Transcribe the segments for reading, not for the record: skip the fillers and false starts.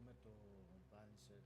με το Banisher.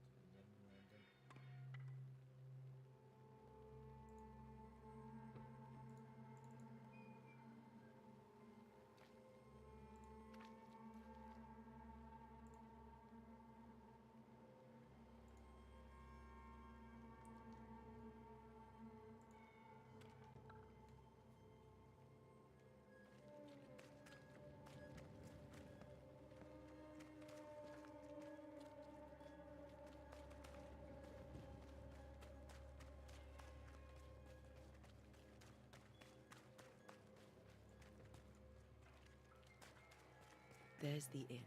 There's the inn.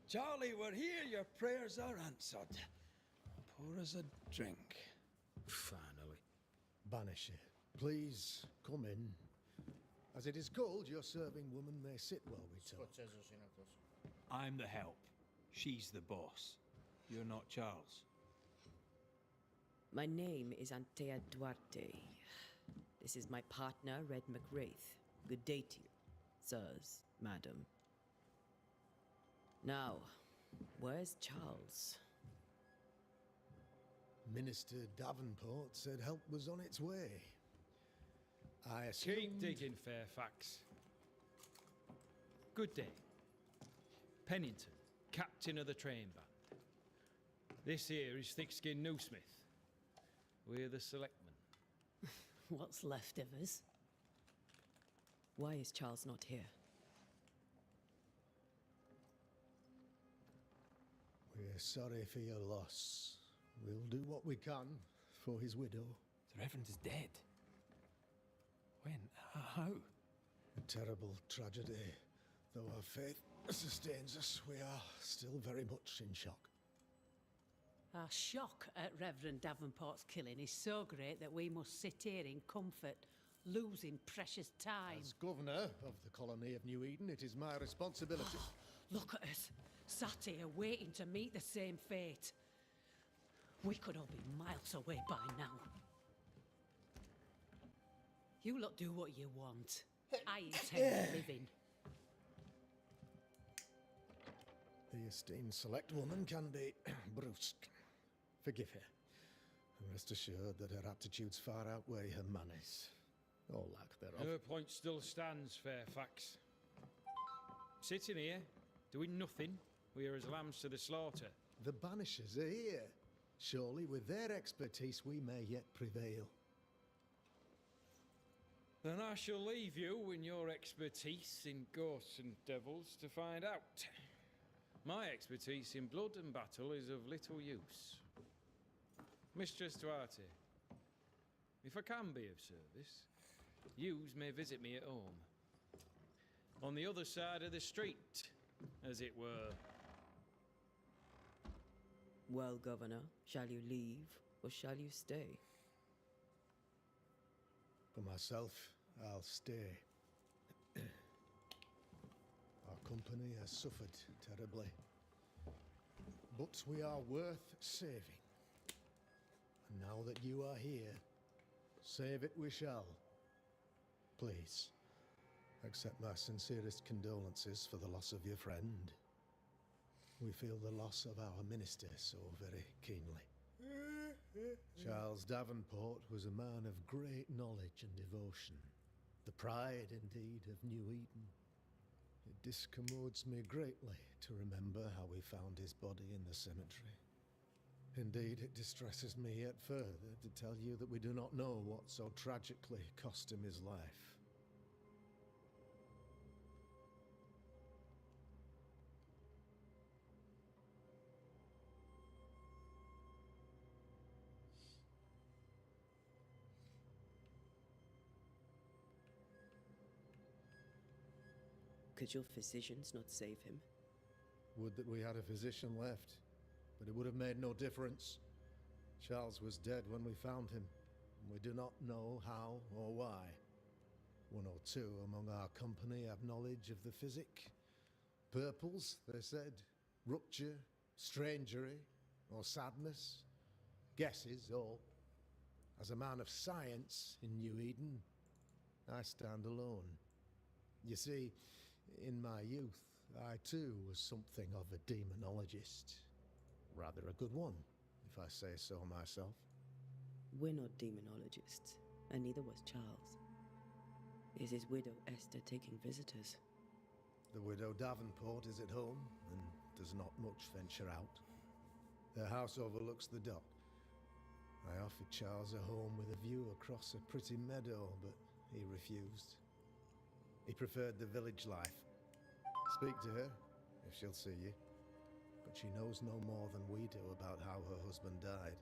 Charlie, we're here. Your prayers are answered. Pour us a drink. Finally. Banisher, please come in. As it is cold, your serving woman may sit while we talk. Σκοτσέζος είναι αυτός. I'm the help. She's the boss. You're not Charles. My name is Antea Duarte. This is my partner, Red Raith. Good day to you, sirs, madam. Now, where's Charles? Minister Davenport said help was on its way. I assumed... Keep digging, Fairfax. Good day. Pennington, captain of the train band. This here is thick-skinned Newsmith. We're the selectmen. What's left of us? Why is Charles not here? We're sorry for your loss. We'll do what we can for his widow. The Reverend is dead. When? How? A terrible tragedy. Though our faith sustains us, we are still very much in shock. Our shock at Reverend Davenport's killing is so great that we must sit here in comfort, losing precious time. As governor of the colony of New Eden, it is my responsibility... Look at us, sat here waiting to meet the same fate. We could all be miles away by now. You lot do what you want. I intend living. The esteemed select woman can be brusque. Forgive her. And rest assured that her aptitudes far outweigh her manners. Or lack thereof. Her point still stands, Fairfax. Sitting here, doing nothing, we are as lambs to the slaughter. The Banishers are here. Surely with their expertise we may yet prevail. Then I shall leave you and your expertise in ghosts and devils to find out. My expertise in blood and battle is of little use. Mistress Duarte, if I can be of service, yous may visit me at home. On the other side of the street, as it were. Well, Governor, shall you leave or shall you stay? For myself, I'll stay. Our company has suffered terribly. But we are worth saving. And now that you are here, save it we shall. Please, accept my sincerest condolences for the loss of your friend. We feel the loss of our minister so very keenly. Charles Davenport was a man of great knowledge and devotion. The pride, indeed, of New Eden. It discommodes me greatly to remember how we found his body in the cemetery. Indeed, it distresses me yet further to tell you that we do not know what so tragically cost him his life. Could your physicians not save him? Would that we had a physician left, but it would have made no difference. Charles was dead when we found him, and we do not know how or why. One or two among our company have knowledge of the physic. Purples, they said, rupture, strangery, or sadness? Guesses, all. As a man of science in New Eden, I stand alone. You see, in my youth, I too was something of a demonologist. Rather a good one, if I say so myself. We're not demonologists, and neither was Charles. Is his widow Esther taking visitors? The widow Davenport is at home and does not much venture out. Their house overlooks the dock. I offered Charles a home with a view across a pretty meadow, but he refused. He preferred the village life. Speak to her, if she'll see you. But she knows no more than we do about how her husband died.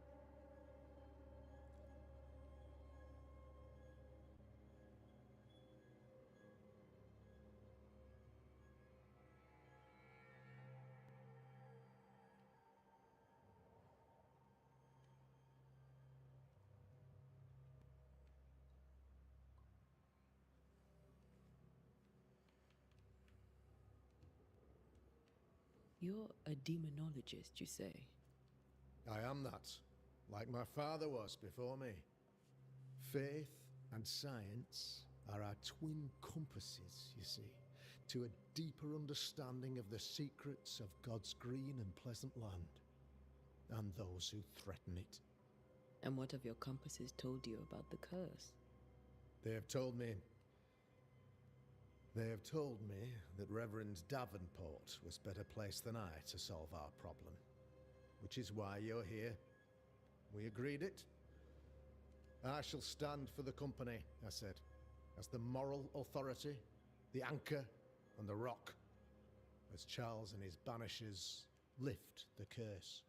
You're a demonologist, you say? I am that, like my father was before me. Faith and science are our twin compasses, you see, to a deeper understanding of the secrets of God's green and pleasant land, and those who threaten it. And what have your compasses told you about the curse? They have told me that Reverend Davenport was better placed than I to solve our problem, which is why you're here. We agreed it. I shall stand for the company, I said, as the moral authority, the anchor, and the rock, as Charles and his Banishers lift the curse.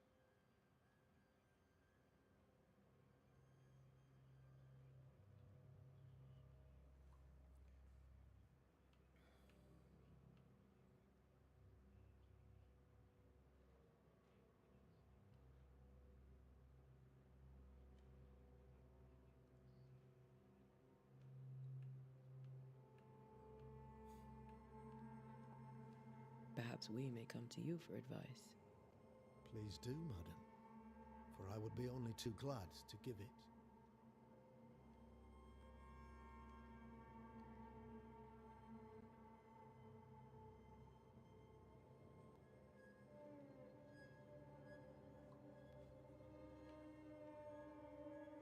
Perhaps we may come to you for advice. Please do, madam, for I would be only too glad to give it.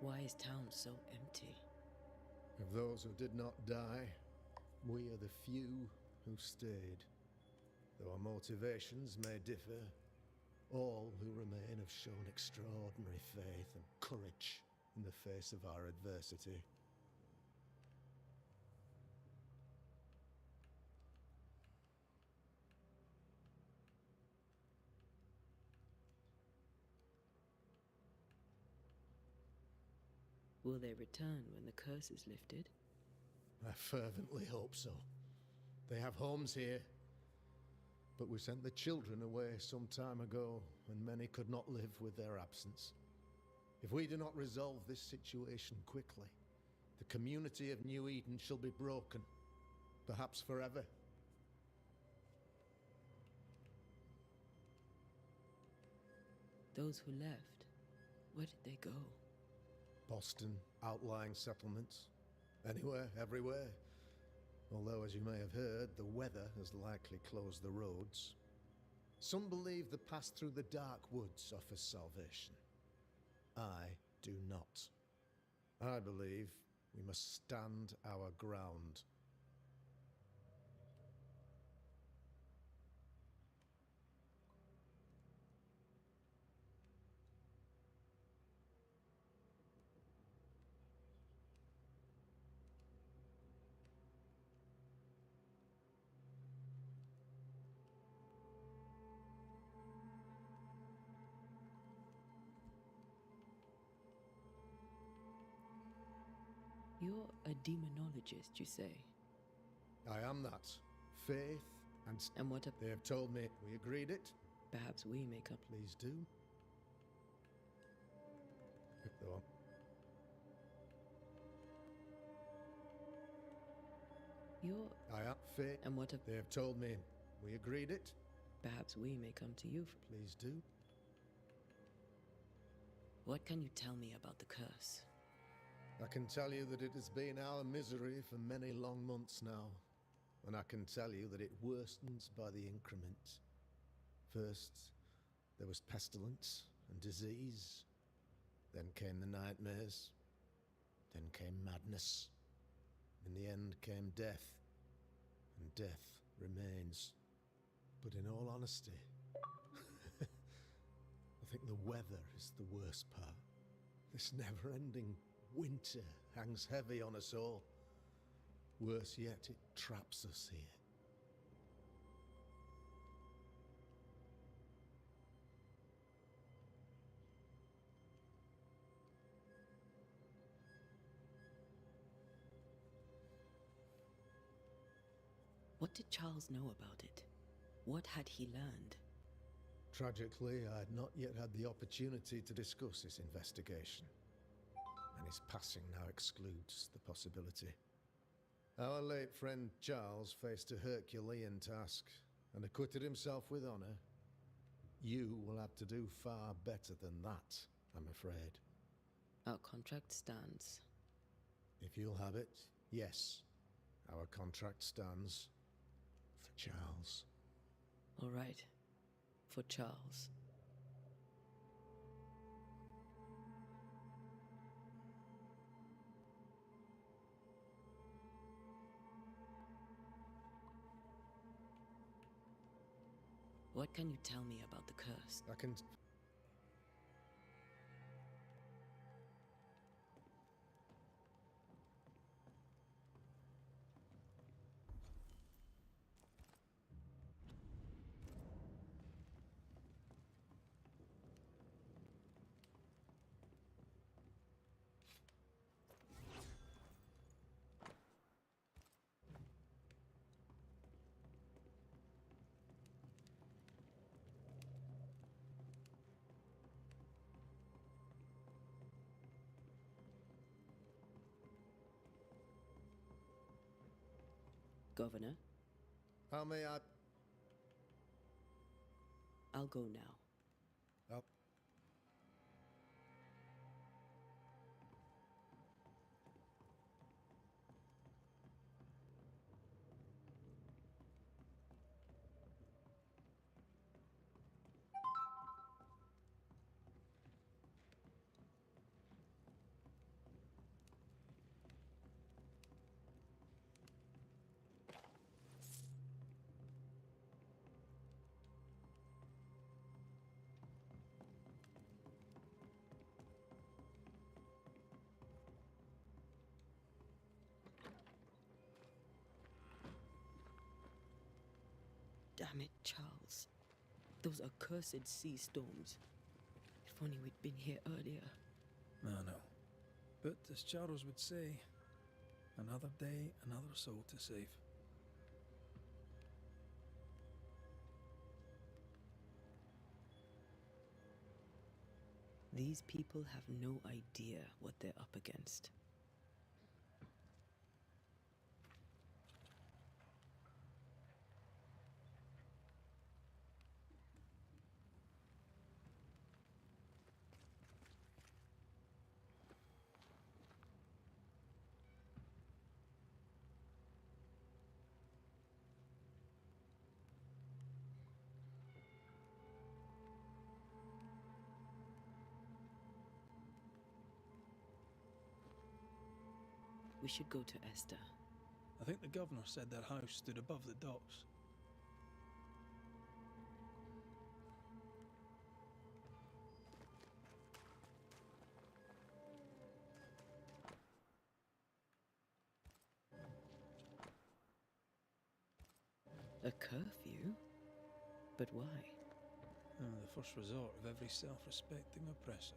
Why is town so empty? Of those who did not die, we are the few who stayed. Though our motivations may differ, all who remain have shown extraordinary faith and courage in the face of our adversity. Will they return when the curse is lifted? I fervently hope so. They have homes here. But we sent the children away some time ago, and many could not live with their absence. If we do not resolve this situation quickly, the community of New Eden shall be broken, perhaps forever. Those who left, where did they go? Boston, outlying settlements. Anywhere, everywhere. Although, as you may have heard, the weather has likely closed the roads. Some believe the path through the dark woods offers salvation. I do not. I believe we must stand our ground. You're a demonologist, you say? I am that. Faith and... And what They have told me we agreed it. Perhaps we may come... Please do. If they want. You're... I am faith. And what They have told me we agreed it. Perhaps we may come to you for... Please do. What can you tell me about the curse? I can tell you that it has been our misery for many long months now, and I can tell you that it worstens by the increment. First, there was pestilence and disease, then came the nightmares, then came madness. In the end came death, and death remains. But in all honesty, I think the weather is the worst part. This never-ending winter hangs heavy on us all. Worse yet, it traps us here. What did Charles know about it? What had he learned? Tragically, I had not yet had the opportunity to discuss this investigation, and his passing now excludes the possibility. Our late friend Charles faced a Herculean task and acquitted himself with honor. You will have to do far better than that, I'm afraid. Our contract stands. If you'll have it, yes, our contract stands for Charles. All right. For Charles. What can you tell me about the curse? I can... Governor, How may I... I'll go now. Up. Damn it, Charles. Those accursed sea storms. If only we'd been here earlier. I know. But as Charles would say, another day, another soul to save. These people have no idea what they're up against. We should go to Esther. I think the governor said their house stood above the docks. A curfew? But why? The first resort of every self-respecting oppressor.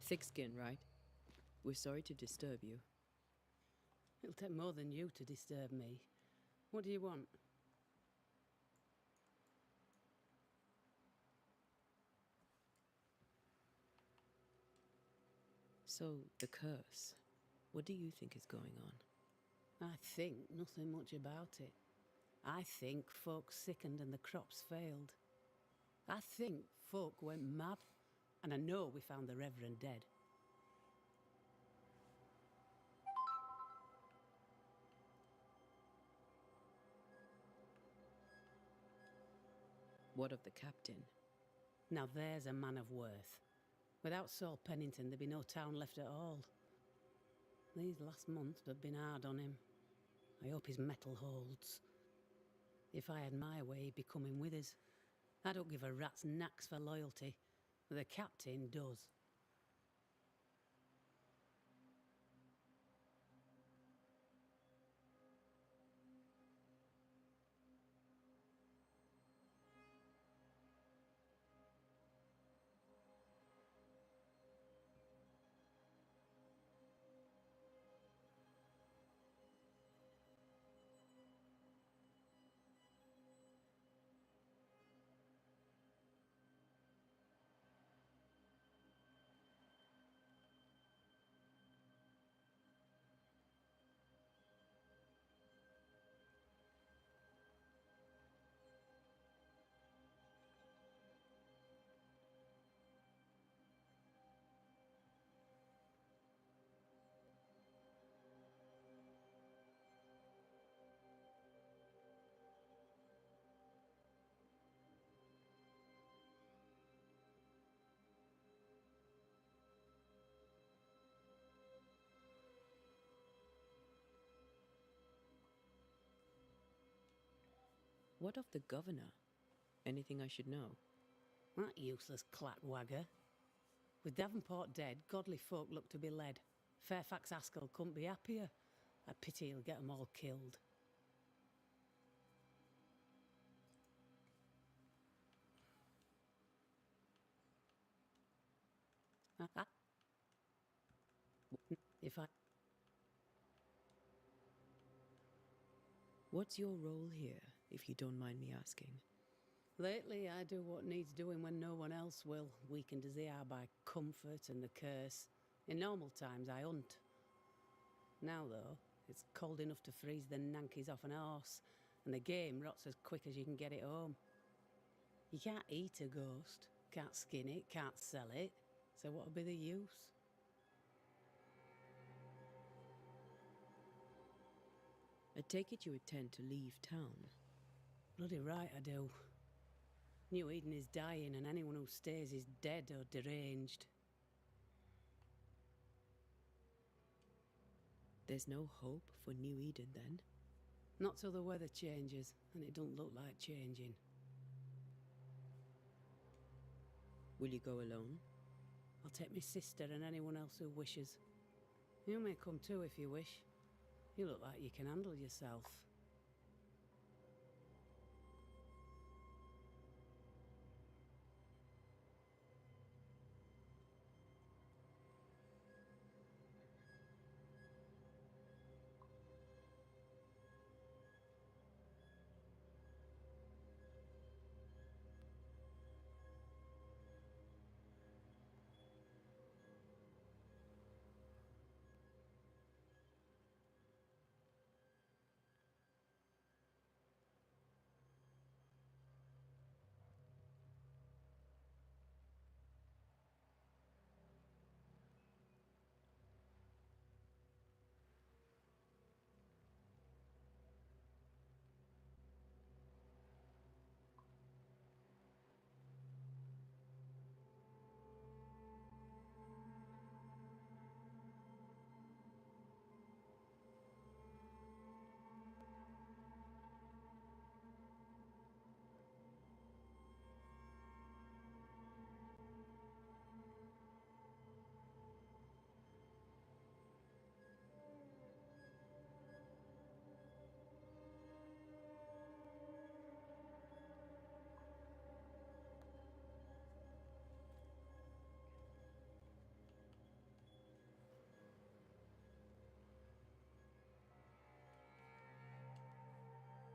Thick skin, right? We're sorry to disturb you. It'll take more than you to disturb me. What do you want? So, the curse. What do you think is going on? I think nothing much about it. I think folk sickened and the crops failed. I think folk went mad, and I know we found the Reverend dead. What of the captain? Now there's a man of worth. Without Saul Pennington, there'd be no town left at all. These last months have been hard on him. I hope his mettle holds. If I had my way, he'd be coming with us. I don't give a rat's knacks for loyalty, but the captain does. What of the governor? Anything I should know? That useless clackwagger. With Davenport dead, godly folk look to be led. Fairfax Askell couldn't be happier. I pity he'll get 'em all killed. If I... What's your role here, if you don't mind me asking? Lately, I do what needs doing when no one else will, weakened as they are by comfort and the curse. In normal times, I hunt. Now, though, it's cold enough to freeze the nankies off an horse, and the game rots as quick as you can get it home. You can't eat a ghost, can't skin it, can't sell it, so what'll be the use? I take it you intend to leave town. Bloody right I do. New Eden is dying, and anyone who stays is dead or deranged. There's no hope for New Eden, then? Not till the weather changes, and it don't look like changing. Will you go alone? I'll take my sister and anyone else who wishes. You may come too if you wish. You look like you can handle yourself.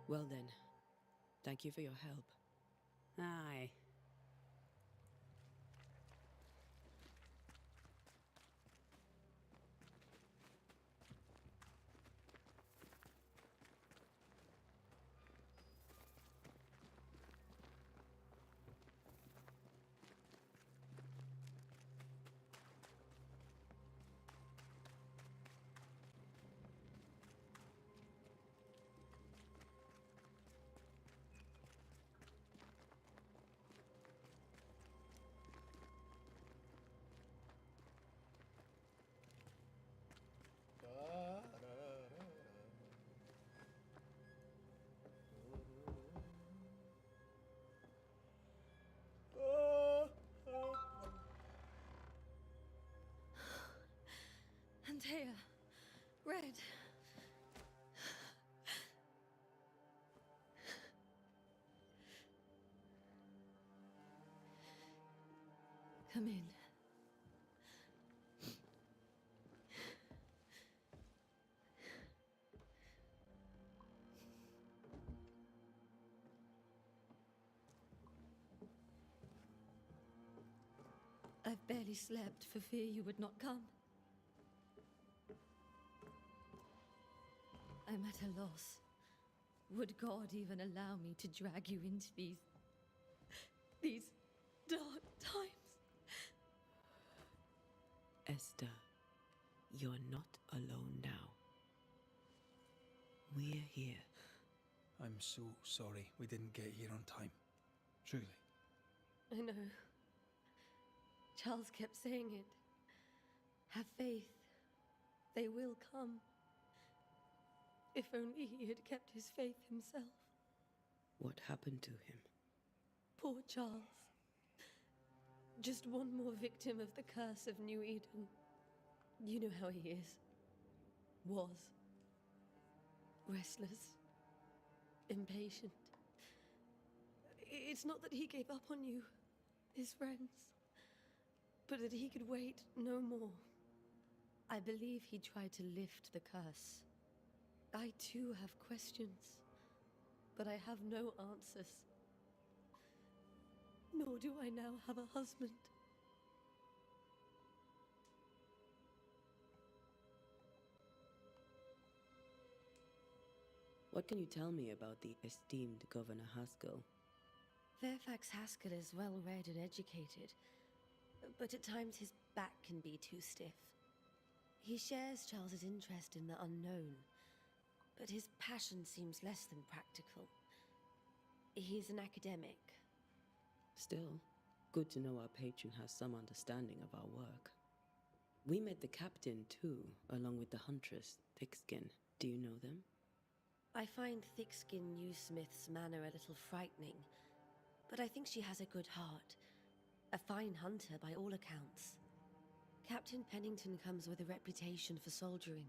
Well then, thank you for your help. Come in. I've barely slept for fear you would not come. I'm at a loss. Would God even allow me to drag you into these dark times? Esther, you're not alone now. We're here. I'm so sorry we didn't get here on time. Truly. I know. Charles kept saying it. Have faith. They will come. If only he had kept his faith himself. What happened to him? Poor Charles. Just one more victim of the curse of New Eden. You know how he is. Was. Restless. Impatient. It's not that he gave up on you, his friends, but that he could wait no more. I believe he tried to lift the curse. I too have questions, but I have no answers. Nor do I now have a husband. What can you tell me about the esteemed Governor Haskell? Fairfax Haskell is well read and educated, but at times his back can be too stiff. He shares Charles's interest in the unknown, but his passion seems less than practical. He's an academic. Still, good to know our patron has some understanding of our work. We met the captain too, along with the huntress, Thickskin. Do you know them? I find Thickskin Newsmith's manner a little frightening, but I think she has a good heart. A fine hunter by all accounts. Captain Pennington comes with a reputation for soldiering.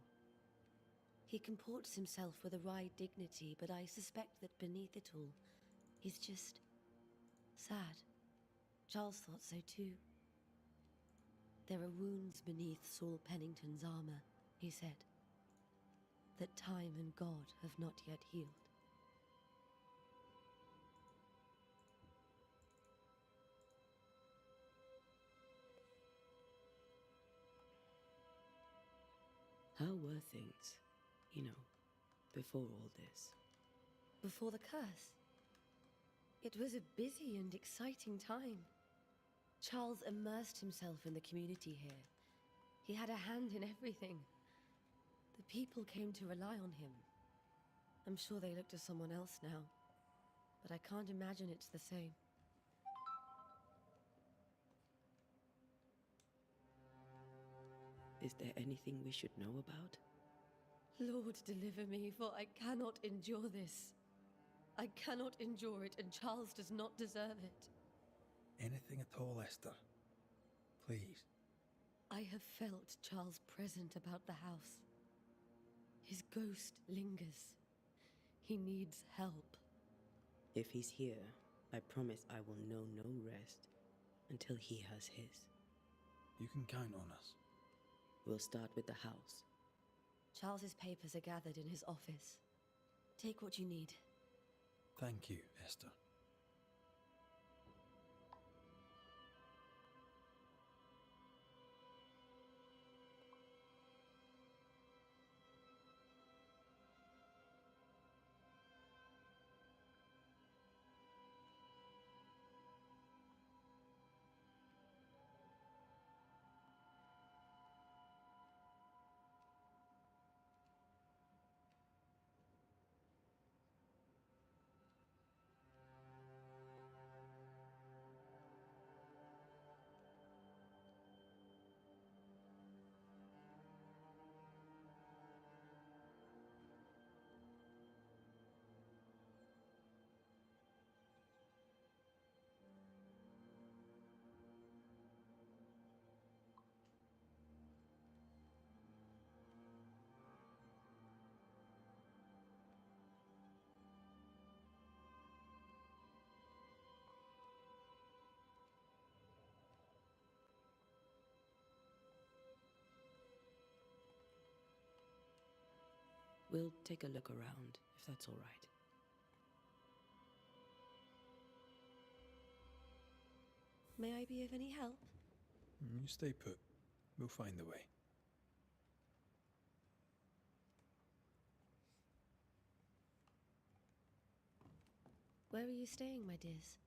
He comports himself with a wry dignity, but I suspect that beneath it all, he's just sad. Charles thought so too. There are wounds beneath Saul Pennington's armor, he said, that time and God have not yet healed. How were things, before all this? Before the curse? It was a busy and exciting time. Charles immersed himself in the community here. He had a hand in everything. The people came to rely on him. I'm sure they look to someone else now, but I can't imagine it's the same. Is there anything we should know about? Lord, deliver me, for I cannot endure this. I cannot endure it, and Charles does not deserve it. Anything at all, Esther. Please. I have felt Charles present about the house. His ghost lingers. He needs help. If he's here, I promise I will know no rest until he has his. You can count on us. We'll start with the house. Charles's papers are gathered in his office. Take what you need. Thank you, Esther. We'll take a look around, if that's all right. May I be of any help? You stay put. We'll find the way. Where are you staying, my dears?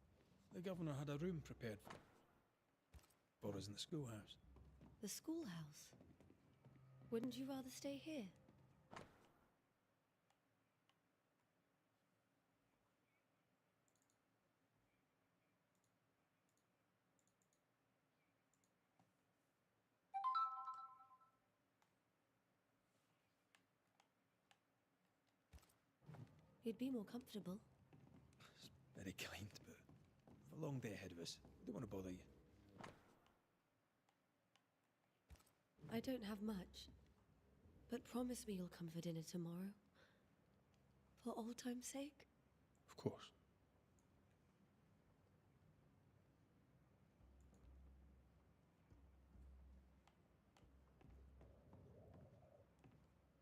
The governor had a room prepared for us in the schoolhouse. The schoolhouse? Wouldn't you rather stay here? You'd be more comfortable. It's very kind, but we've a long day ahead of us. I don't want to bother you. I don't have much, but promise me you'll come for dinner tomorrow. For old time's sake. Of course.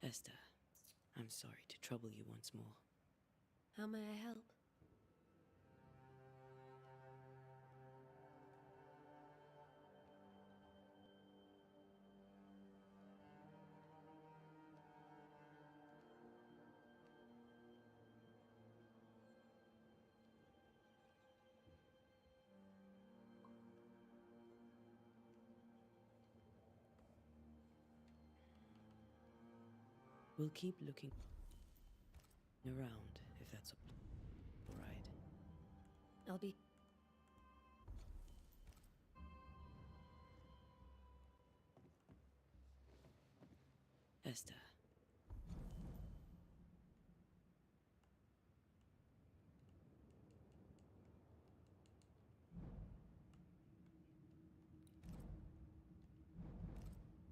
Esther, I'm sorry to trouble you once more. How may I help? We'll keep looking around, if that's all right. I'll be... Esther.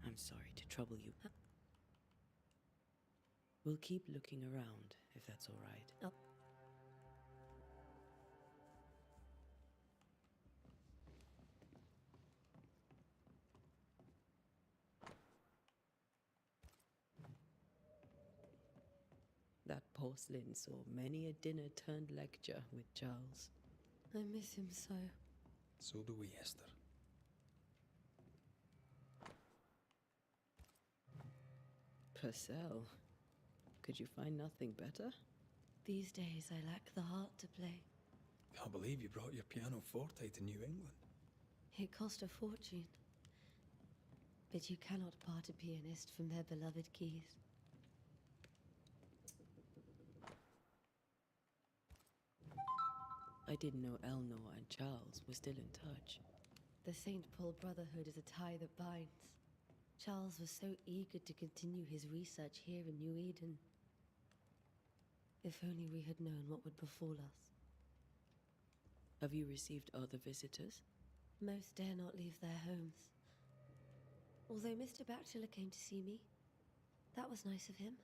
I'm sorry to trouble you. We'll keep looking around, if that's all right. Oh. That porcelain saw many a dinner-turned-lecture with Charles. I miss him so. So do we, Esther. Purcell. Could you find nothing better? These days I lack the heart to play. Can't believe you brought your pianoforte to New England. It cost a fortune. But you cannot part a pianist from their beloved keys. I didn't know Eleanor and Charles were still in touch. The St. Paul Brotherhood is a tie that binds. Charles was so eager to continue his research here in New Eden. If only we had known what would befall us. Have you received other visitors? Most dare not leave their homes. Although Mr. Bachelor came to see me, that was nice of him.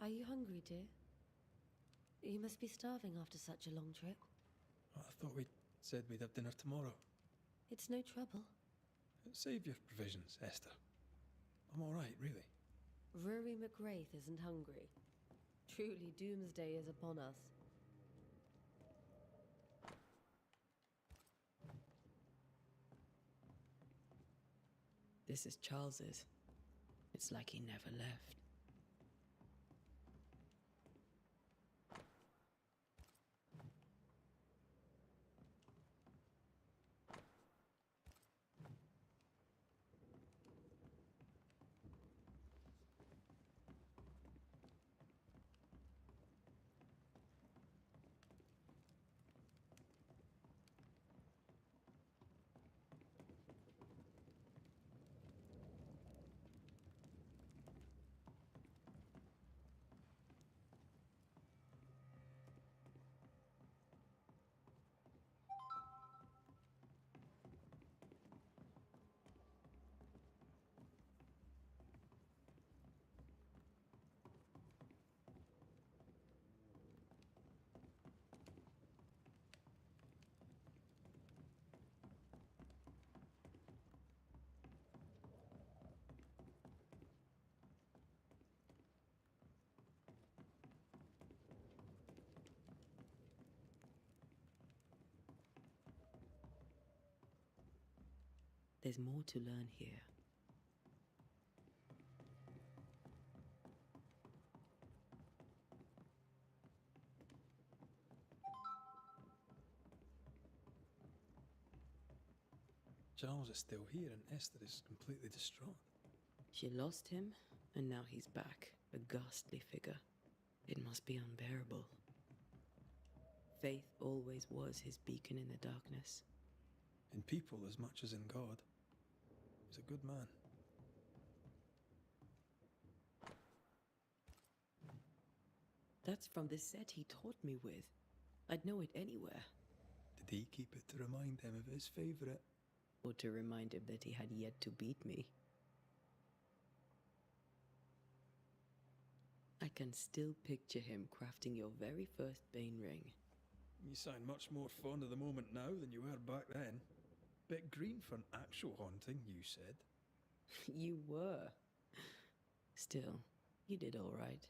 Are you hungry, dear? You must be starving after such a long trip. I thought we said we'd have dinner tomorrow. It's no trouble. Save your provisions, Esther. I'm all right, really. Rory McRaith isn't hungry. Truly, doomsday is upon us. This is Charles's. It's like he never left. There's more to learn here. Charles is still here and Esther is completely distraught. She lost him, and now he's back, a ghastly figure. It must be unbearable. Faith always was his beacon in the darkness. In people as much as in God. He's a good man. That's from the set he taught me with. I'd know it anywhere. Did he keep it to remind him of his favourite? Or to remind him that he had yet to beat me. I can still picture him crafting your very first Bane ring. You sound much more fond of the moment now than you were back then. Bit green for an actual haunting, you said. You were. Still, you did all right.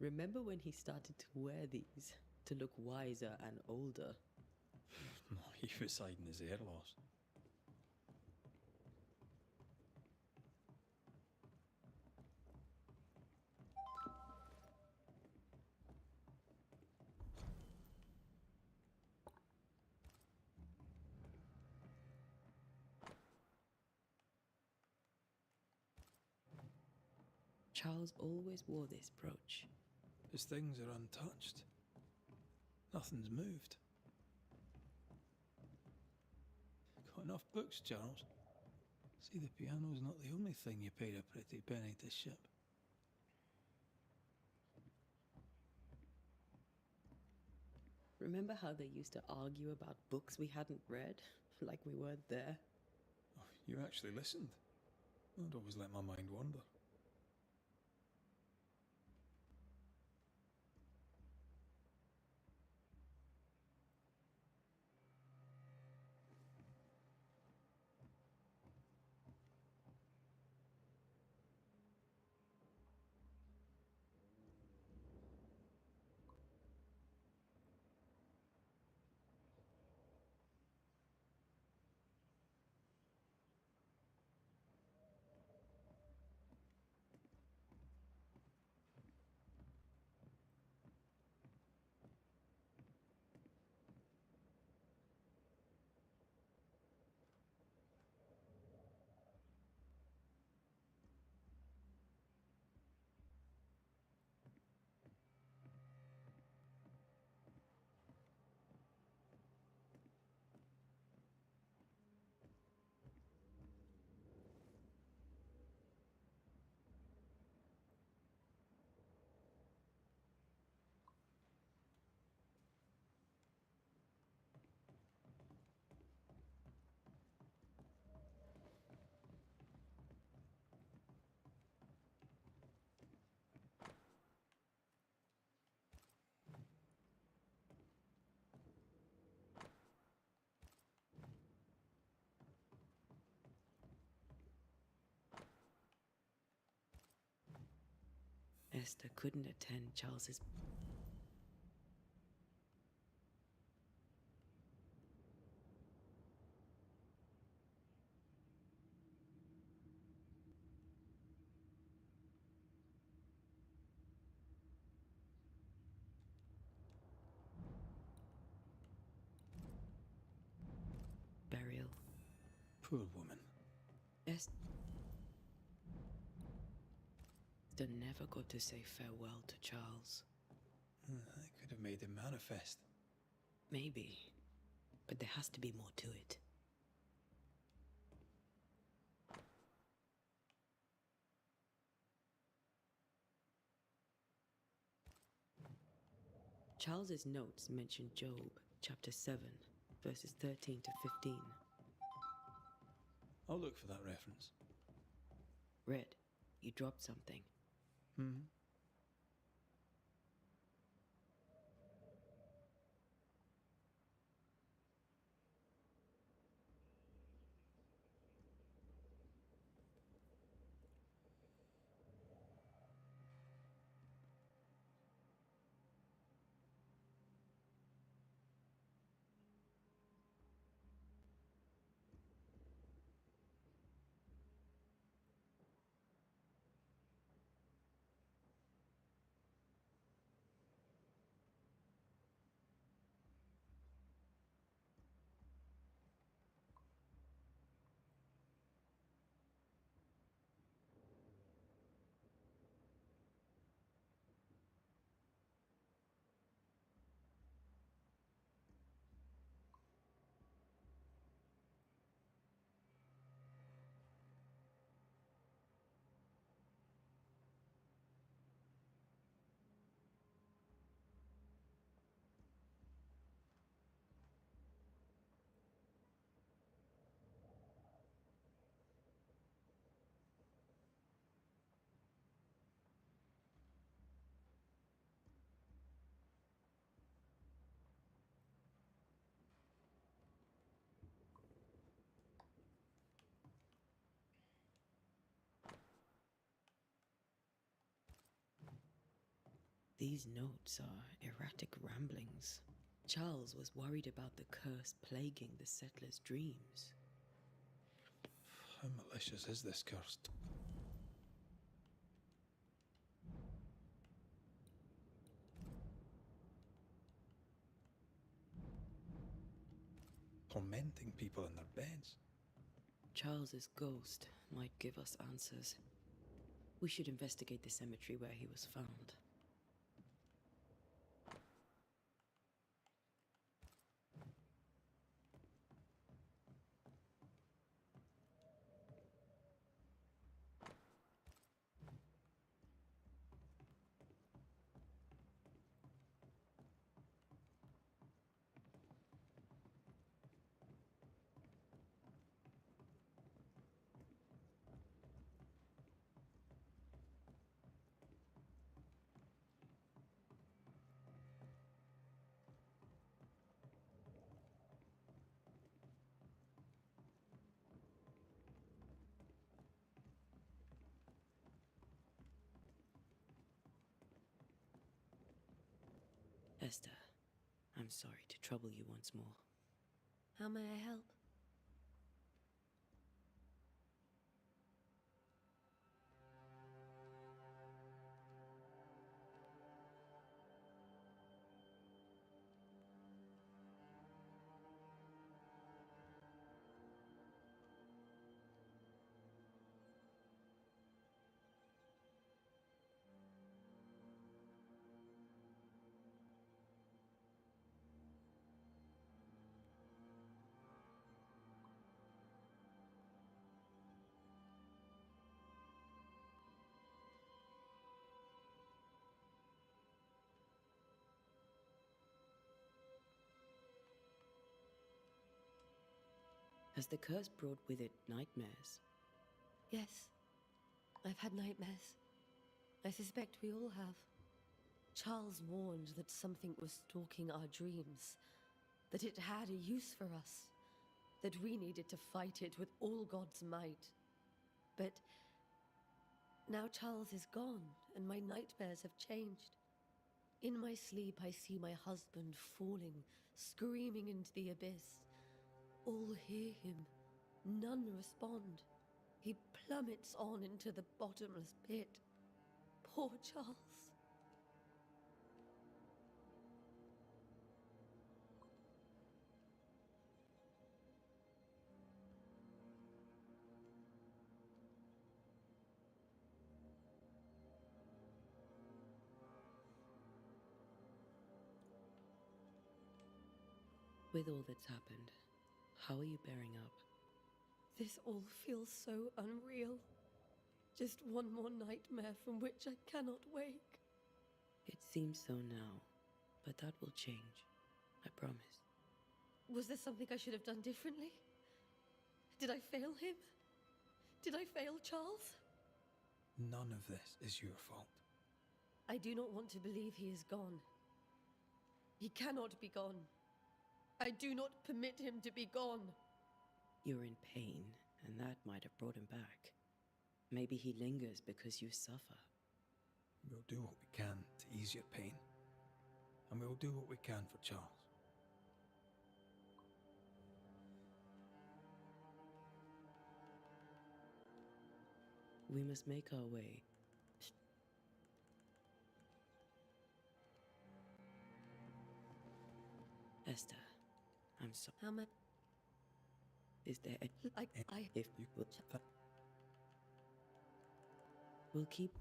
Remember when he started to wear these to look wiser and older? He was hiding his hair loss. Charles always wore this brooch. His things are untouched. Nothing's moved. Got enough books, Charles? See, the piano's not the only thing you paid a pretty penny to ship. Remember how they used to argue about books we hadn't read? Like we weren't there? Oh, you actually listened? I'd always let my mind wander. Esther couldn't attend Charles's... burial. Poor woman. Esther never got to say farewell to Charles. I could have made him manifest. Maybe, but there has to be more to it. Charles's notes mention Job, chapter 7, verses 13 to 15. I'll look for that reference. Red, you dropped something. Hmm? These notes are erratic ramblings. Charles was worried about the curse plaguing the settlers' dreams. How malicious is this curse? Tormenting people in their beds. Charles's ghost might give us answers. We should investigate the cemetery where he was found. Esther, I'm sorry to trouble you once more. How may I help? Has the curse brought with it nightmares? Yes, I've had nightmares. I suspect we all have. Charles warned that something was stalking our dreams, that it had a use for us, that we needed to fight it with all God's might. But now Charles is gone, and my nightmares have changed. In my sleep, I see my husband falling, screaming into the abyss. All hear him. None respond. He plummets on into the bottomless pit. Poor Charles. With all that's happened, how are you bearing up? This all feels so unreal. Just one more nightmare from which I cannot wake. It seems so now, but that will change. I promise. Was there something I should have done differently? Did I fail him? Did I fail Charles? None of this is your fault. I do not want to believe he is gone. He cannot be gone. I do not permit him to be gone. You're in pain, and that might have brought him back. Maybe he lingers because you suffer. We'll do what we can to ease your pain. And we'll do what we can for Charles. We must make our way. Esther, I'm sorry. How much? Is there a... If you will... We'll keep...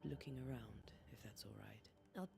looking around, if that's all right. I'll...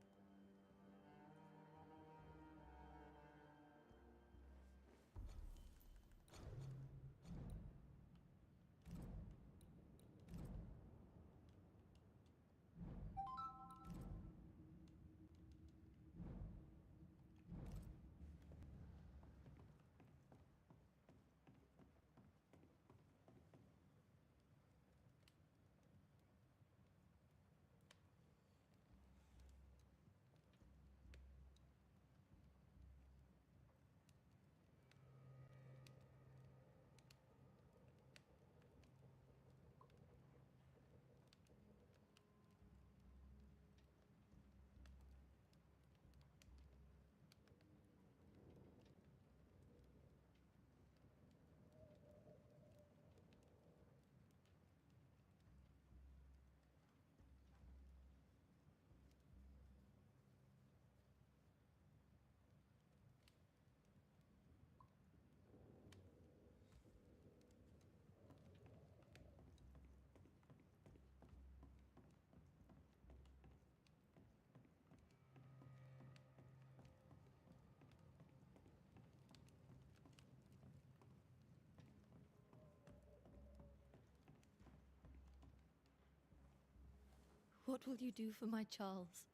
What will you do for my Charles?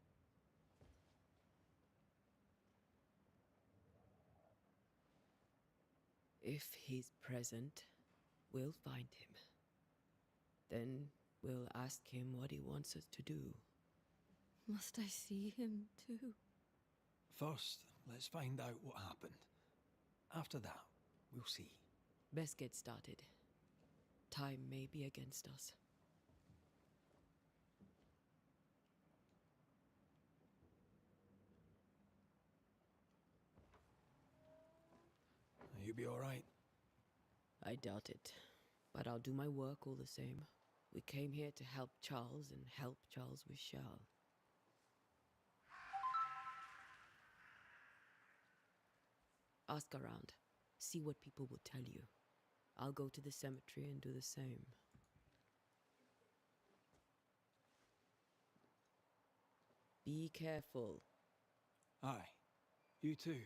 If he's present, we'll find him. Then we'll ask him what he wants us to do. Must I see him too? First, let's find out what happened. After that, we'll see. Best get started. Time may be against us. You'll be all right. I doubt it, but I'll do my work all the same. We came here to help Charles, and help Charles we shall. Ask around. See what people will tell you. I'll go to the cemetery and do the same. Be careful. Aye. You too.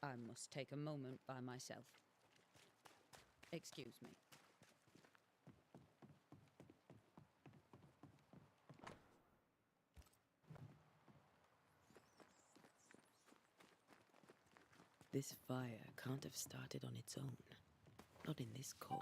I must take a moment by myself. Excuse me. This fire can't have started on its own. Not in this cold.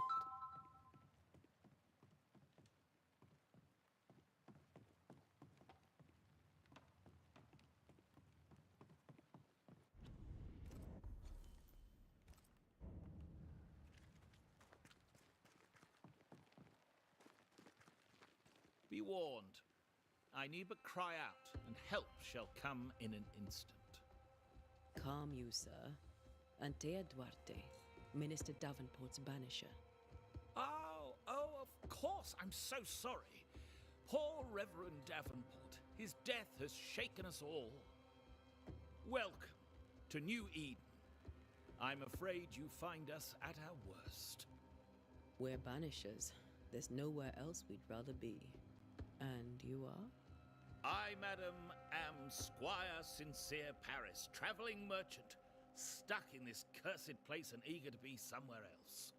Be warned. I need but cry out, and help shall come in an instant. Calm you, sir. Antea Duarte, Minister Davenport's banisher. Oh, of course. I'm so sorry. Poor Reverend Davenport. His death has shaken us all. Welcome to New Eden. I'm afraid you find us at our worst. We're banishers. There's nowhere else we'd rather be. And you are? I, madam, am Squire Sincere Paris, travelling merchant, stuck in this cursed place and eager to be somewhere else.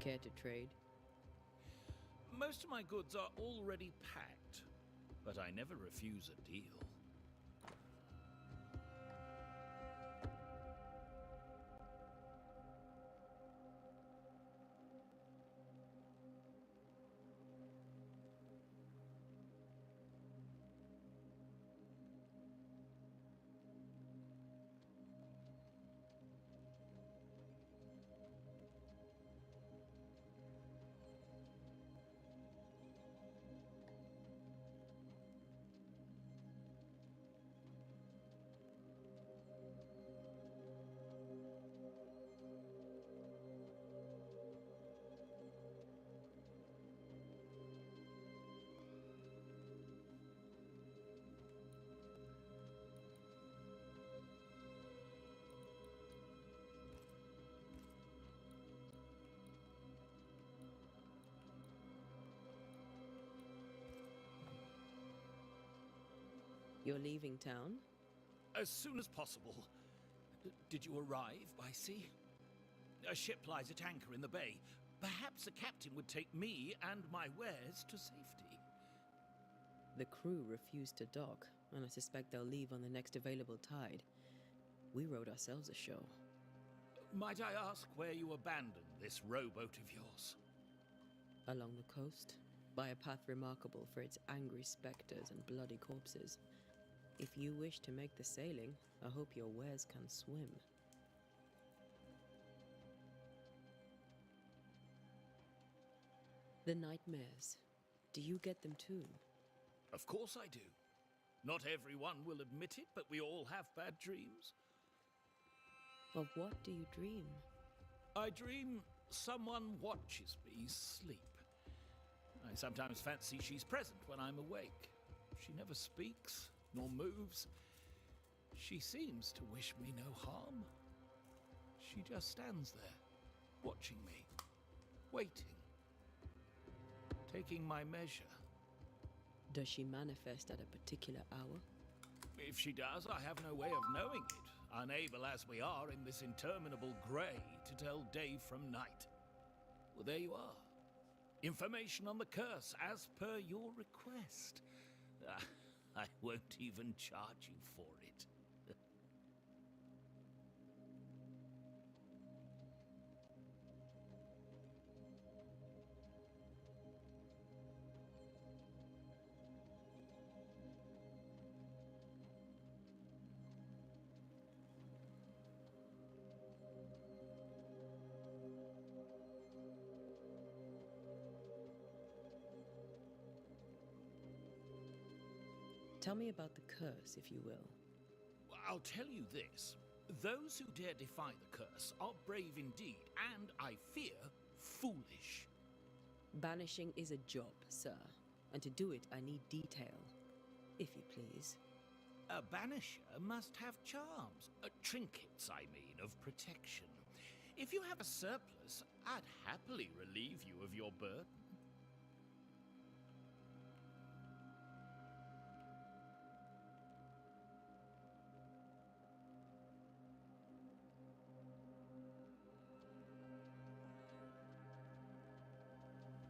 Care to trade? Most of my goods are already packed, but I never refuse a deal. You're leaving town? As soon as possible. Did you arrive by sea? A ship lies at anchor in the bay. Perhaps the captain would take me and my wares to safety. The crew refused to dock, and I suspect they'll leave on the next available tide. We rode ourselves ashore. Might I ask where you abandoned this rowboat of yours? Along the coast, by a path remarkable for its angry spectres and bloody corpses. If you wish to make the sailing, I hope your wares can swim. The nightmares. Do you get them too? Of course I do. Not everyone will admit it, but we all have bad dreams. Of what do you dream? I dream someone watches me sleep. I sometimes fancy she's present when I'm awake. She never speaks, nor moves. She seems to wish me no harm. She just stands there, watching me, waiting, taking my measure. Does she manifest at a particular hour? If she does, I have no way of knowing it, unable as we are in this interminable grey to tell day from night. Well, there you are. Information on the curse, as per your request. I won't even charge you for it. Tell me about the curse, if you will. I'll tell you this. Those who dare defy the curse are brave indeed, and, I fear, foolish. Banishing is a job, sir. And to do it, I need detail. If you please. A banisher must have charms. Trinkets, I mean, of protection. If you have a surplus, I'd happily relieve you of your burden.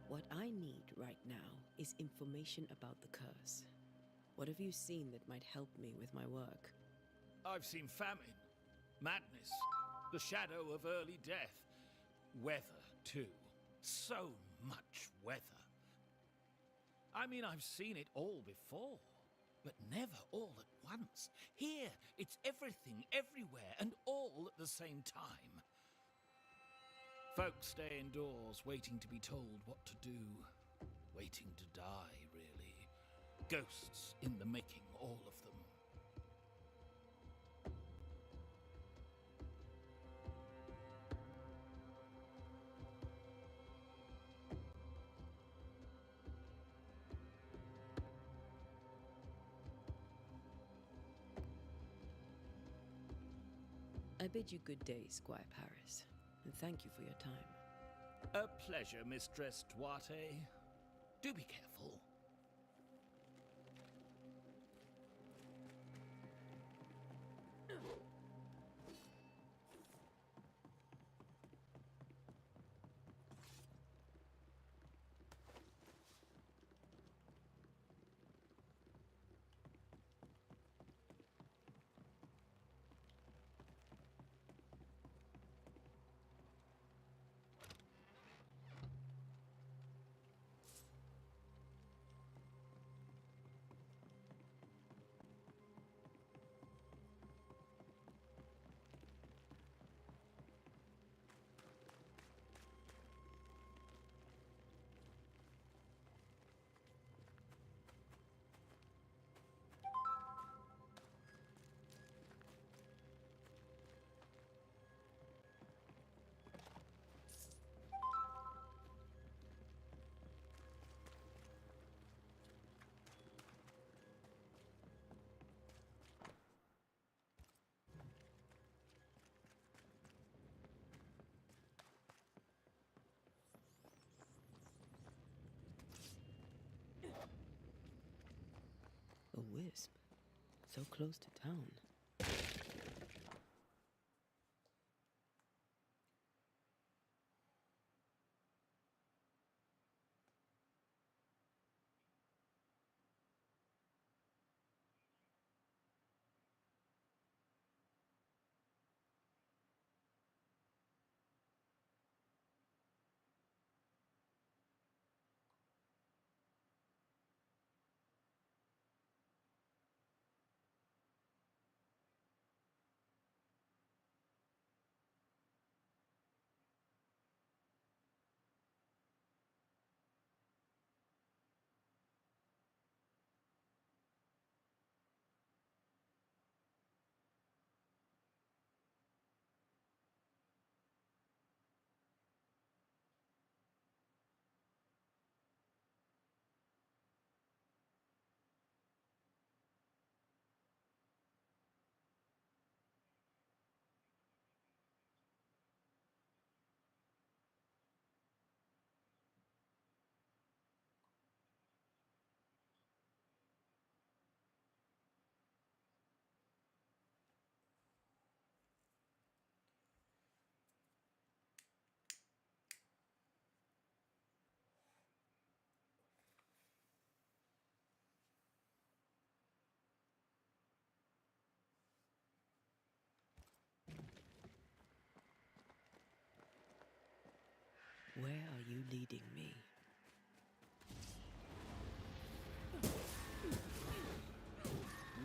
What I need right now is information about the curse. What have you seen that might help me with my work? I've seen famine, madness, the shadow of early death, weather, too. So much weather. I mean, I've seen it all before, but never all at once. Here, it's everything, everywhere, and all at the same time. Folks stay indoors, waiting to be told what to do. Waiting to die, really. Ghosts in the making, all of them. I bid you good day, Squire Paris, and thank you for your time. A pleasure, Mistress Duarte. Do be careful. crisp. So close to town. Where are you leading me?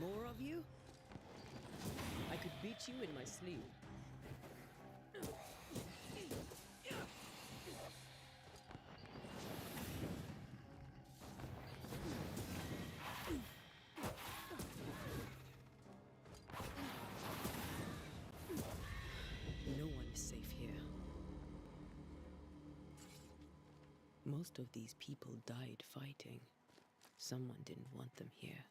More of you? I could beat you in my sleep. No one is safe here. Most of these people died fighting. Someone didn't want them here.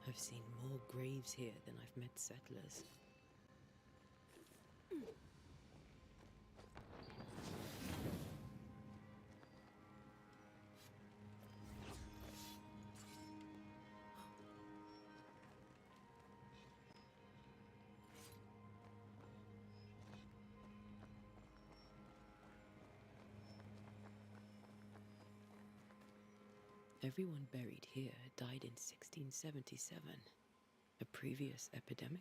I've seen more graves here than I've met settlers. Everyone buried here died in 1677. A previous epidemic?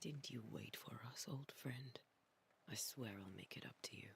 didn't you wait for us, old friend? I swear I'll make it up to you.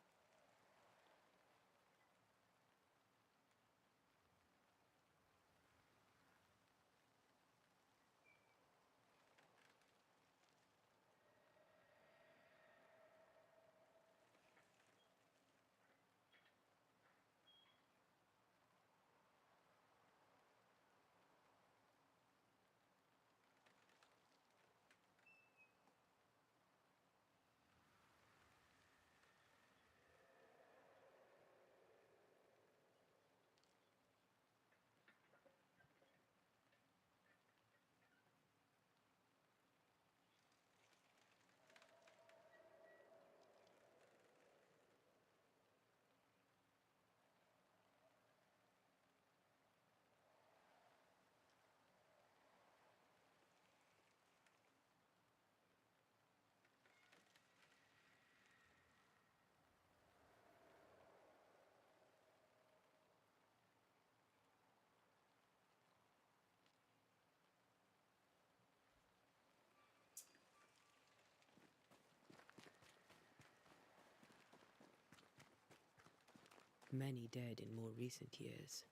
Many dead in more recent years.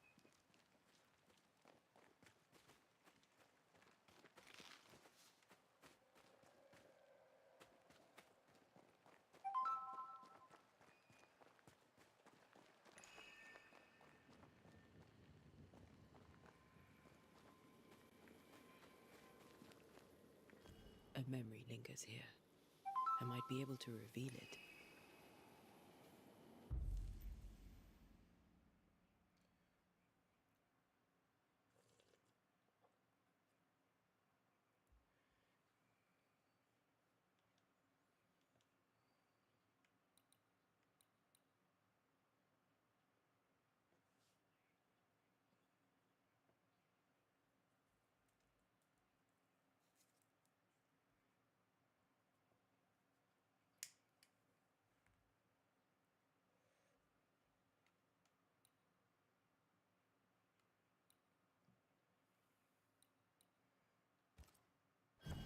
A memory lingers here. I might be able to reveal it.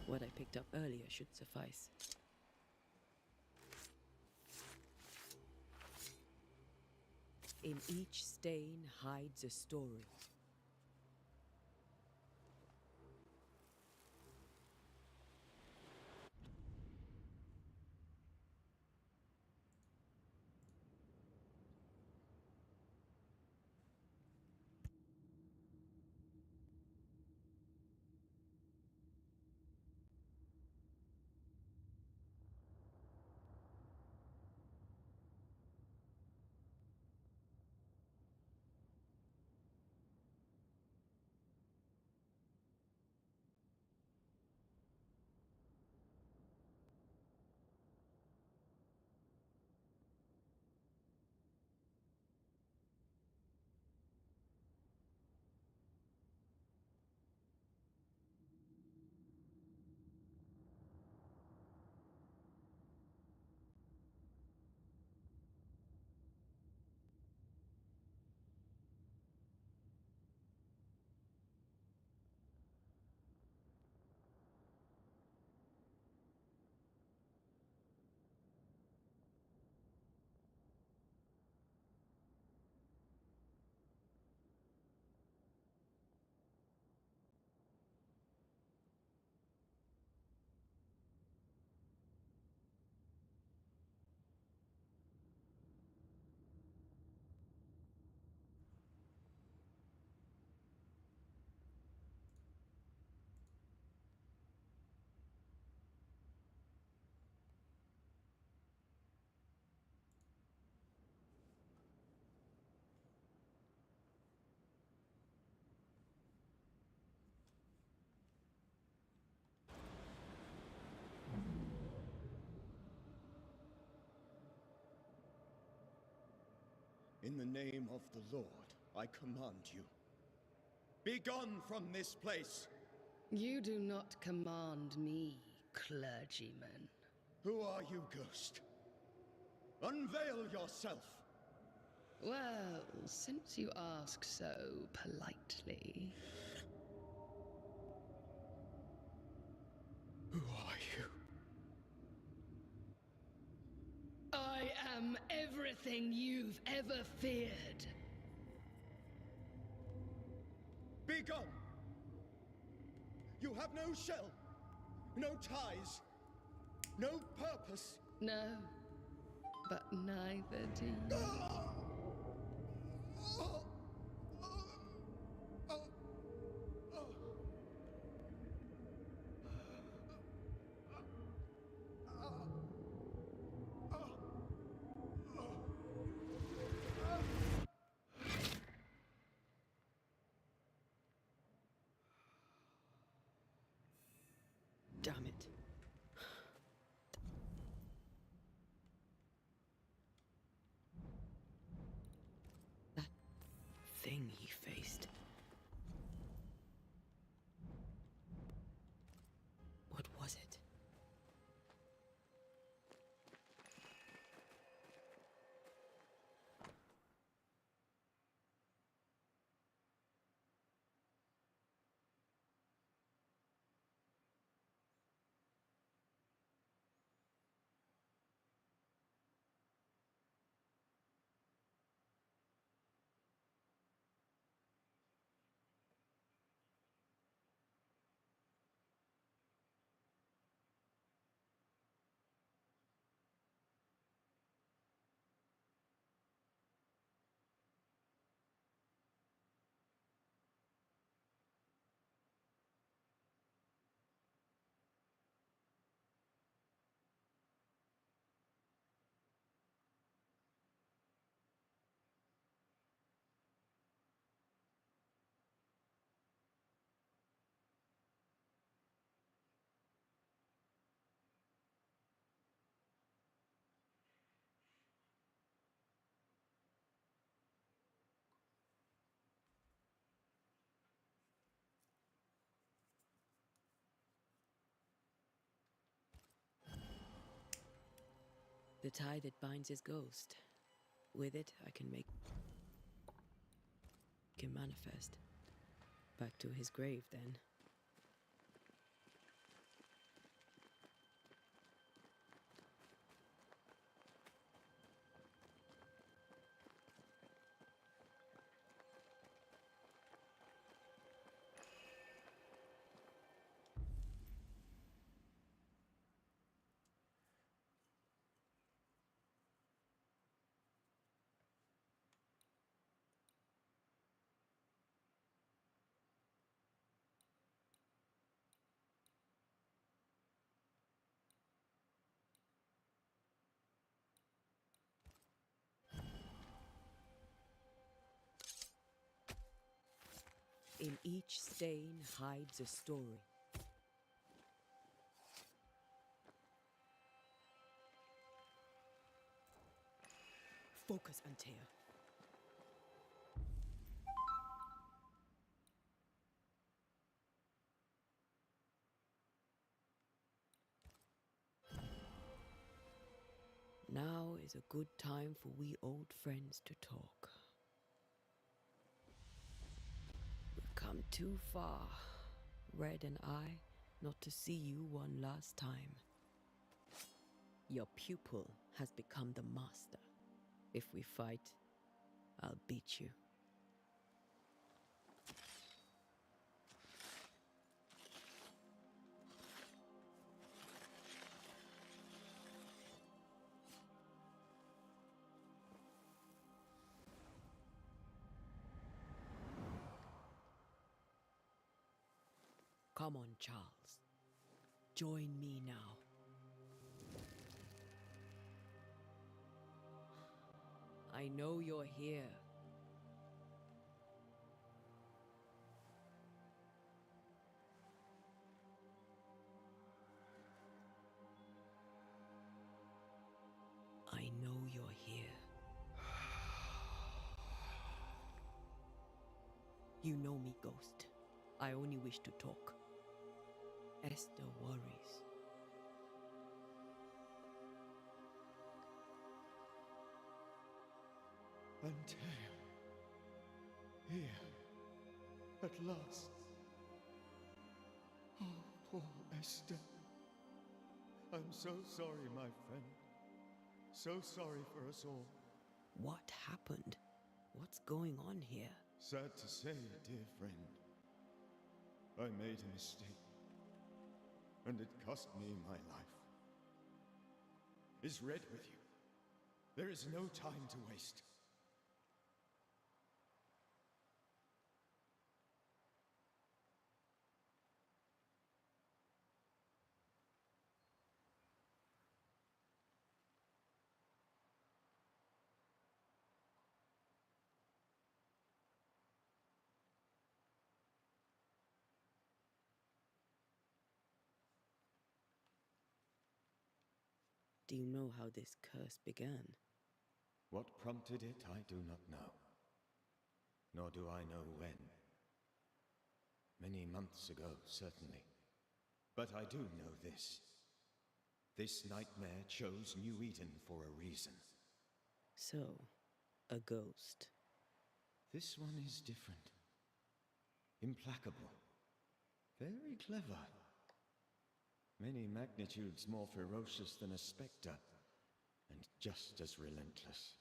What I picked up earlier should suffice. In each stain hides a story. In the name of the Lord, I command you. Be gone from this place! You do not command me, clergyman. Who are you, ghost? Unveil yourself! Well, since you ask so politely... Who are you? am everything you've ever feared. Be gone! You have no shell, no ties, no purpose. No, but neither do you. Damn it. That thing he faced. What was it? The tie that binds his ghost. With it, I can make him manifest. Back to his grave, then. In each stain hides a story. Focus, Antea. Now is a good time for we old friends to talk. We've come too far, Red and I, not to see you one last time. Your pupil has become the master. If we fight, I'll beat you. Come on, Charles. Join me now. I know you're here. I know you're here. You know me, Ghost. I only wish to talk. Esther worries. Antea. Here. At last. Oh, poor Esther. I'm so sorry, my friend. So sorry for us all. What happened? What's going on here? Sad to say, dear friend, I made a mistake, and it cost me my life. Is Red with you? There is no time to waste. Do you know how this curse began? What prompted it, I do not know. Nor do I know when. Many months ago, certainly. But I do know this. This nightmare chose New Eden for a reason. So, a ghost. This one is different. Implacable. Very clever. Many magnitudes more ferocious than a spectre, and just as relentless.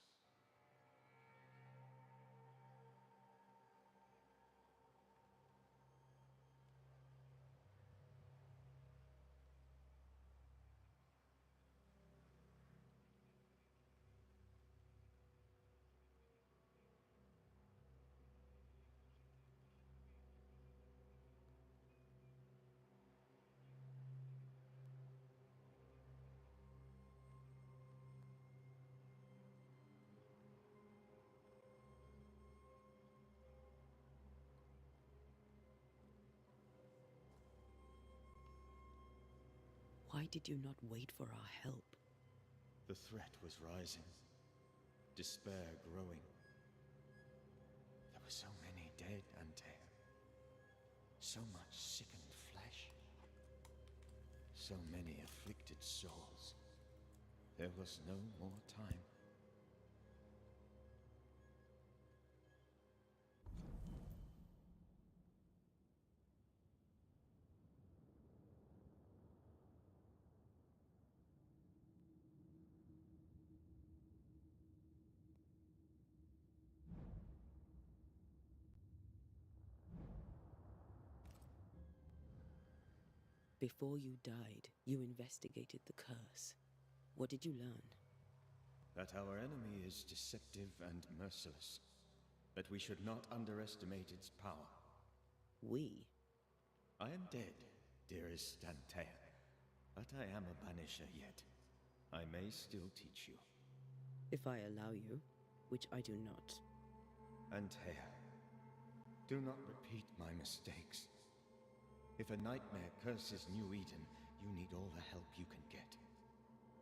Why did you not wait for our help? The threat was rising. Despair growing. There were so many dead, Antea. So much sickened flesh. So many afflicted souls. There was no more time. Before you died, you investigated the curse. What did you learn? That our enemy is deceptive and merciless. That we should not underestimate its power. We? I am dead, dearest Antea. But I am a banisher yet. I may still teach you. If I allow you, which I do not. Antea, do not repeat my mistakes. If a nightmare curses New Eden, you need all the help you can get.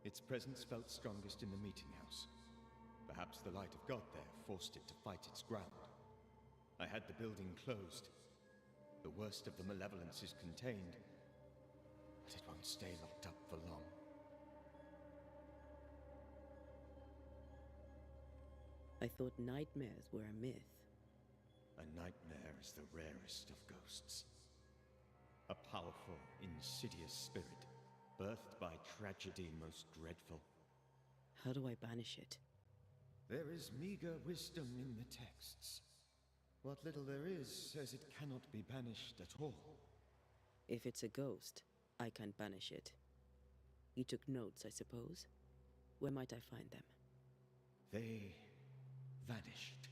Its presence felt strongest in the meeting house. Perhaps the light of God there forced it to fight its ground. I had the building closed. The worst of the malevolence is contained, but it won't stay locked up for long. I thought nightmares were a myth. A nightmare is the rarest of ghosts. A powerful, insidious spirit, birthed by tragedy most dreadful. How do I banish it? There is meager wisdom in the texts. What little there is says it cannot be banished at all. If it's a ghost, I can't banish it. You took notes, I suppose? Where might I find them? They vanished.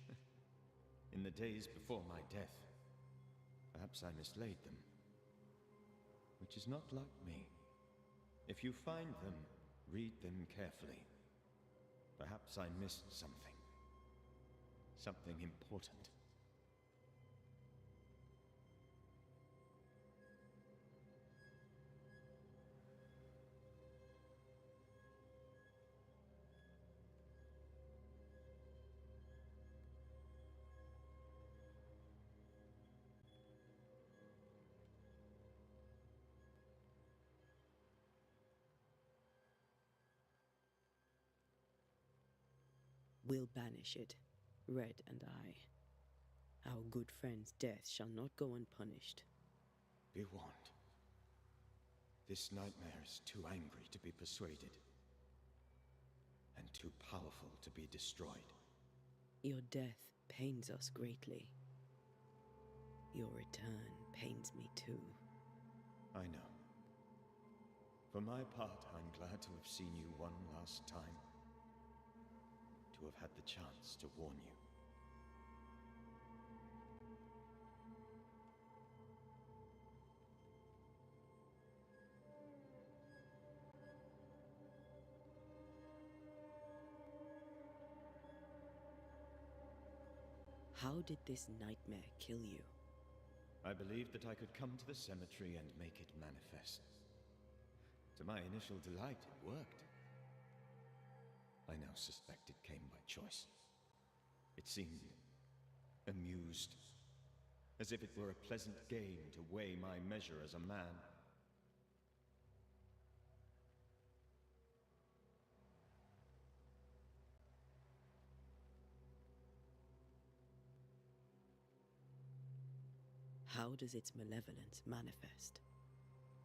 In the days before my death. Perhaps I mislaid them. Which is not like me. If you find them, read them carefully. Perhaps I missed something. Something important. We'll banish it, Red and I. Our good friend's death shall not go unpunished. Be warned. This nightmare is too angry to be persuaded. And too powerful to be destroyed. Your death pains us greatly. Your return pains me too. I know. For my part, I'm glad to have seen you one last time. To have had the chance to warn you. How did this nightmare kill you? I believed that I could come to the cemetery and make it manifest. To my initial delight, it worked. I now suspect it came by choice. It seemed amused, as if it were a pleasant game to weigh my measure as a man. How does its malevolence manifest?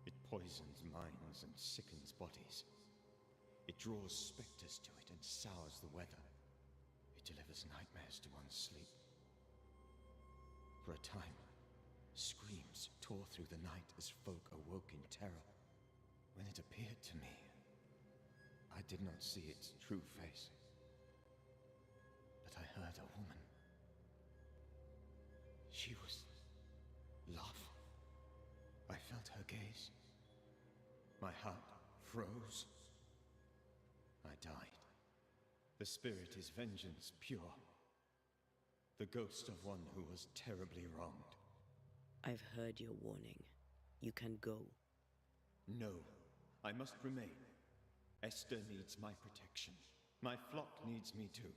It poisons minds and sickens bodies. It draws specters to it and sours the weather. It delivers nightmares to one's sleep. For a time, screams tore through the night as folk awoke in terror. When it appeared to me, I did not see its true face. But I heard a woman. She was love. I felt her gaze. My heart froze. I died. The spirit is vengeance pure. The ghost of one who was terribly wronged. I've heard your warning. You can go. No, I must remain. Esther needs my protection. My flock needs me too.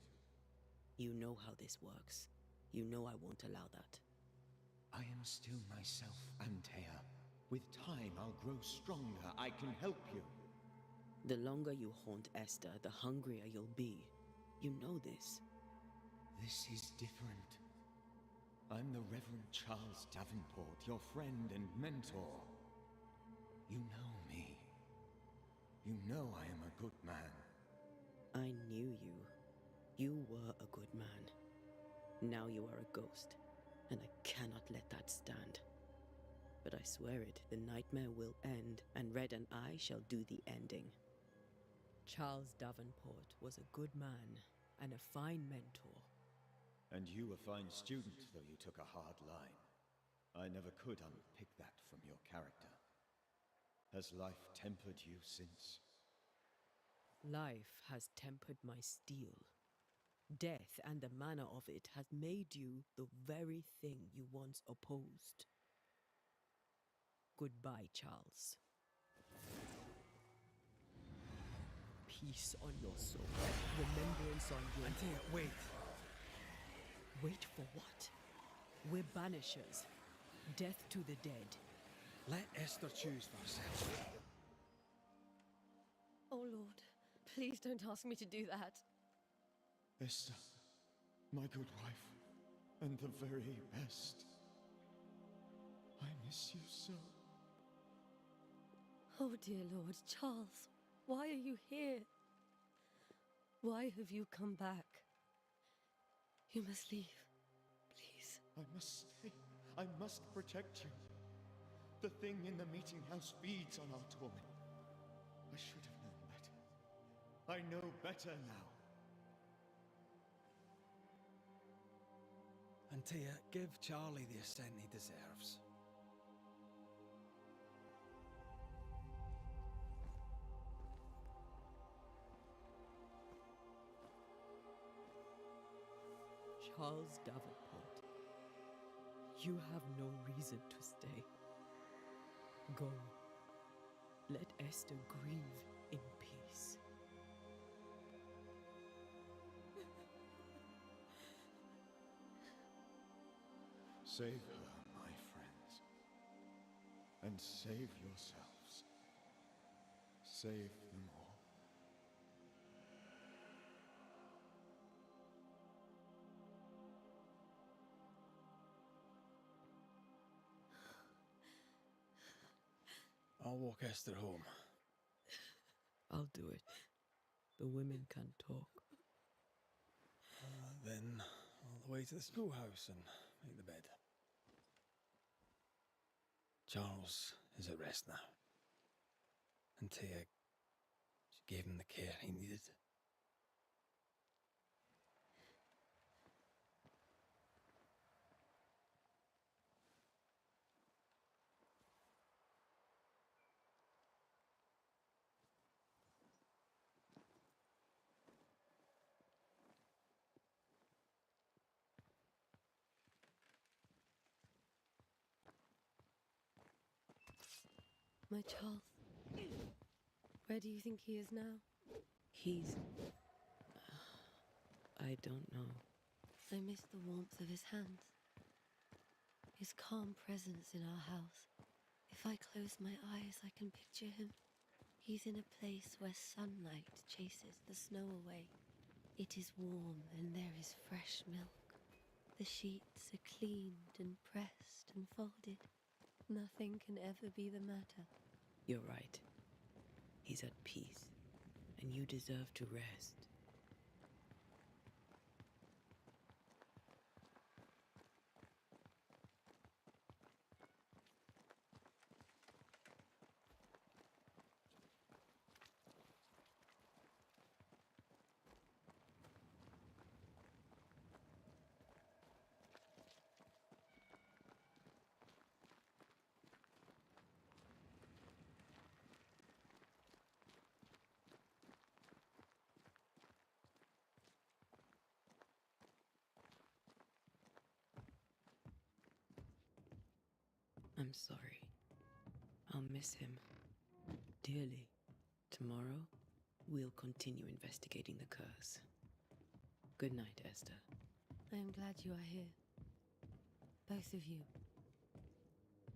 You know how this works. You know I won't allow that. I am still myself, Antea. With time, I'll grow stronger. I can help you. The longer you haunt Esther, the hungrier you'll be. You know this. This is different. I'm the Reverend Charles Davenport, your friend and mentor. You know me. You know I am a good man. I knew you. You were a good man. Now you are a ghost, and I cannot let that stand. But I swear it, the nightmare will end, and Red and I shall do the ending. Charles Davenport was a good man and a fine mentor. And you a fine student, though you took a hard line. I never could unpick that from your character. Has life tempered you since? Life has tempered my steel. Death and the manner of it has made you the very thing you once opposed. Goodbye, Charles. Peace on your soul. Remembrance on your... Antea, wait. Wait for what? We're banishers. Death to the dead. Let Esther choose for herself. Oh, Lord, please don't ask me to do that. Esther, my good wife, and the very best. I miss you so. Oh, dear Lord, Charles, why are you here? Why have you come back? You must leave, please. I must stay. I must protect you. The thing in the meeting house feeds on our torment. I should have known better. I know better now. Antea, give Charlie the ascent he deserves. Charles Davenport, you have no reason to stay. Go. Let Esther grieve in peace. Save her, my friends. And save yourselves. Save them all. I'll walk Esther home. I'll do it. the women can talk. Then all the way to the schoolhouse and make the bed. Charles is at rest now. Antea, she gave him the care he needed. My Charles. Where do you think he is now? He's... I don't know. I miss the warmth of his hands. His calm presence in our house. If I close my eyes, I can picture him. He's in a place where sunlight chases the snow away. It is warm and there is fresh milk. The sheets are cleaned and pressed and folded. Nothing can ever be the matter. You're right. He's at peace, and you deserve to rest. I'm sorry. I'll miss him dearly. Tomorrow, we'll continue investigating the curse. Good night, Esther. I am glad you are here. Both of you.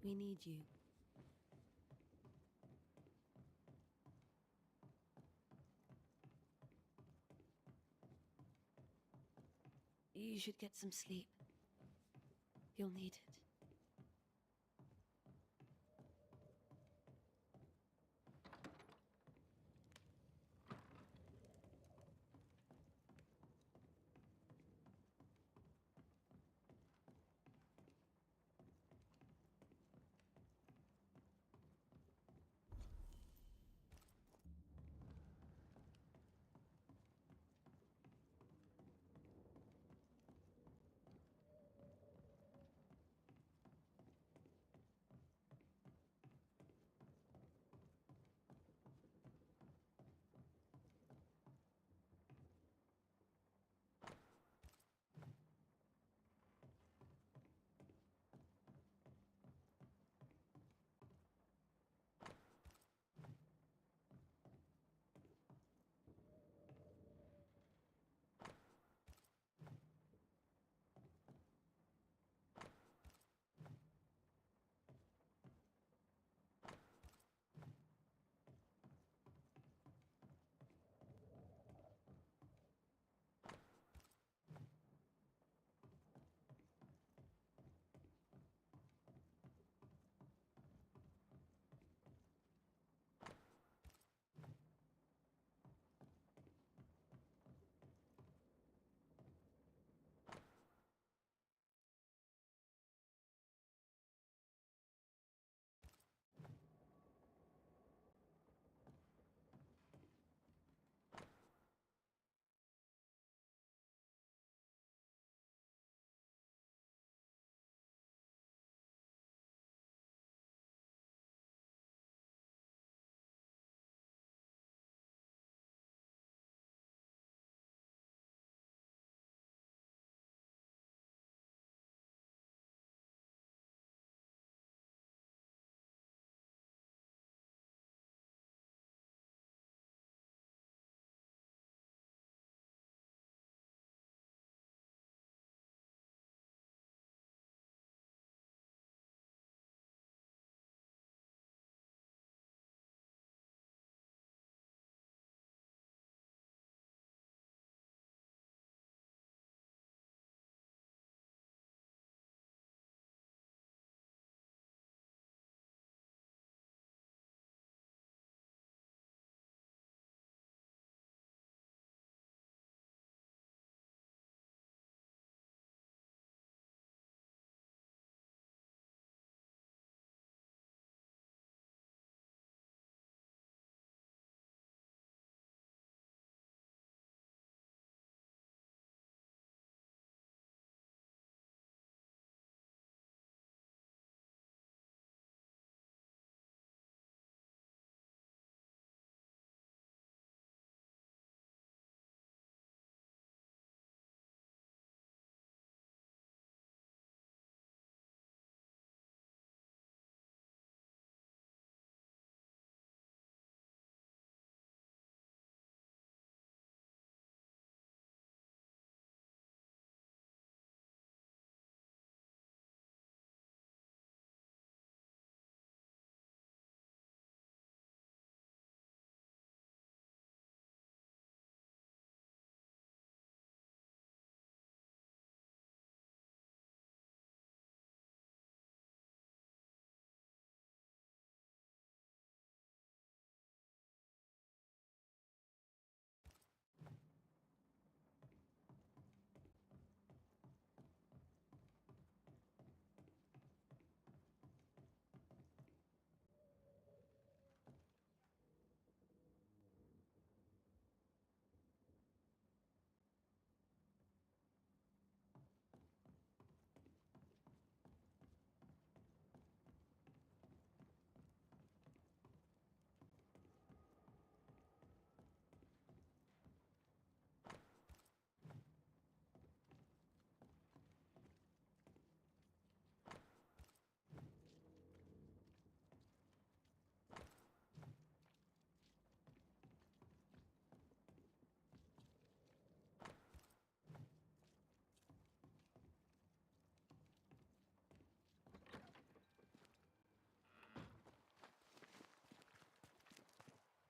We need you. You should get some sleep. You'll need it.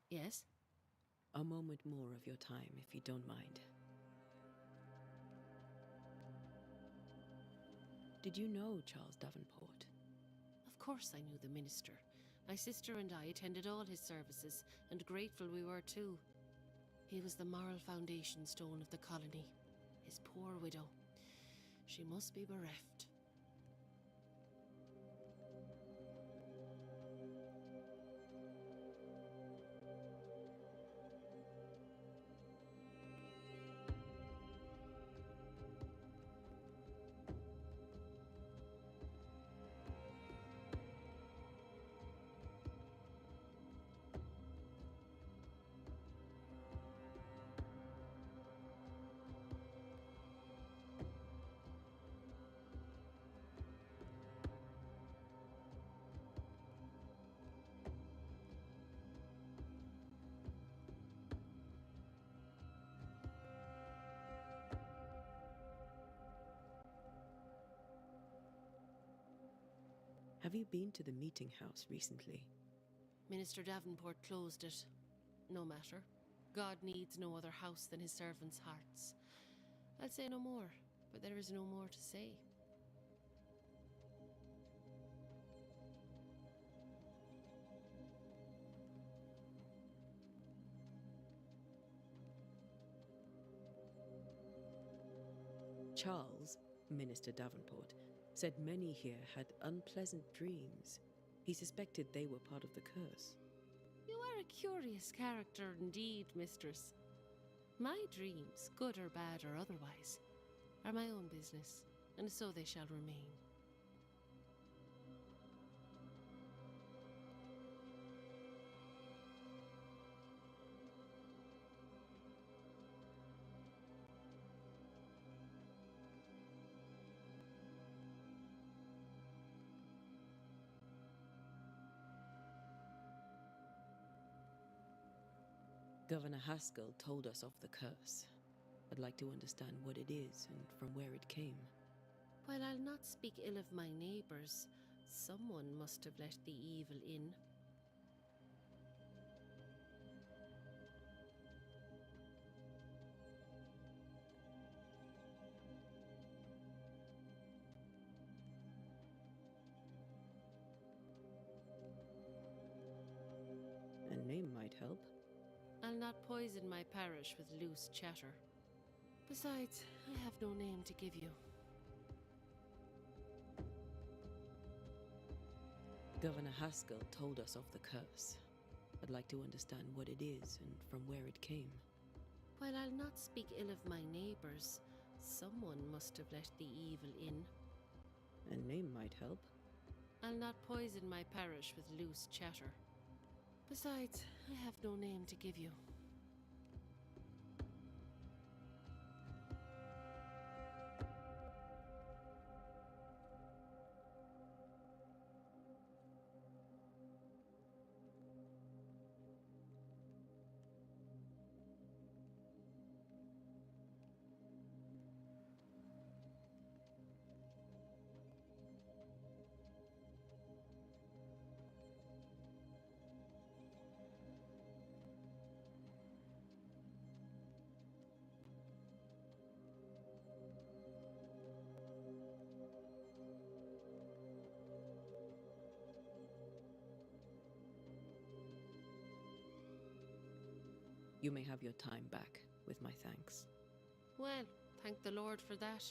Yes? A moment more of your time, if you don't mind. Did you know Charles Davenport? Of course I knew the minister. My sister and I attended all his services, and grateful we were too. He was the moral foundation stone of the colony. His poor widow. She must be bereft. Have you been to the meeting house recently? Minister Davenport closed it. No matter. God needs no other house than his servants' hearts. I'll say no more, but there is no more to say. Charles, Minister Davenport, said many here had unpleasant dreams. He suspected they were part of the curse. You are a curious character indeed, mistress. My dreams, good or bad or otherwise, are my own business, and so they shall remain. Governor Haskell told us of the curse. I'd like to understand what it is and from where it came. While I'll not speak ill of my neighbours, someone must have let the evil in. A name might help. I'll not poison my parish with loose chatter. Besides, I have no name to give you. Governor Haskell told us of the curse. I'd like to understand what it is and from where it came. While I'll not speak ill of my neighbours, someone must have let the evil in. A name might help. I'll not poison my parish with loose chatter. Besides, I have no name to give you. You may have your time back, with my thanks. Well, thank the Lord for that.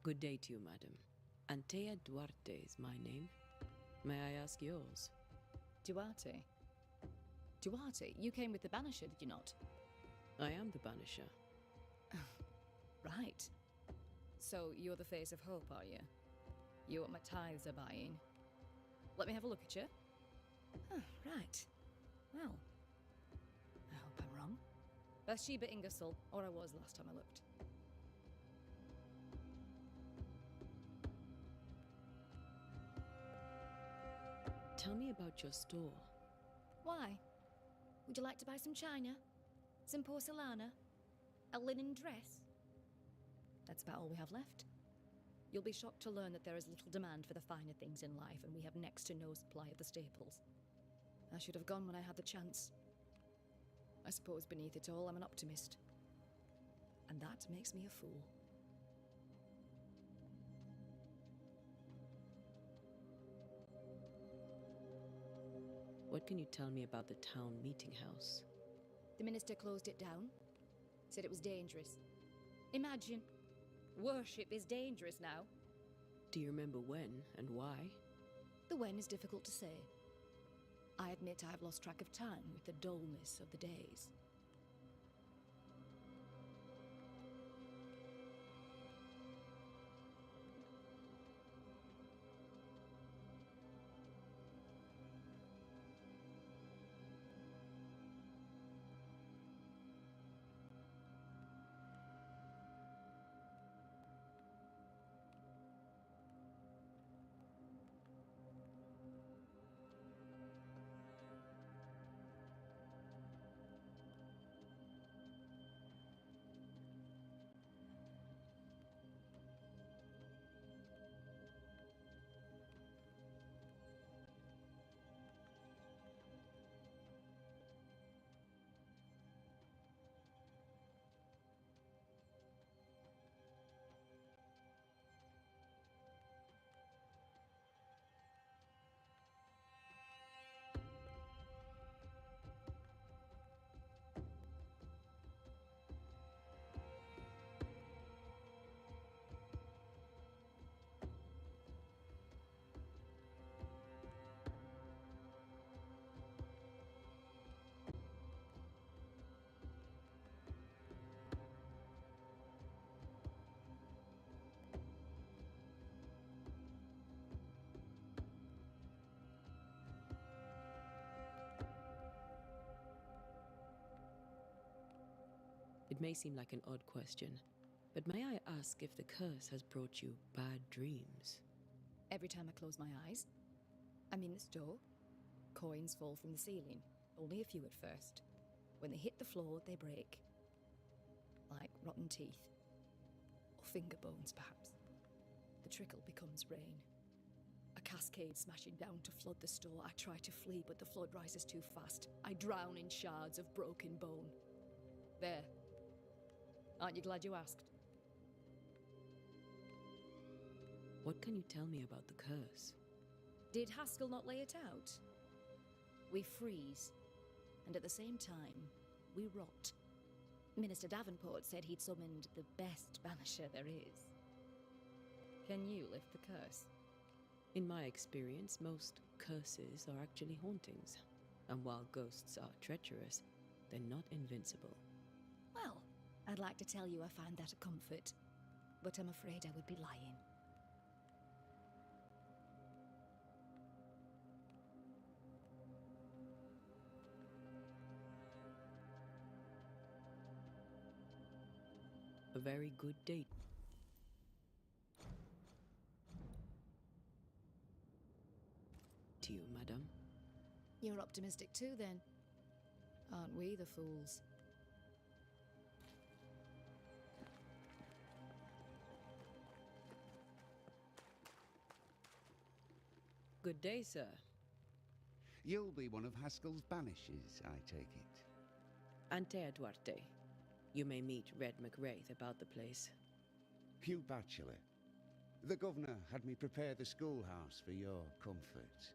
Good day to you, madam. Antea Duarte is my name. May I ask yours? Duarte? Duarte, you came with the Banisher, did you not? I am the Banisher. Right. So you're the face of hope, are you? You're what my tithes are buying. Let me have a look at you. Oh, right. Well, I hope I'm wrong. Bathsheba Ingersoll, or I was last time I looked. Tell me about your store. Why? Would you like to buy some china? Some porcelana? A linen dress? That's about all we have left. You'll be shocked to learn that there is little demand for the finer things in life, and we have next to no supply of the staples. I should have gone when I had the chance. I suppose beneath it all, I'm an optimist. And that makes me a fool. What can you tell me about the town meeting house? The minister closed it down. Said it was dangerous. Imagine. Worship is dangerous now. Do you remember when and why? The when is difficult to say. I admit I've lost track of time with the dullness of the days. It may seem like an odd question, but may I ask if the curse has brought you bad dreams? Every time I close my eyes, I'm in this door. Coins fall from the ceiling, only a few at first. When they hit the floor, they break. Like rotten teeth. Or finger bones, perhaps. The trickle becomes rain. A cascade smashing down to flood the store. I try to flee, but the flood rises too fast. I drown in shards of broken bone. There. Aren't you glad you asked? What can you tell me about the curse? Did Haskell not lay it out? We freeze, and at the same time, we rot. Minister Davenport said he'd summoned the best banisher there is. Can you lift the curse? In my experience, most curses are actually hauntings. And while ghosts are treacherous, they're not invincible. Well, I'd like to tell you I find that a comfort, but I'm afraid I would be lying. A very good date. To you, madam. You're optimistic too, then. Aren't we the fools? Good day, sir. You'll be one of Haskell's banishers, I take it. Antea Duarte. You may meet Red McRaith about the place. Hugh Bachelor. The governor had me prepare the schoolhouse for your comfort.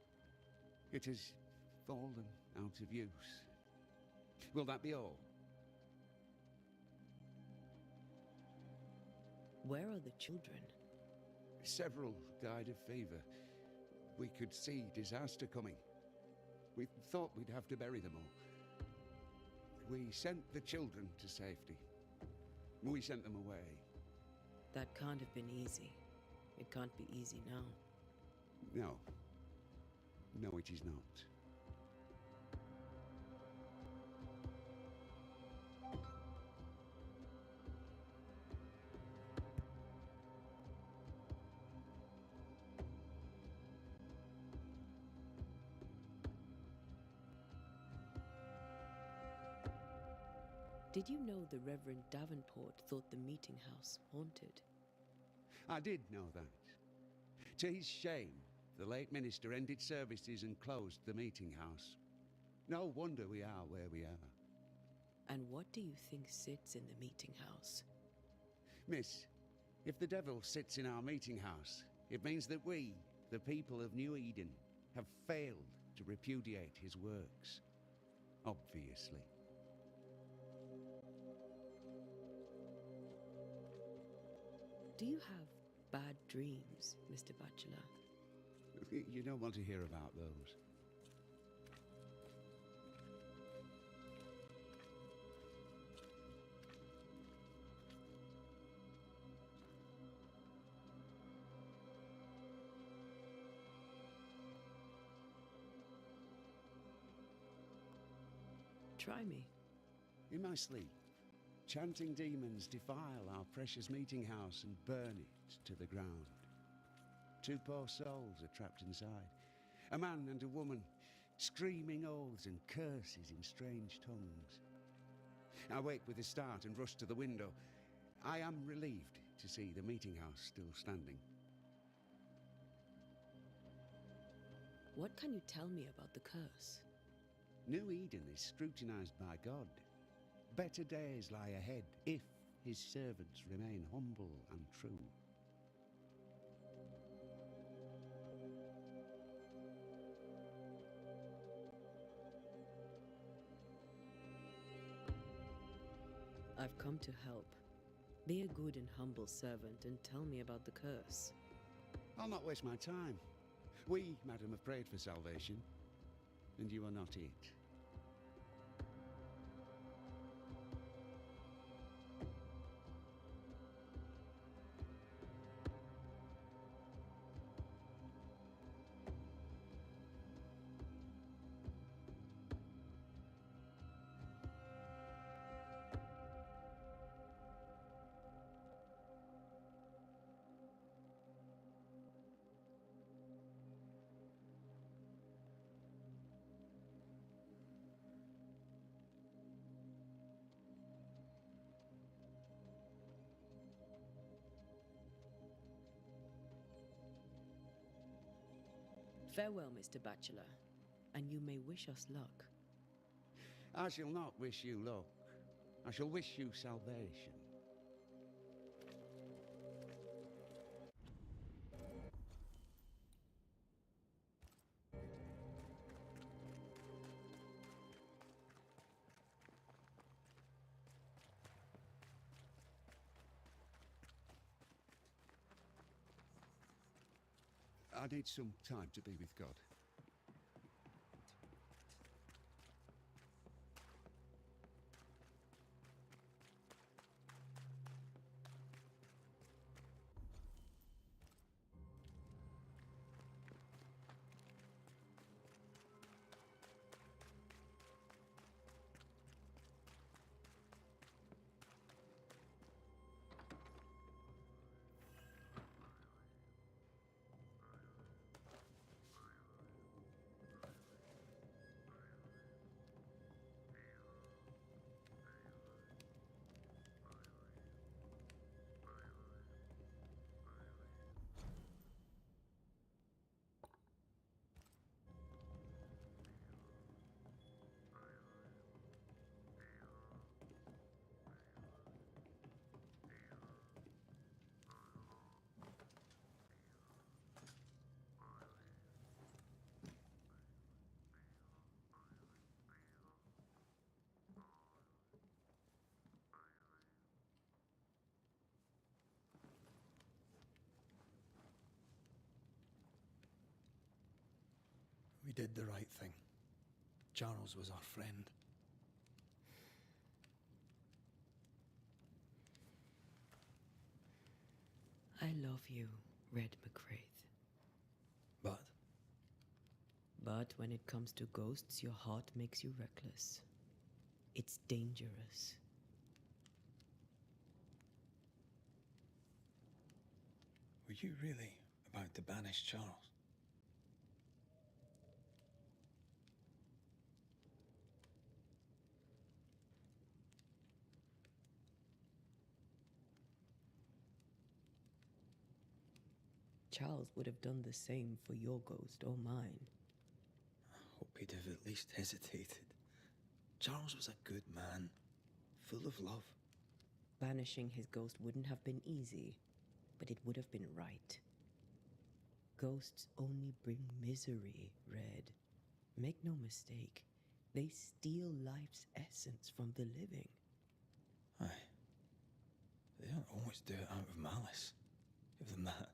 It has fallen out of use. Will that be all? Where are the children? Several died of fever. We could see disaster coming. We thought we'd have to bury them all. We sent the children to safety. We sent them away. That can't have been easy. It can't be easy now. No. No, it is not. Did you know the Reverend Davenport thought the meeting house haunted? I did know that. To his shame, the late minister ended services and closed the meeting house. No wonder we are where we are. And what do you think sits in the meeting house? Miss, if the devil sits in our meeting house, it means that we, the people of New Eden, have failed to repudiate his works. Obviously. Do you have bad dreams, Mr. Bachelor? You don't want to hear about those. Try me. In my sleep, chanting demons defile our precious meeting house and burn it to the ground. 2 poor souls are trapped inside. A man and a woman, screaming oaths and curses in strange tongues. I wake with a start and rush to the window. I am relieved to see the meeting house still standing. What can you tell me about the curse? New Eden is scrutinized by God. Better days lie ahead if his servants remain humble and true. I've come to help. Be a good and humble servant and tell me about the curse. I'll not waste my time. We, madam, have prayed for salvation, and you are not it. Farewell, Mr. Bachelor, and you may wish us luck. I shall not wish you luck. I shall wish you salvation. I need some time to be with God. We did the right thing. Charles was our friend. I love you, Red McCraith. But But when it comes to ghosts, your heart makes you reckless. It's dangerous. were you really about to banish Charles? Charles would have done the same for your ghost or mine. I hope he'd have at least hesitated. Charles was a good man, full of love. Banishing his ghost wouldn't have been easy, but it would have been right. Ghosts only bring misery, Red. Make no mistake, they steal life's essence from the living. Aye. They don't always do it out of malice. Give them that.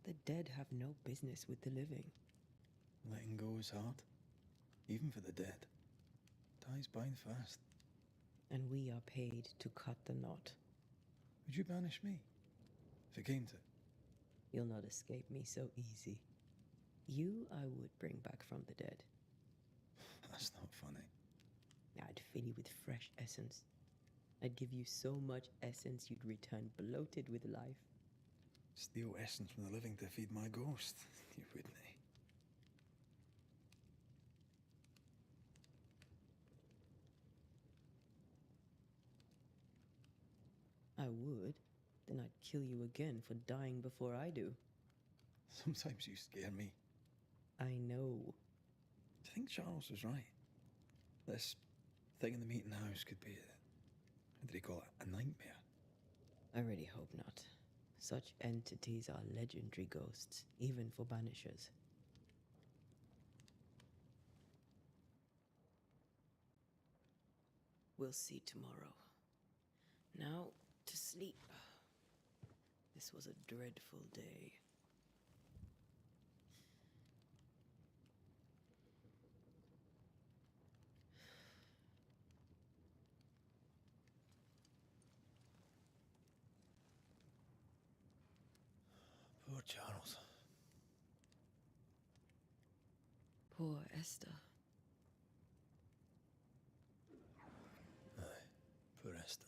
The dead have no business with the living. Letting go is hard, even for the dead. Time's bind fast. And we are paid to cut the knot. Would you banish me, if it came to it? You'll not escape me so easy. You I would bring back from the dead. That's not funny. I'd fill you with fresh essence. I'd give you so much essence you'd return bloated with life. Steal essence from the living to feed my ghost. You wouldn't, eh? I would. Then I'd kill you again for dying before I do. Sometimes you scare me. I know. Do you think Charles was right? This thing in the meeting house could be what did he call it? A nightmare? I really hope not. Such entities are legendary ghosts, even for Banishers. We'll see tomorrow. Now, to sleep. This was a dreadful day. Poor Charles. Poor Esther. Aye, poor Esther.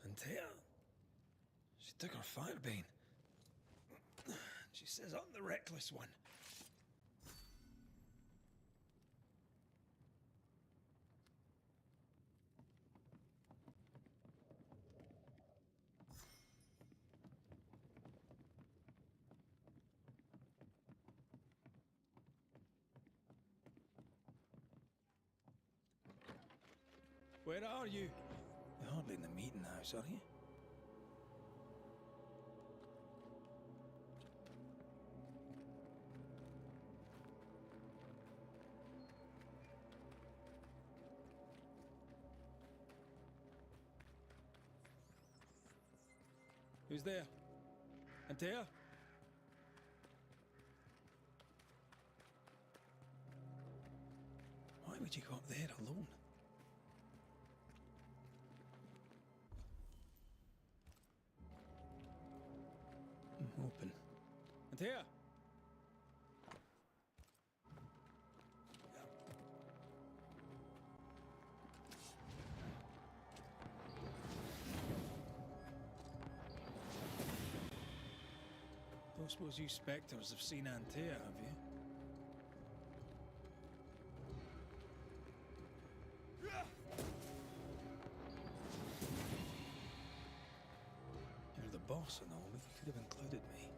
Antea. She took her firebane. She says I'm the reckless one. Where are you? You're hardly in the meeting house, are you? Who's there? Antea? Why would you go up there alone? Open. Antea! Don't suppose you spectres have seen Antea, have you? You're the boss and all, but you could have included me.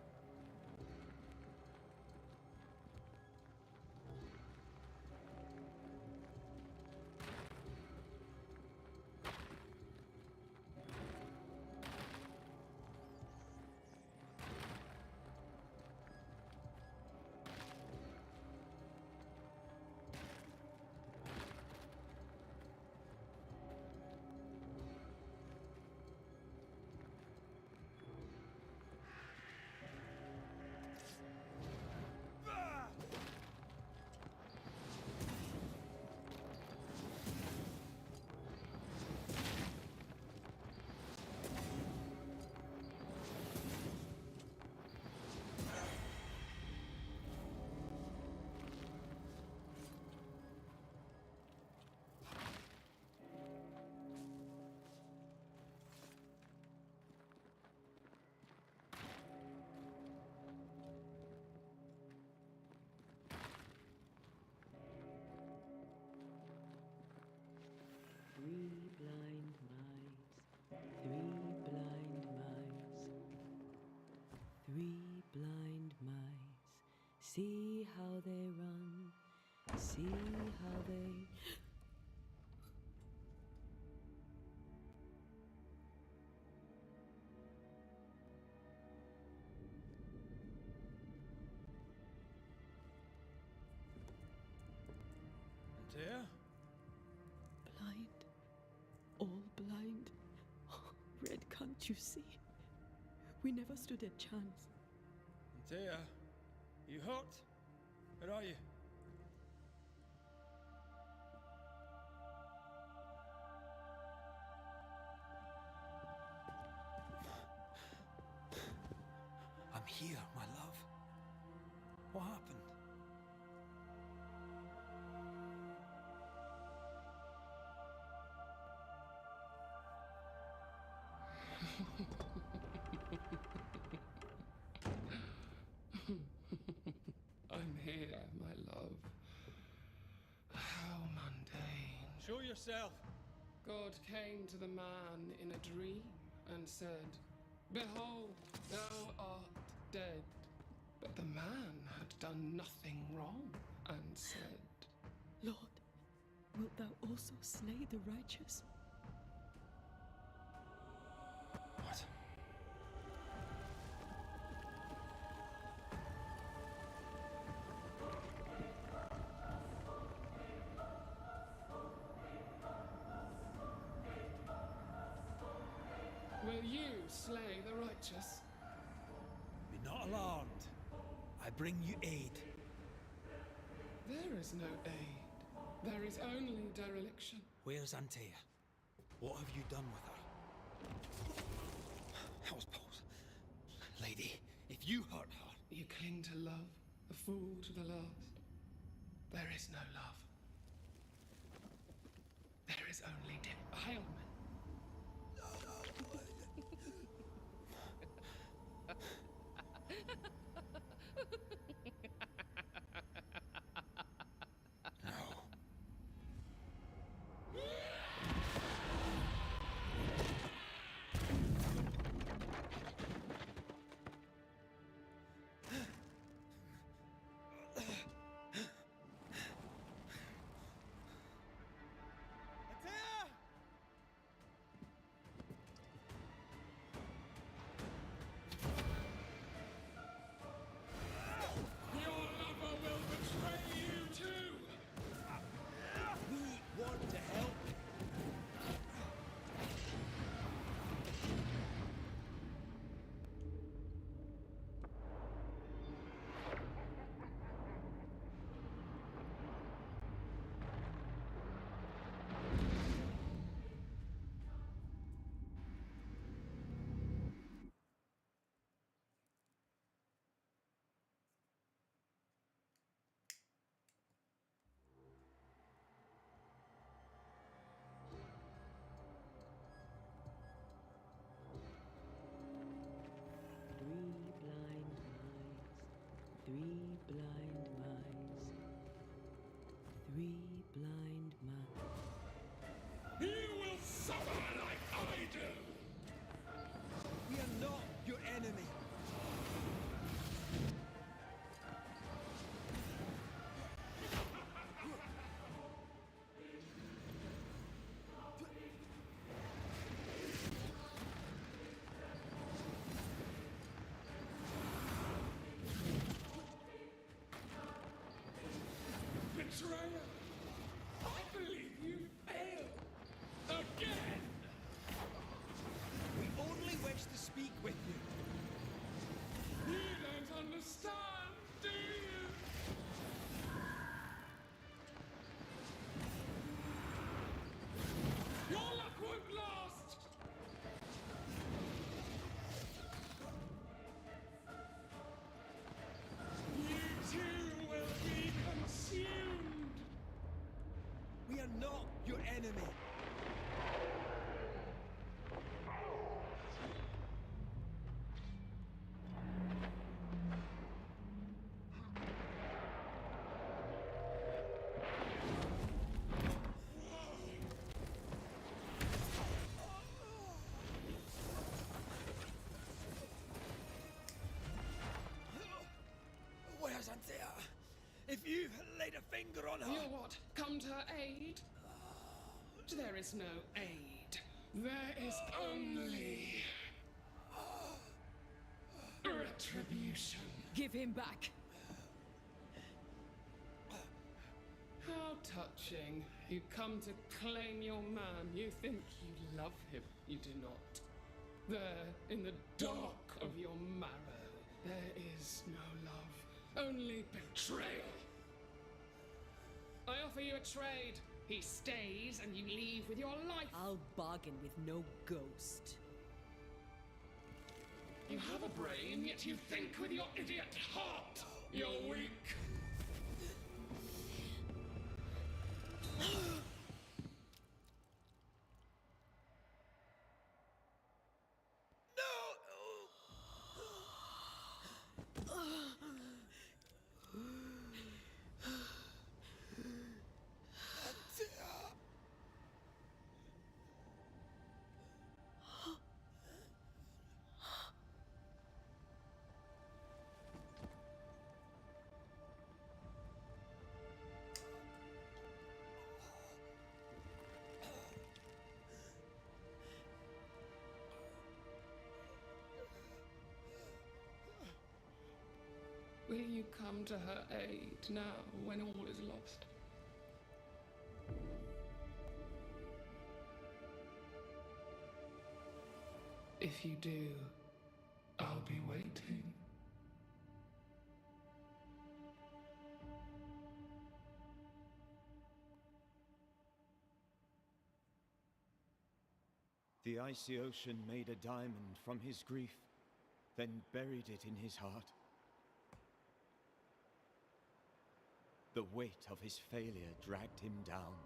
Three blind mice, see how they run, see how they... Antea? Blind, all blind. Red, can't you see? We never stood a chance. Antea, you hurt? Where are you? I'm here, my love. What happened? I'm here, my love. How mundane. Show yourself. God came to the man in a dream and said, "Behold, thou art dead." But the man had done nothing wrong and said, Lord, wilt thou also slay the righteous? What? Will you slay the righteous? Be not alarmed. I bring you aid. There is no aid. There is only dereliction. Where's Antea? What have you done with her? How's Paul's? Lady, if you hurt her... You cling to love, a fool to the last. There is no love. There is only defilement. Three blind mice. Three blind mice. You will suffer like I do! We are not your enemy. Betrayer! I believe you failed! Again! We only wish to speak with you. You don't understand, do you? Your luck won't last! You too will be consumed! If you laid a finger on her... You what? Come to her aid? There is no aid. There is only... retribution. Give him back. How touching. You come to claim your man. You think you love him. You do not. There, in the dark of your marrow, there is no love. Only betrayal. I offer you a trade. He stays and you leave with your life. I'll bargain with no ghost. You have a brain, yet you think with your idiot heart. You're weak. Will you come to her aid now, when all is lost? If you do, I'll be waiting. The icy ocean made a diamond from his grief, then buried it in his heart. The weight of his failure dragged him down.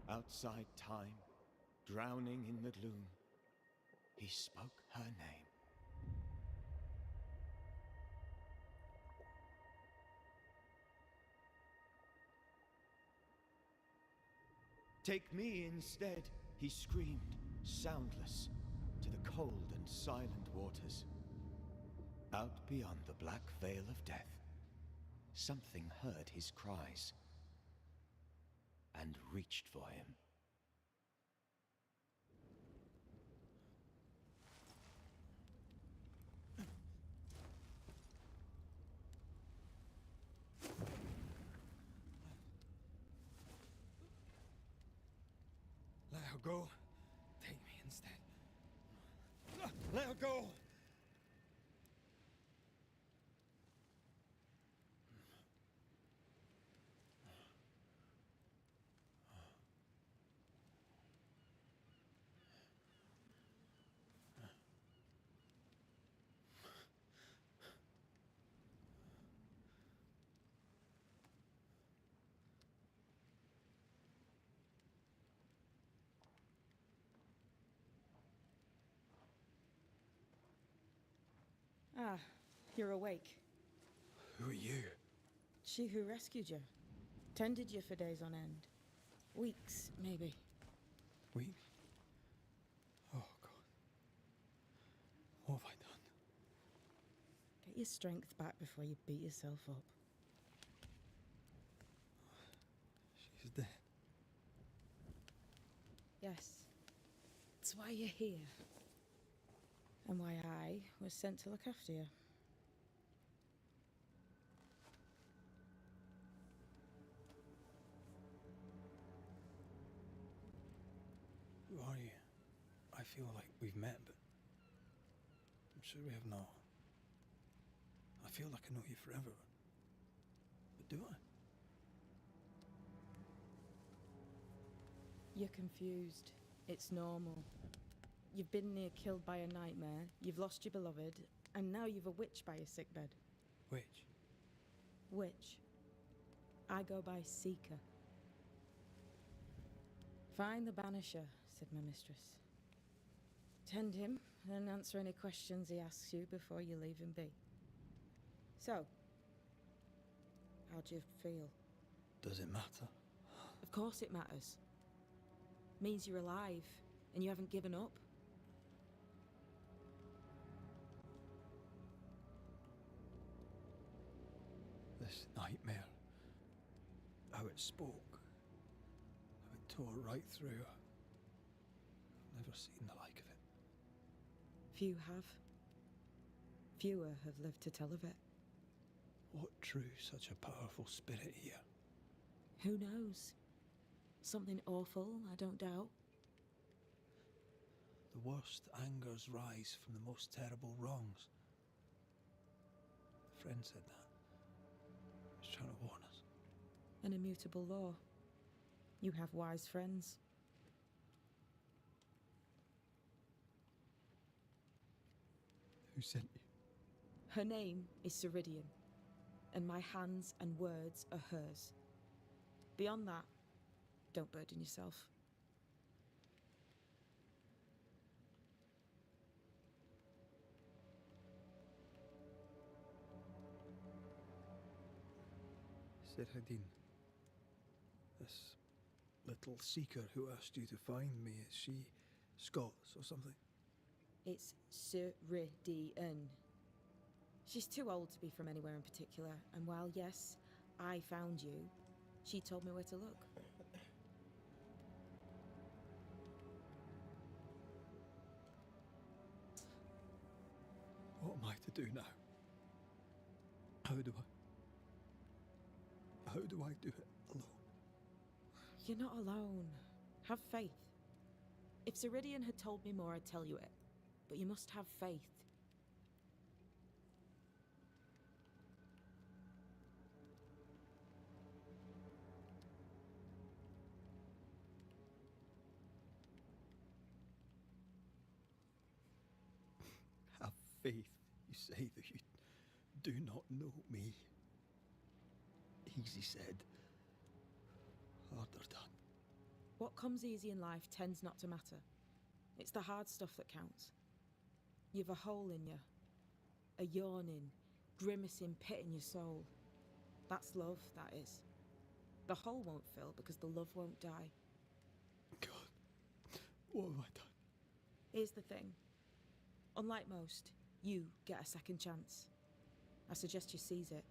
Outside time, drowning in the gloom, he spoke her name. Take me instead, he screamed, soundless, to the cold and silent waters. Out beyond the black veil of death, something heard his cries and reached for him. Let her go. Take me instead. Let her go! Ah, you're awake. Who are you? She who rescued you. Tended you for days on end. Weeks, maybe. Weeks? Oh, God. What have I done? Get your strength back before you beat yourself up. She's dead. Yes. That's why you're here. And why I was sent to look after you. Who are you? I feel like we've met, but I'm sure we have not. I feel like I know you forever. But do I? You're confused. It's normal. You've been near killed by a nightmare, you've lost your beloved, and now you've a witch by your sickbed. Which? Witch. I go by Seeker. Find the Banisher, said my mistress. Tend him, and answer any questions he asks you before you leave him be. So, how do you feel? Does it matter? Of course it matters. Means you're alive, and you haven't given up. This nightmare, how it spoke, how it tore right through. I've never seen the like of it. Few have. Fewer have lived to tell of it. What drew such a powerful spirit here? Who knows? Something awful, I don't doubt. The worst angers rise from the most terrible wrongs. A friend said that. He was trying to warn us. An immutable law. You have wise friends. Who sent you? Her name is Ceridian, and my hands and words are hers. Beyond that, don't burden yourself. Ceridian, this little seeker who asked you to find me, is she Scots or something? It's Ceridian. She's too old to be from anywhere in particular, and while, yes, I found you, she told me where to look. What am I to do now? How do I do it alone? You're not alone. Have faith. If Ceridian had told me more, I'd tell you it. But you must have faith. Have faith, you say, that you do not know me. Easy said, harder done. What comes easy in life tends not to matter. It's the hard stuff that counts. You've a hole in you, a yawning, grimacing pit in your soul. That's love, that is. The hole won't fill because the love won't die. God, what have I done? Here's the thing. Unlike most, you get a second chance. I suggest you seize it.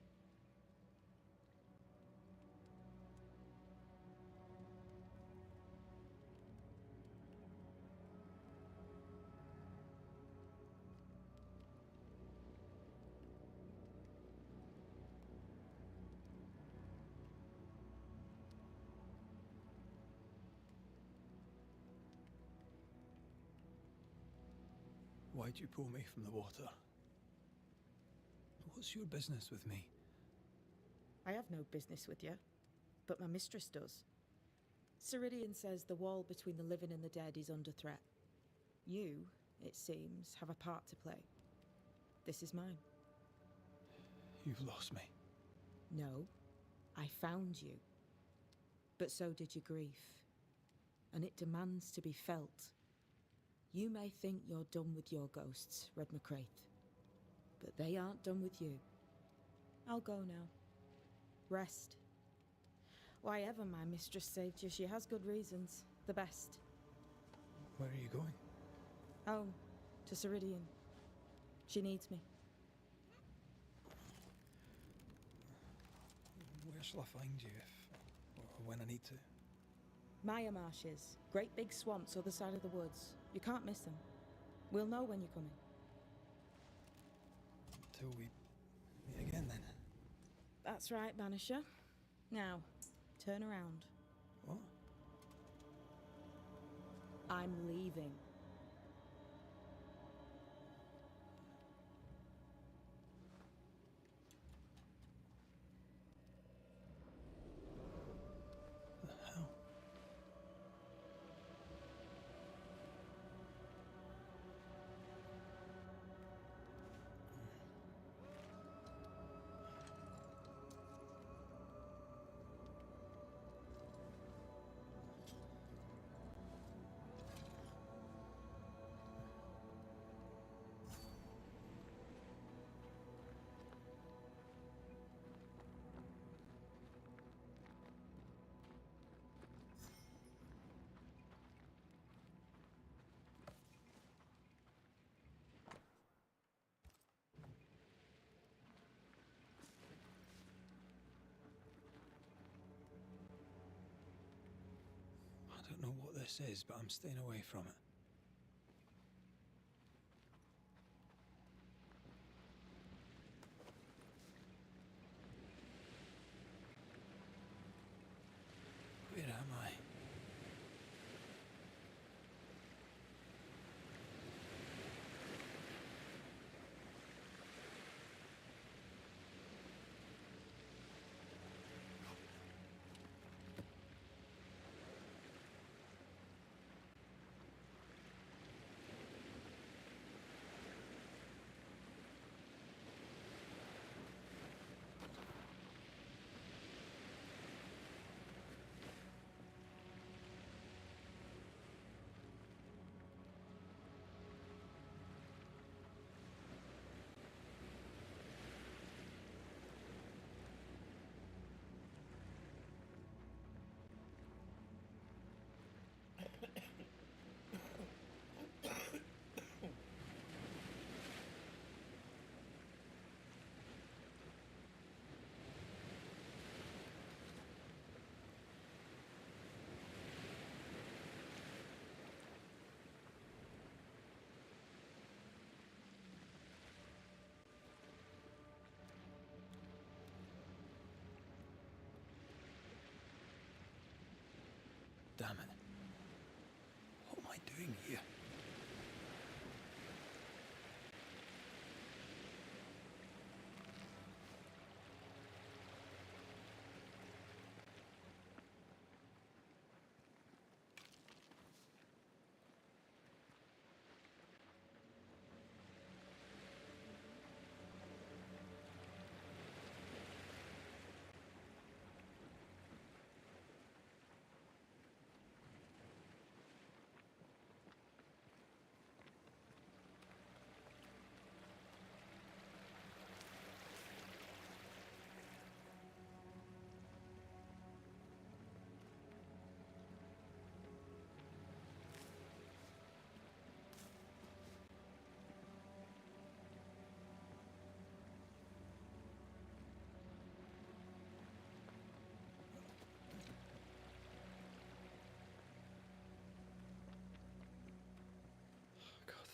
Why'd you pull me from the water? What's your business with me? I have no business with you, but my mistress does. Ceridian says the wall between the living and the dead is under threat. You, it seems, have a part to play. This is mine. You've lost me. No, I found you. But so did your grief. And it demands to be felt. You may think you're done with your ghosts, Red McCraith, but they aren't done with you. I'll go now. Rest. Why ever my mistress saved you, she has good reasons. The best. Where are you going? Home. To Ceridian. She needs me. Where shall I find you if, or when I need to? Maya marshes. Great big swamps other side of the woods. You can't miss them. We'll know when you're coming. Until we meet again, then. That's right, Banisher. Now, turn around. What? I'm leaving. this is, but I'm staying away from it. Where am I? Damn it. What am I doing here?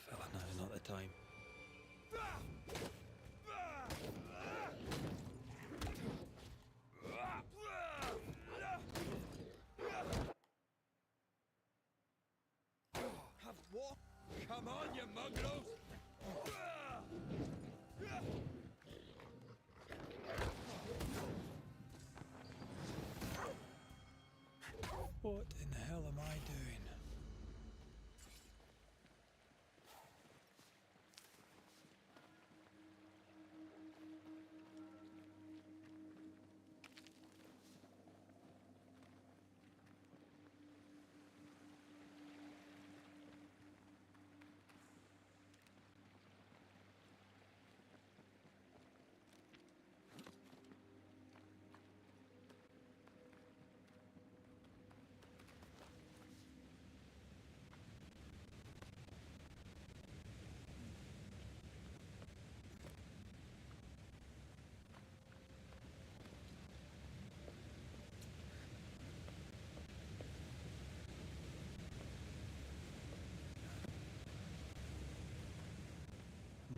Fella, now's not the time. Have what? Come on, you mongrels! What in the hell am I doing?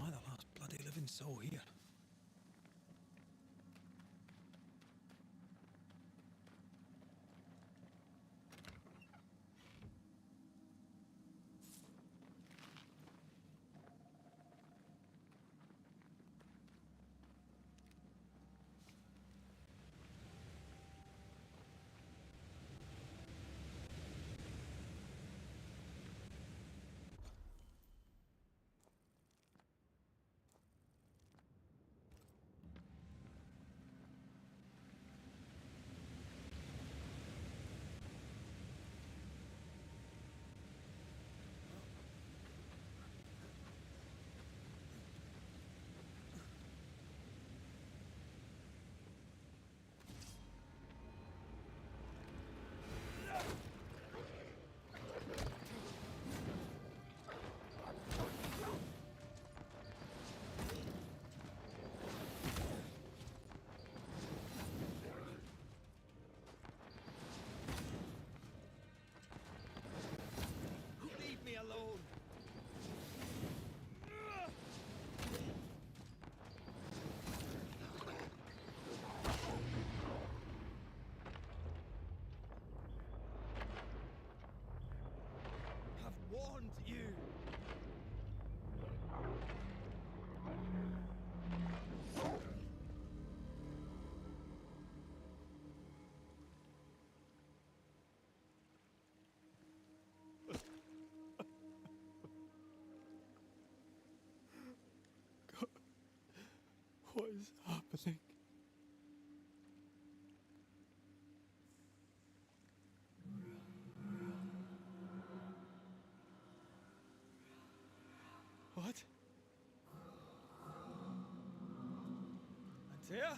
Am I the last bloody living soul here? What is happening? What? Antea?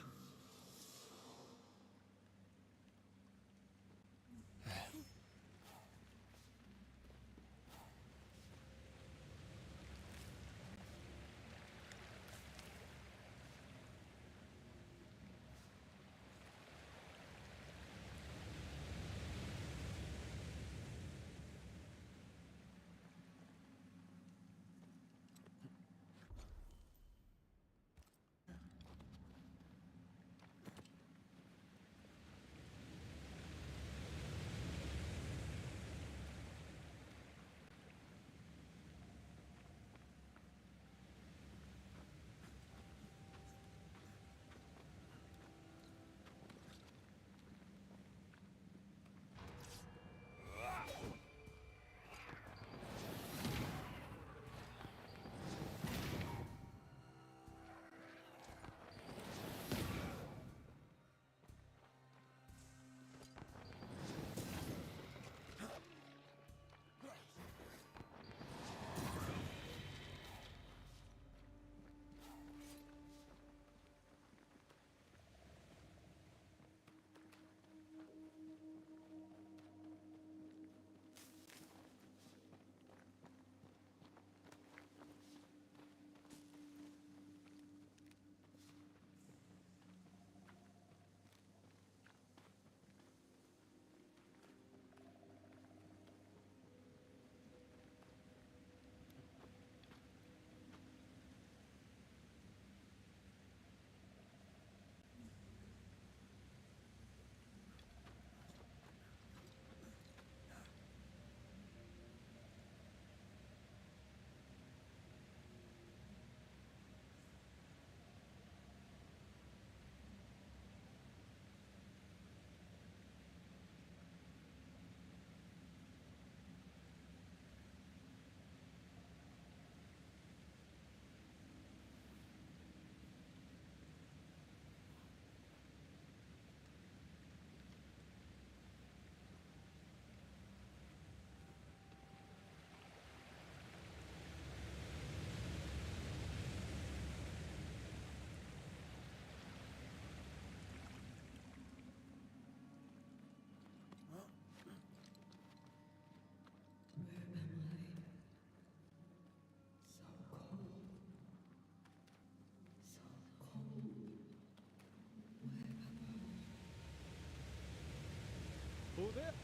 Hold it.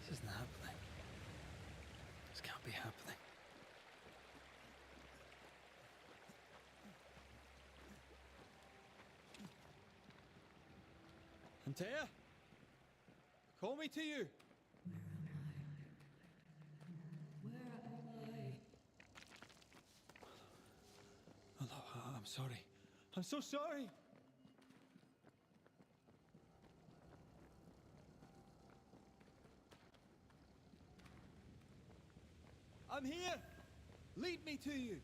This isn't happening. This can't be happening. Antea? Call me to you. Aloha, I'm sorry. I'm so sorry. I'm here. Lead me to you.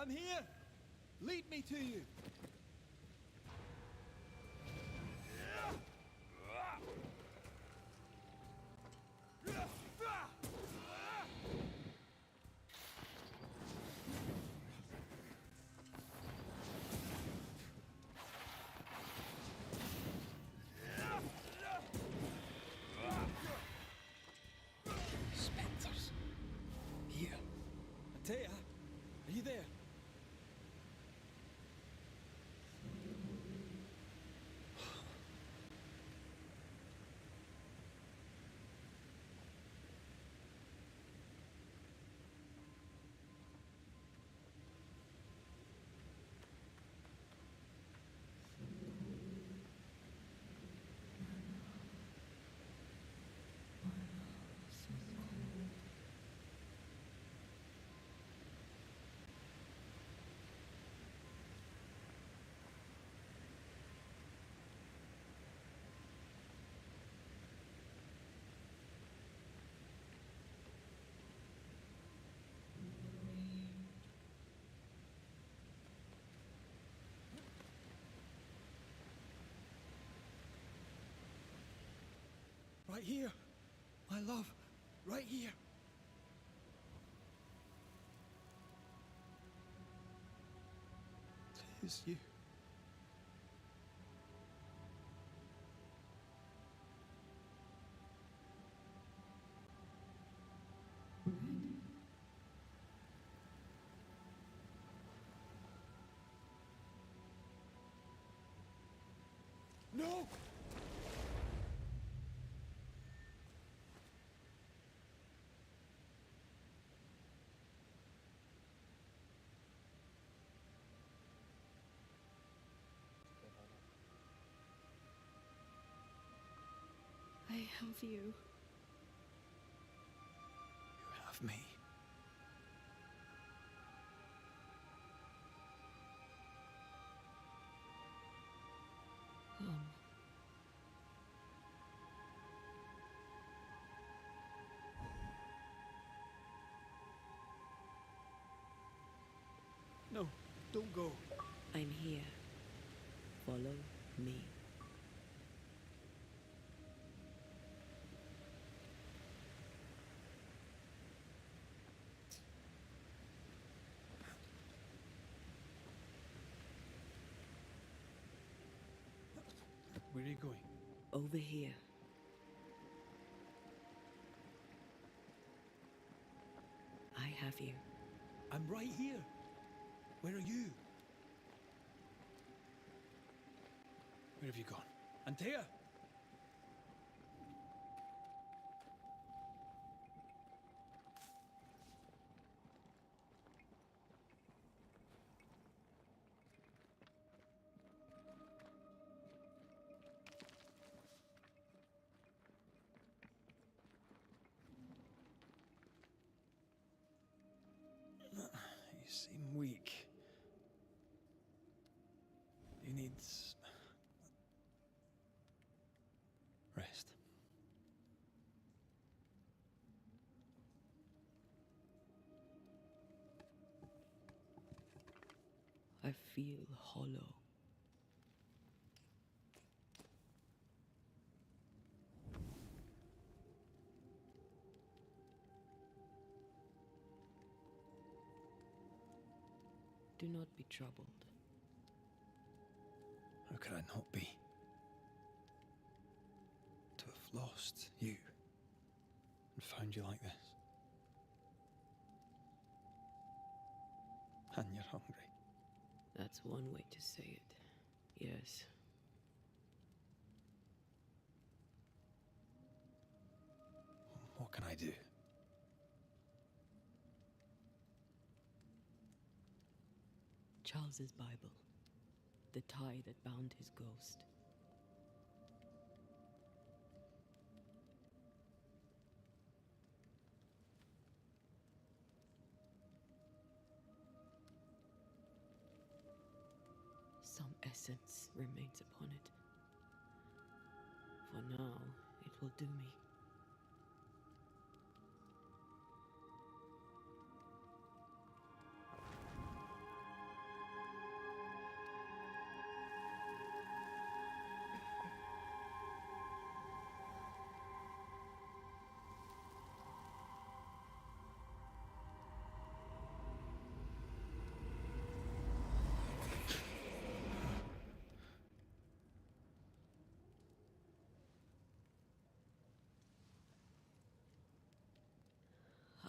I'm here. Lead me to you. Right here. My love. Right here. It's you. No! I have you. You have me. No, don't go. I'm here. Follow me. Where are you going? Over here. I have you. I'm right here. Where are you? Where have you gone? Antea! You seem weak. You need rest. I feel hollow. Do not be troubled. How could I not be? To have lost you and found you like this. And you're hungry. That's one way to say it. Yes. What can I do? Charles's Bible. The tie that bound his ghost. Some essence remains upon it. For now, it will do me.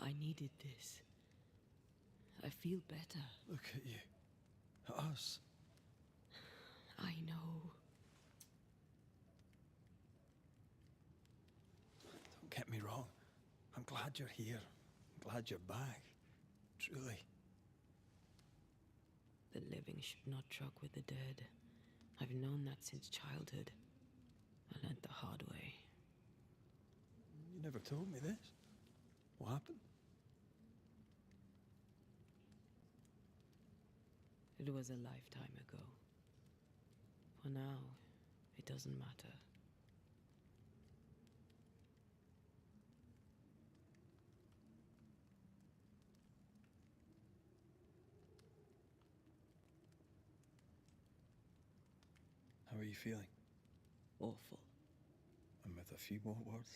I needed this. I feel better. Look at you. At us. I know. Don't get me wrong. I'm glad you're here. I'm glad you're back. Truly. The living should not truck with the dead. I've known that since childhood. I learned the hard way. You never told me this. What happened? It was a lifetime ago. For now, it doesn't matter. How are you feeling? Awful. And with a few more words?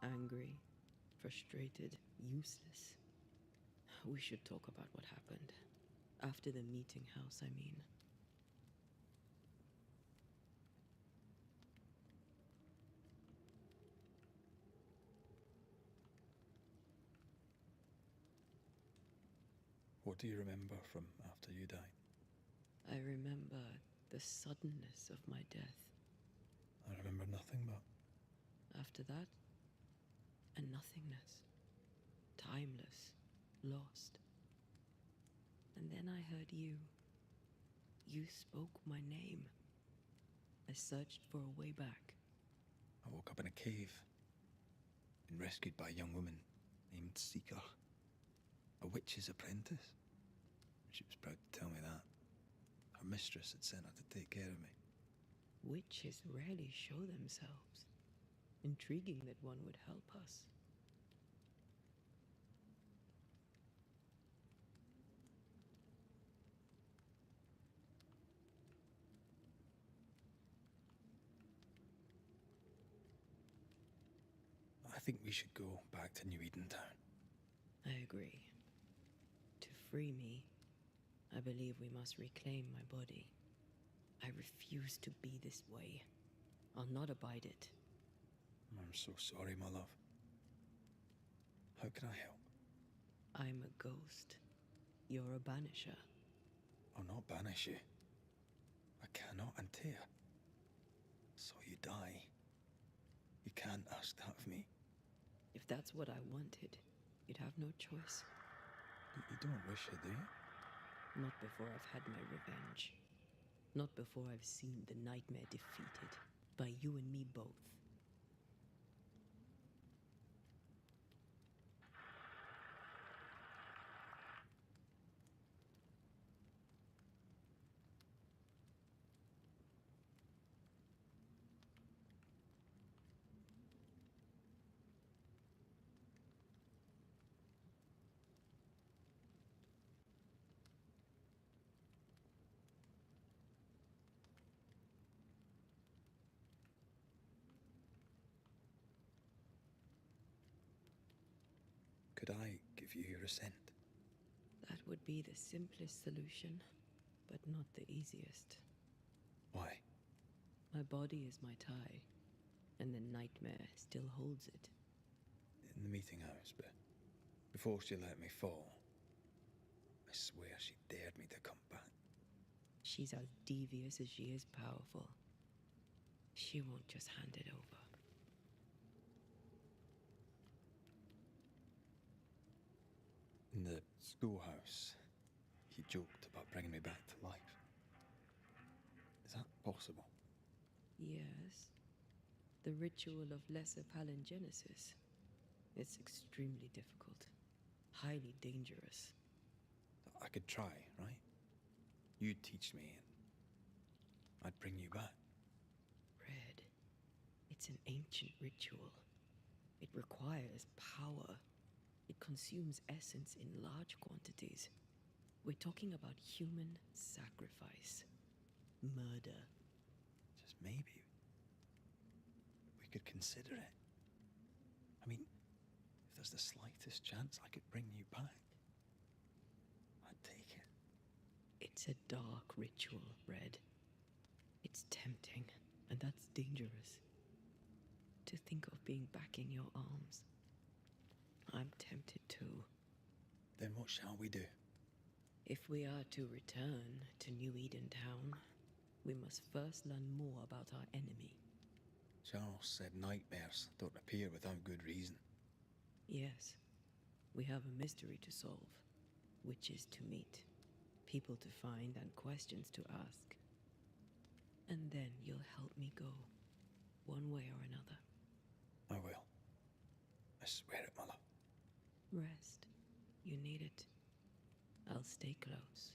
Angry, frustrated, useless. We should talk about what happened. After the meeting house, I mean. What do you remember from after you died? I remember the suddenness of my death. I remember nothing but... After that, a nothingness. Timeless. Lost. And then I heard you. You spoke my name. I searched for a way back. I woke up in a cave. Been rescued by a young woman named Seeker. A witch's apprentice. She was proud to tell me that. Her mistress had sent her to take care of me. Witches rarely show themselves. Intriguing that one would help us. I think we should go back to New Eden Town. I agree. To free me, I believe we must reclaim my body. I refuse to be this way. I'll not abide it. I'm so sorry, my love. How can I help? I'm a ghost. You're a banisher. I'll not banish you. I cannot, Antea. So you die. You can't ask that of me. If that's what I wanted, you'd have no choice. You don't wish it, do you? Not before I've had my revenge. Not before I've seen the nightmare defeated. By you and me both. Could I give you your assent? That would be the simplest solution, but not the easiest. Why? My body is my tie, and the nightmare still holds it. In the meeting house, but before she let me fall, I swear she dared me to come back. She's as devious as she is powerful. She won't just hand it over. In the schoolhouse, he joked about bringing me back to life. Is that possible? Yes. The ritual of lesser palingenesis. It's extremely difficult. Highly dangerous. I could try, right? You'd teach me and I'd bring you back. Red. It's an ancient ritual. It requires power. It consumes essence in large quantities. We're talking about human sacrifice. Murder. Just maybe we could consider it. I mean, if there's the slightest chance I could bring you back, I'd take it. It's a dark ritual, Red. It's tempting, and that's dangerous. To think of being back in your arms. I'm tempted too. Then what shall we do? If we are to return to New Eden Town, we must first learn more about our enemy. Charles said nightmares don't appear without good reason. Yes, we have a mystery to solve, witches to meet, people to find, and questions to ask. And then you'll help me go, one way or another. I will. I swear it, my love. Rest. You need it. I'll stay close.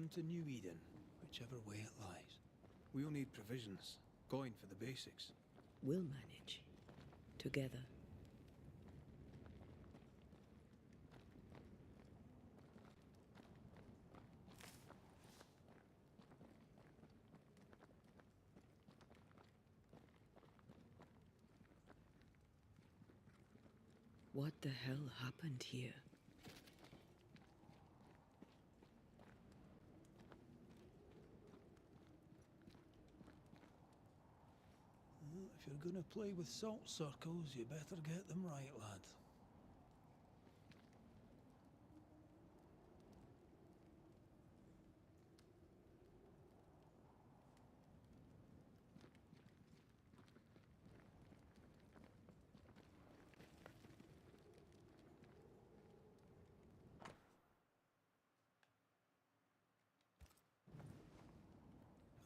return to New Eden, whichever way it lies. We'll need provisions, coin for the basics. We'll manage. Together. What the hell happened here? Well, if you're gonna play with salt circles, you better get them right, lad.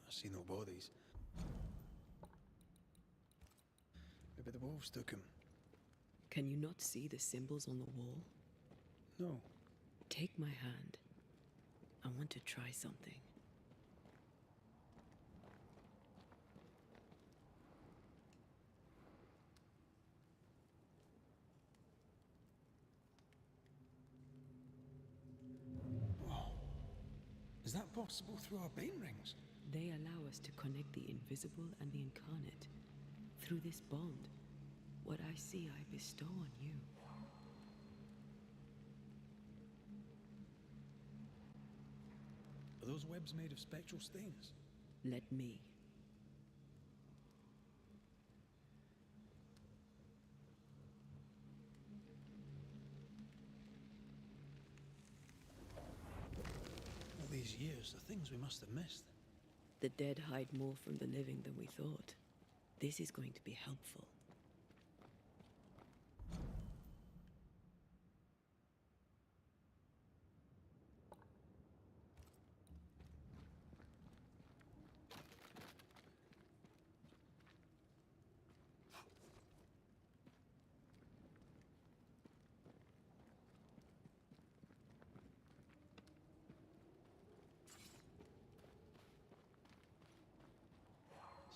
I see no bodies. Maybe the wolves took him. Can you not see the symbols on the wall? No. Take my hand. I want to try something. Whoa. Is that possible through our bane rings? They allow us to connect the invisible and the incarnate. Through this bond, what I see I bestow on you. Are those webs made of spectral stains? Let me. All these years, the things we must have missed. The dead hide more from the living than we thought. This is going to be helpful.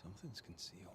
Something's concealed.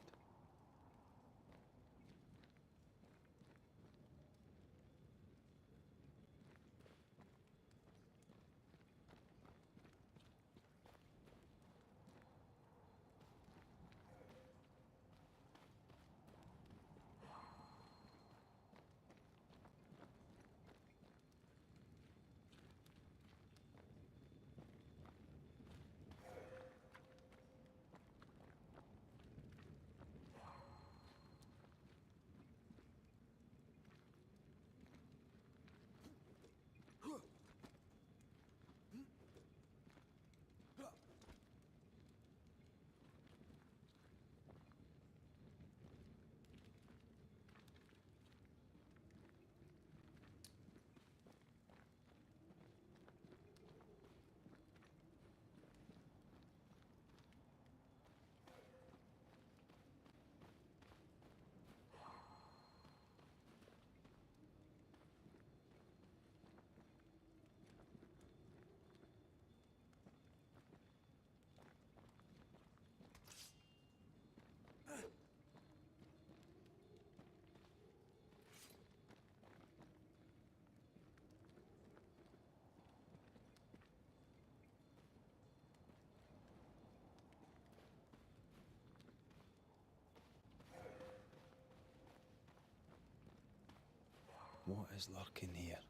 What is lurking here?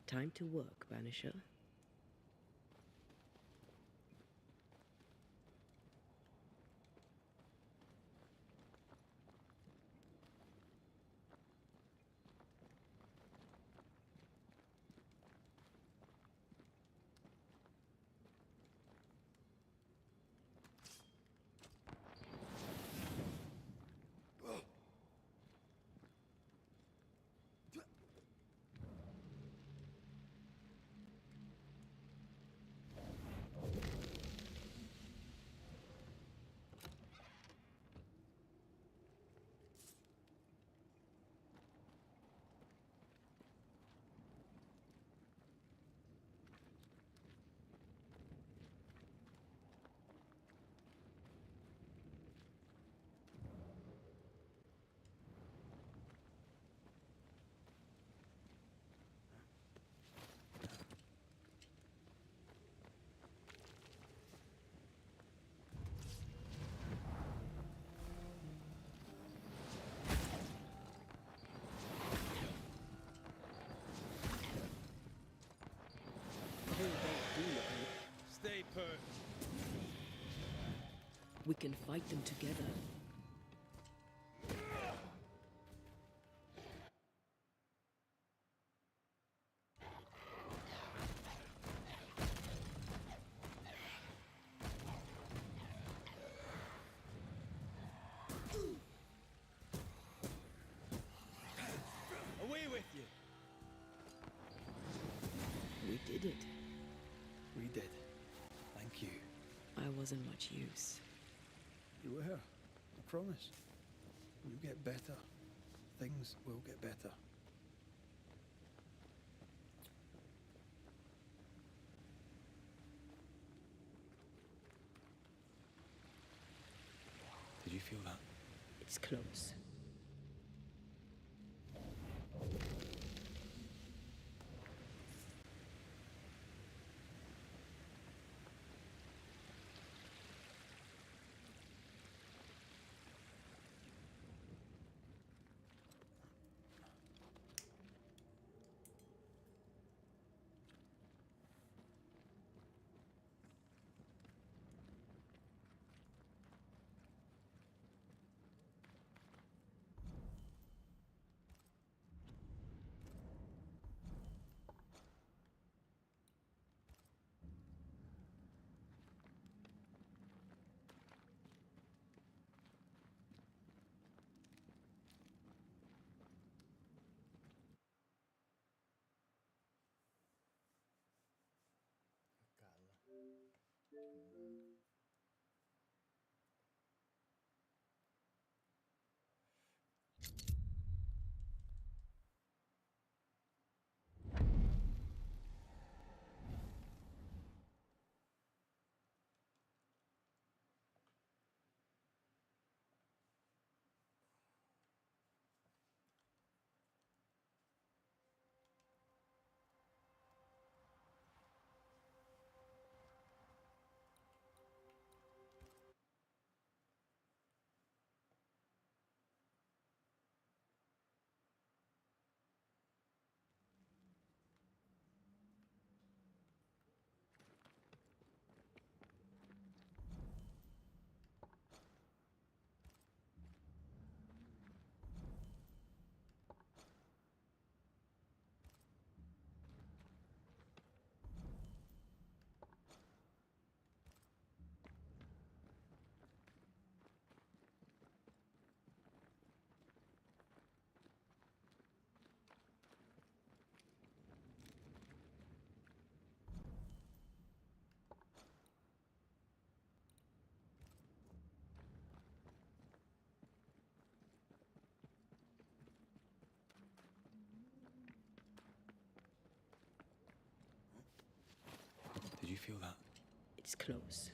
Time to work, Banisher. We can fight them together. Away with you! We did it. We did. Thank you. I wasn't much use. You were. I promise. You get better. Things will get better. Did you feel that? It's close. Did you feel that? It's close.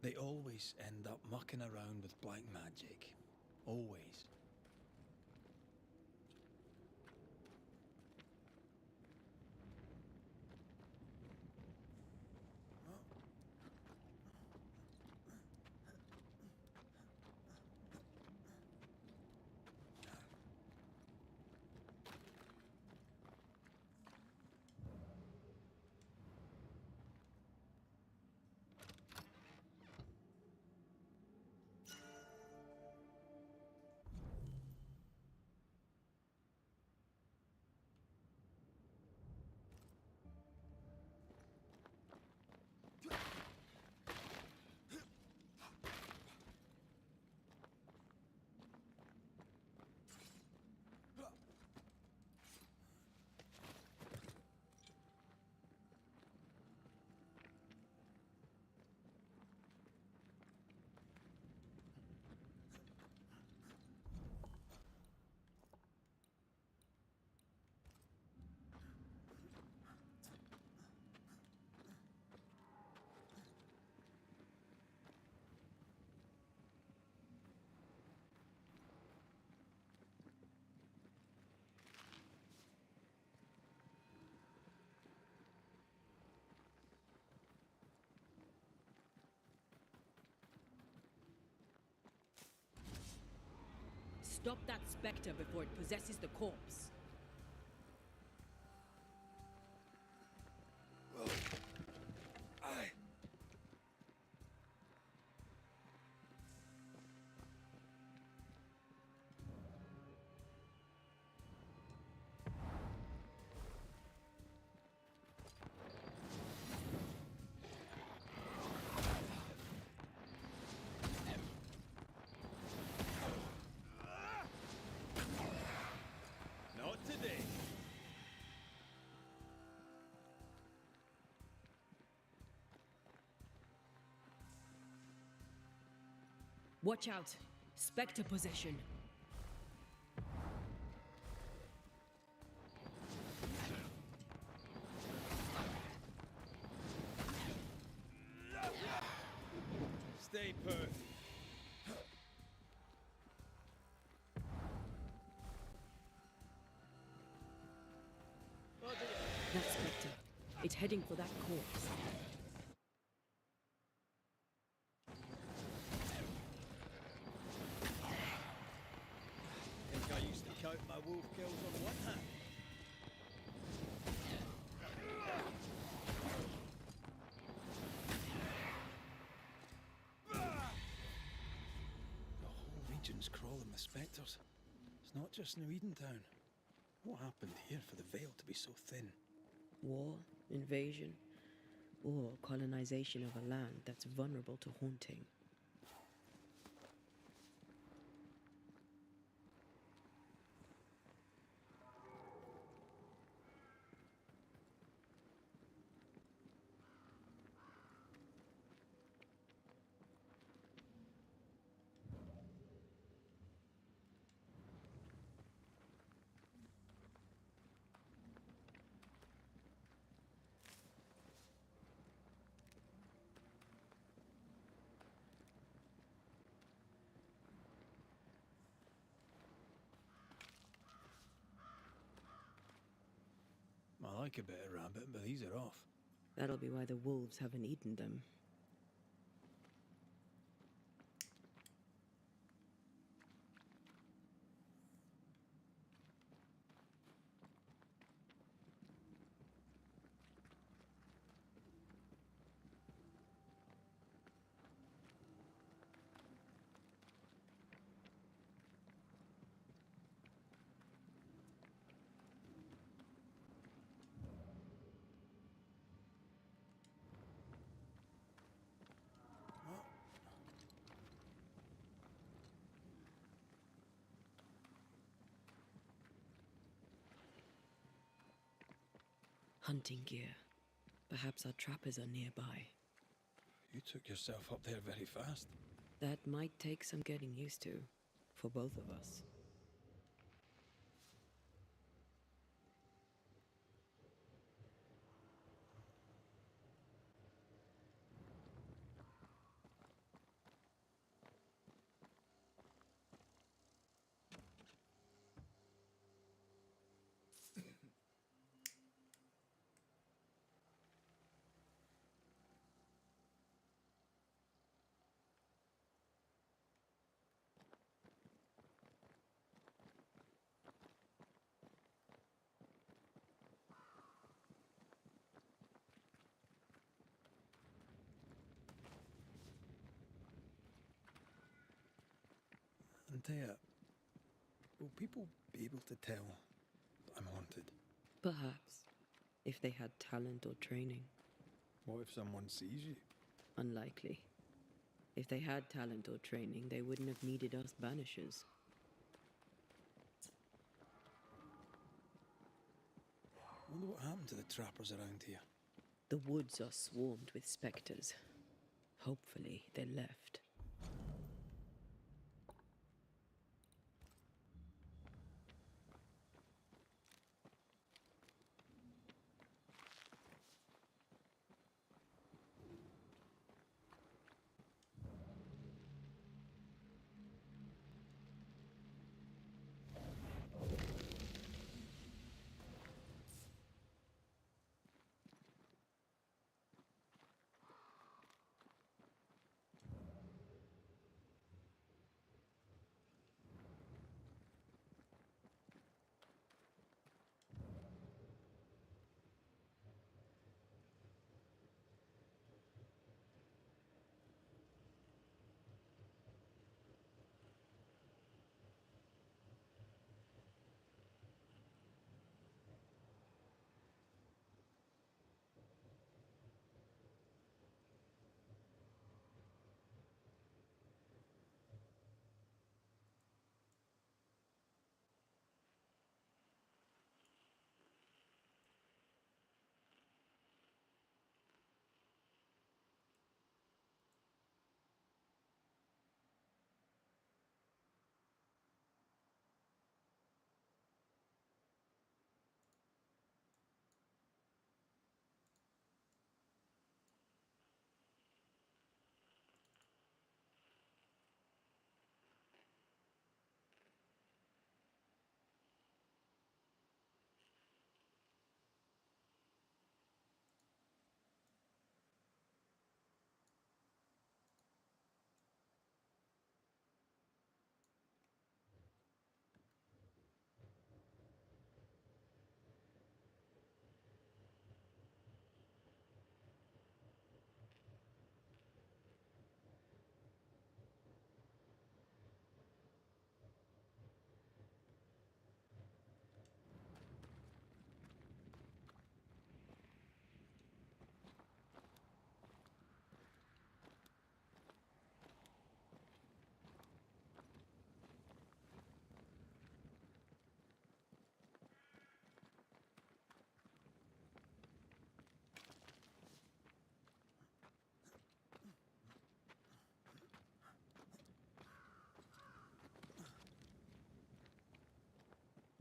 They always end up mucking around with black magic. Always. stop that spectre before it possesses the corpse. Not today. Watch out! Spectre possession. Stay put. That spectre. It's heading for that corpse. Think I used to count my wolf kills on one hand. The whole region's crawling with spectres. It's not just New Edentown. What happened here for the veil to be so thin? War, invasion, or colonization of a land that's vulnerable to haunting. I like a bit of rabbit, but these are off. That'll be why the wolves haven't eaten them. Hunting gear. Perhaps our trappers are nearby. You took yourself up there very fast. That might take some getting used to, for both of us. Antea, will people be able to tell that I'm haunted? Perhaps, if they had talent or training. What if someone sees you? Unlikely. If they had talent or training, they wouldn't have needed us Banishers. Wonder what happened to the trappers around here. The woods are swarmed with spectres. Hopefully, they left.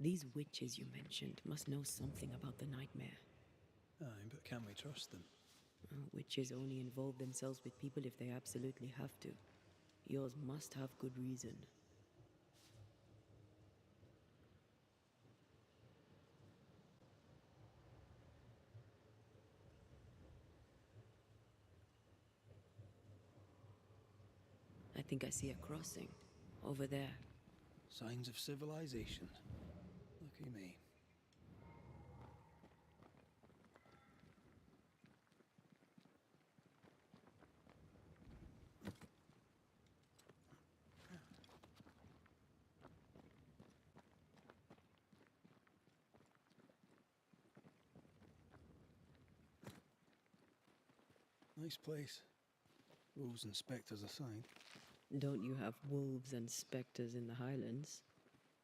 These witches you mentioned must know something about the nightmare. Aye, but can we trust them? Witches only involve themselves with people if they absolutely have to. Yours must have good reason. I think I see a crossing. Over there. Signs of civilization. Lucky me. Nice place. Wolves and spectres aside. Don't you have wolves and spectres in the Highlands?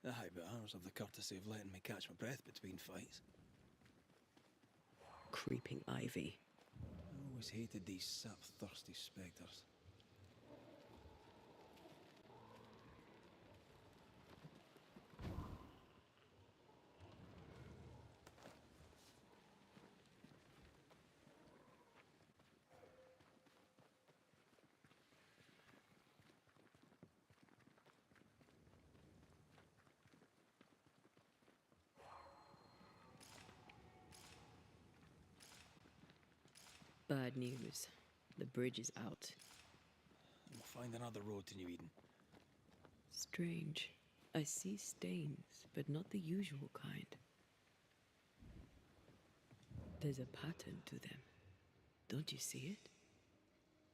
Aye, but ours have the courtesy of letting me catch my breath between fights. Creeping ivy. I always hated these sap-thirsty spectres. Bad news. The bridge is out. We'll find another road to New Eden. Strange. I see stains, but not the usual kind. There's a pattern to them. Don't you see it?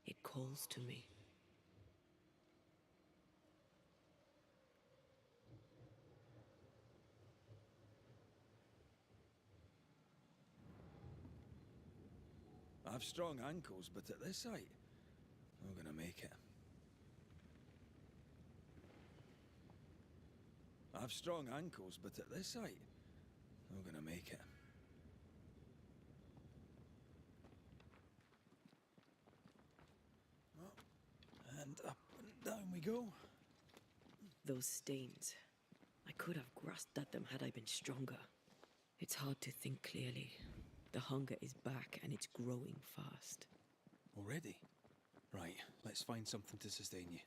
It calls to me. I've strong ankles, but at this height, I'm gonna make it. I've strong ankles, but at this height, I'm gonna make it. Oh, and up and down we go. Those stains. I could have grasped at them had I been stronger. It's hard to think clearly. The hunger is back and it's growing fast. Already? Right, let's find something to sustain you.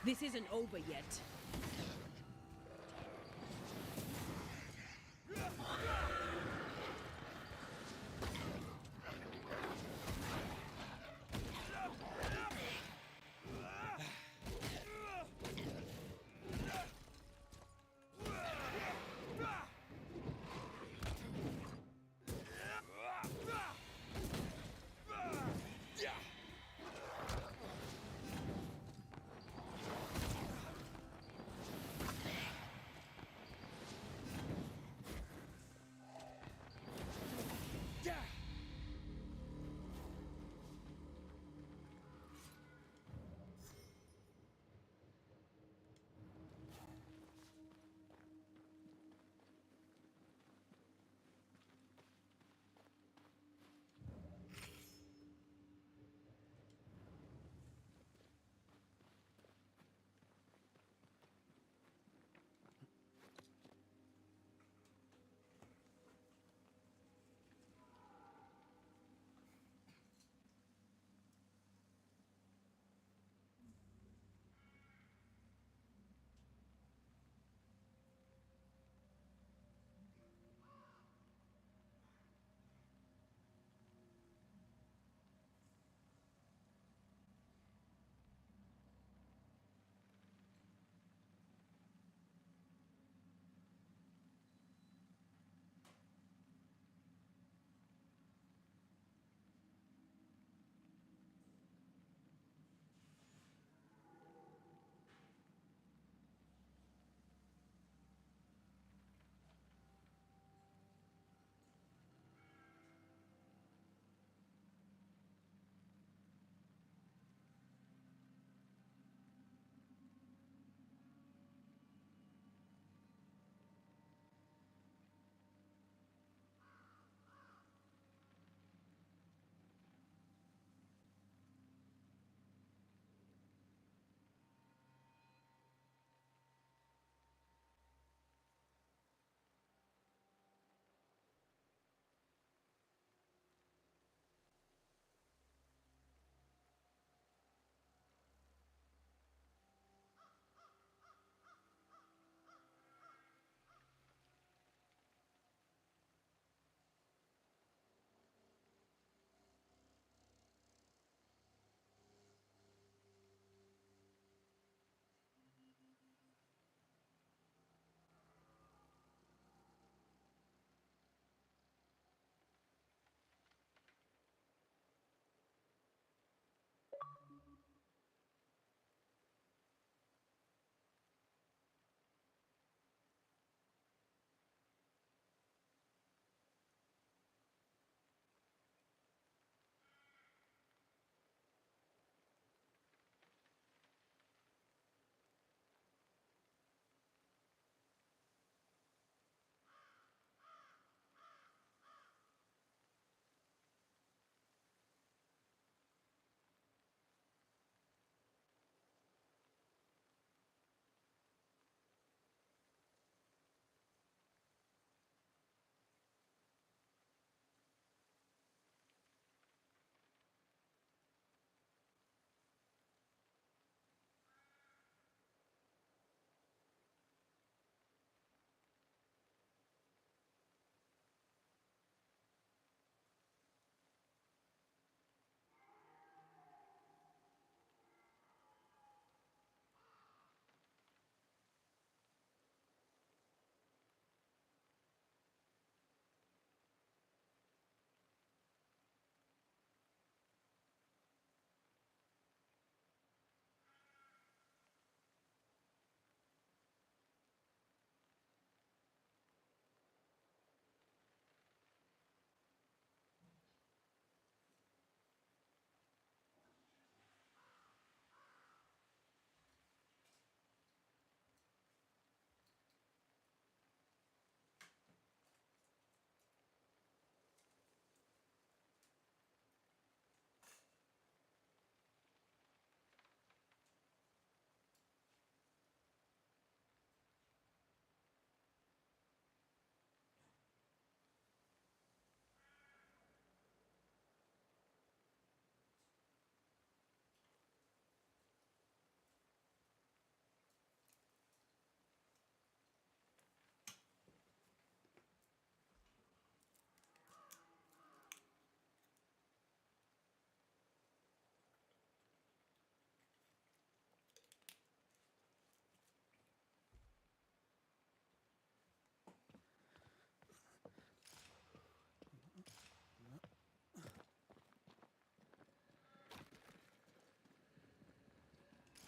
This isn't over yet.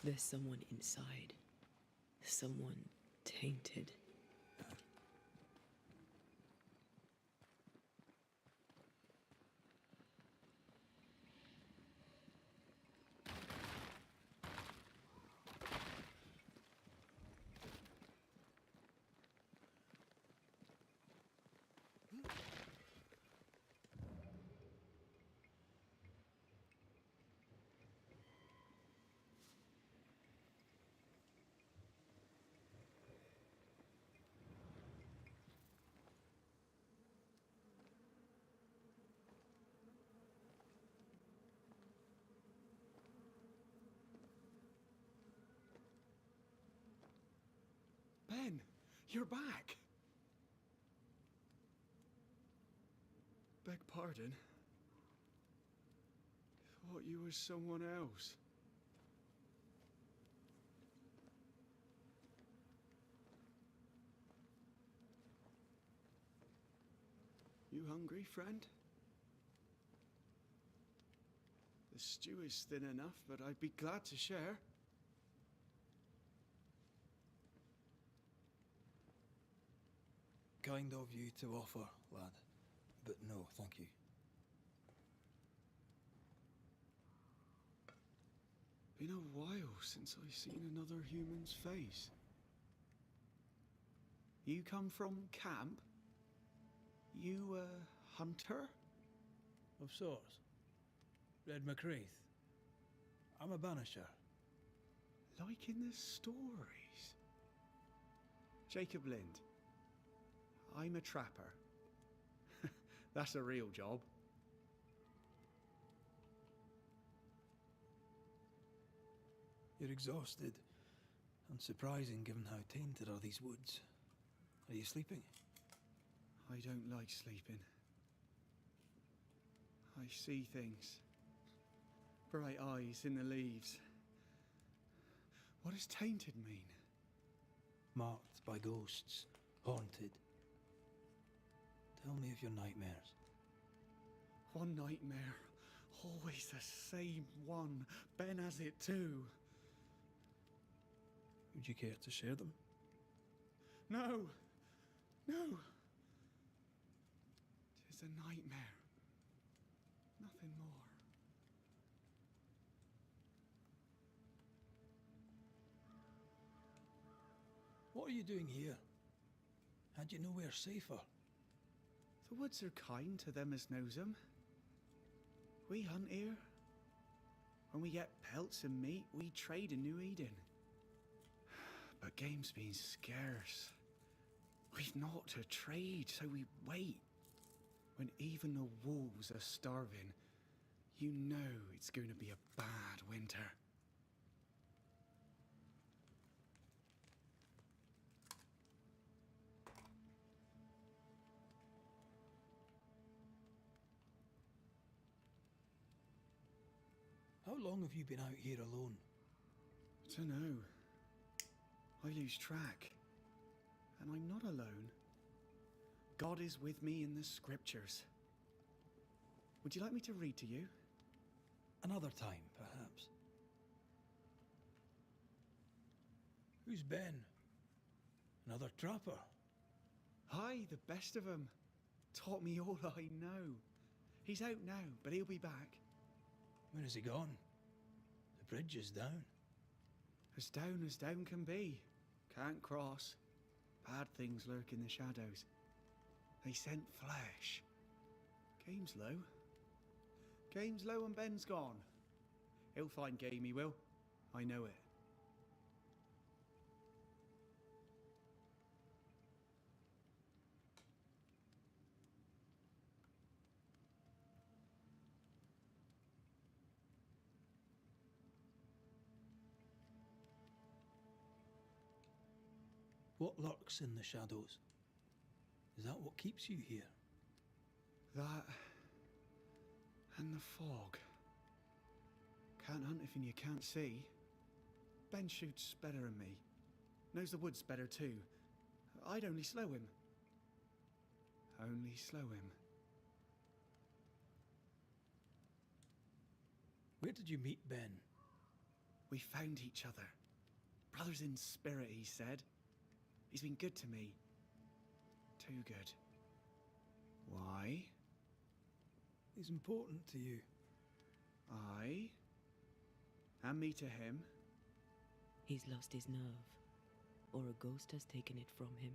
There's someone inside. Someone tainted. Ben, you're back. Beg pardon. Thought you was someone else. You hungry, friend? The stew is thin enough, but I'd be glad to share. Kind of you to offer, lad. But no, thank you. Been a while since I've seen another human's face. You come from camp? You a hunter? Of sorts. Red McRaith. I'm a banisher. Like in the stories. Jacob Lind. I'm a trapper. That's a real job. You're exhausted. Unsurprising given how tainted are these woods. Are you sleeping? I don't like sleeping. I see things. Bright eyes in the leaves. What does tainted mean? Marked by ghosts. Haunted. Tell me of your nightmares. One nightmare. Always the same one. Ben has it too. Would you care to share them? No. No. Tis a nightmare. Nothing more. What are you doing here? Had you nowhere safer? The woods are kind to them as knows 'em. We hunt here. When we get pelts and meat, we trade in New Eden. But game's been scarce. We've naught to trade, so we wait. When even the wolves are starving, you know it's going to be a bad winter. How long have you been out here alone? Dunno. I lose track. And I'm not alone. God is with me in the scriptures. Would you like me to read to you? Another time, perhaps. Who's Ben? Another trapper? Aye, the best of 'em. Taught me all I know. He's out now, but he'll be back. When is he gone? The bridge is down. As down can be. Can't cross. Bad things lurk in the shadows. They scent flesh. Game's low. Game's low and Ben's gone. He'll find game, he will. I know it. What lurks in the shadows? Is that what keeps you here? That and the fog. Can't hunt if you can't see. Ben shoots better than me. Knows the woods better too. I'd only slow him. Only slow him. Where did you meet Ben? We found each other. Brothers in spirit, he said. He's been good to me. Too good. Why? He's important to you. Aye. And me to him. He's lost his nerve, or a ghost has taken it from him.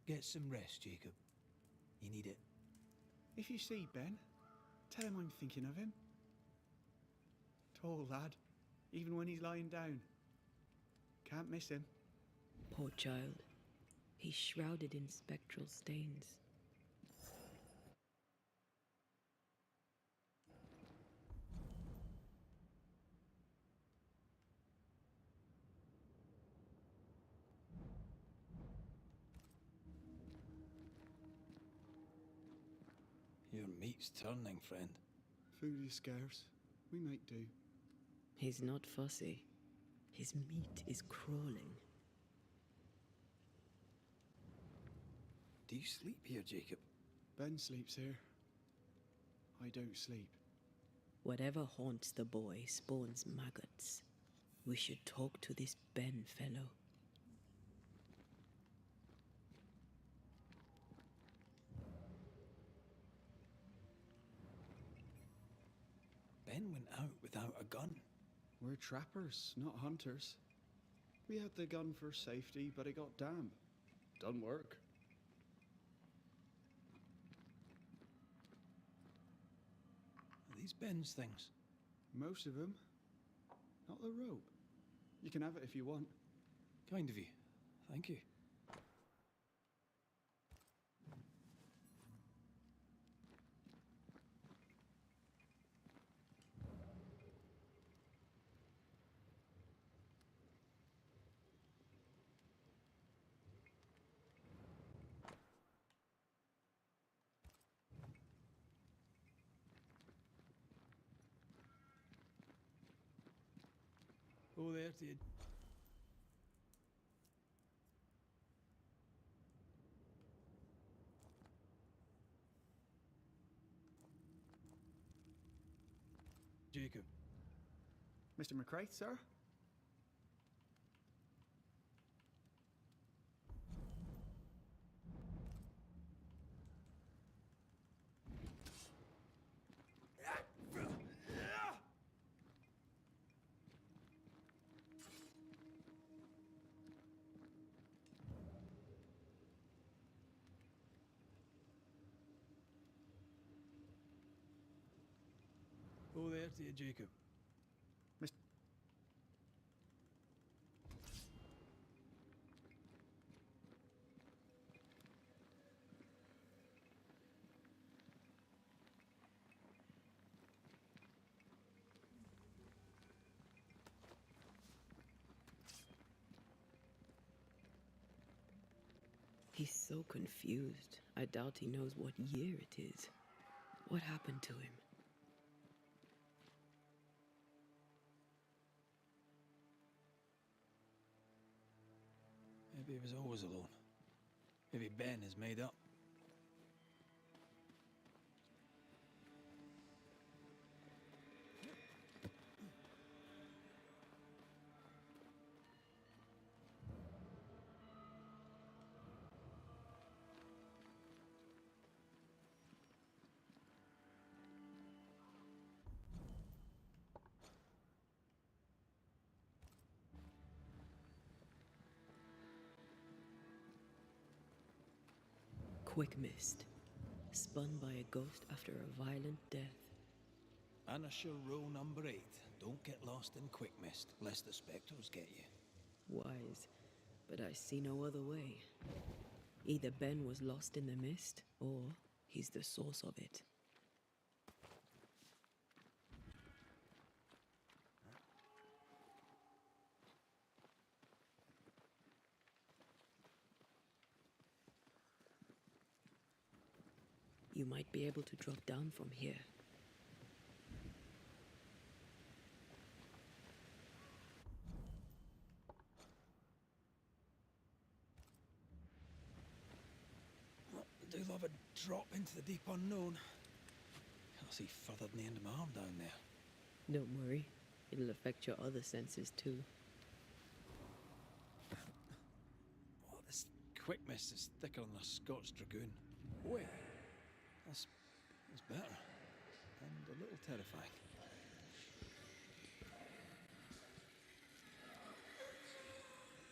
Get some rest, Jacob. You need it. If you see Ben, tell him I'm thinking of him. Tall lad, even when he's lying down. Can't miss him. Poor child. He's shrouded in spectral stains. Your meat's turning, friend. Food is scarce. We might do. He's not fussy. His meat is crawling. Do you sleep here, Jacob? Ben sleeps here. I don't sleep. Whatever haunts the boy spawns maggots. We should talk to this Ben fellow. Ben went out without a gun. We're trappers, not hunters. We had the gun for safety, but it got damp. Doesn't work. Are these Ben's things? Most of them. Not the rope. You can have it if you want. Kind of you. Thank you. Oh, there, dude. Jacob. Mr. McRae, sir? Oh, there to you, Jacob. Mr. He's so confused. I doubt he knows what year it is. What happened to him? Maybe he was always alone. Maybe Ben is made up. Quick mist. spun by a ghost after a violent death. Banisher rule number 8. Don't get lost in quick mist, lest the spectres get you. Wise, but I see no other way. Either Ben was lost in the mist, or he's the source of it. You might be able to drop down from here. I do love a drop into the deep unknown. Can't see further than the end of my arm down there. Don't worry, it'll affect your other senses too. Oh, this quick mist is thicker than a Scots dragoon. Wait, that's better. And a little terrifying.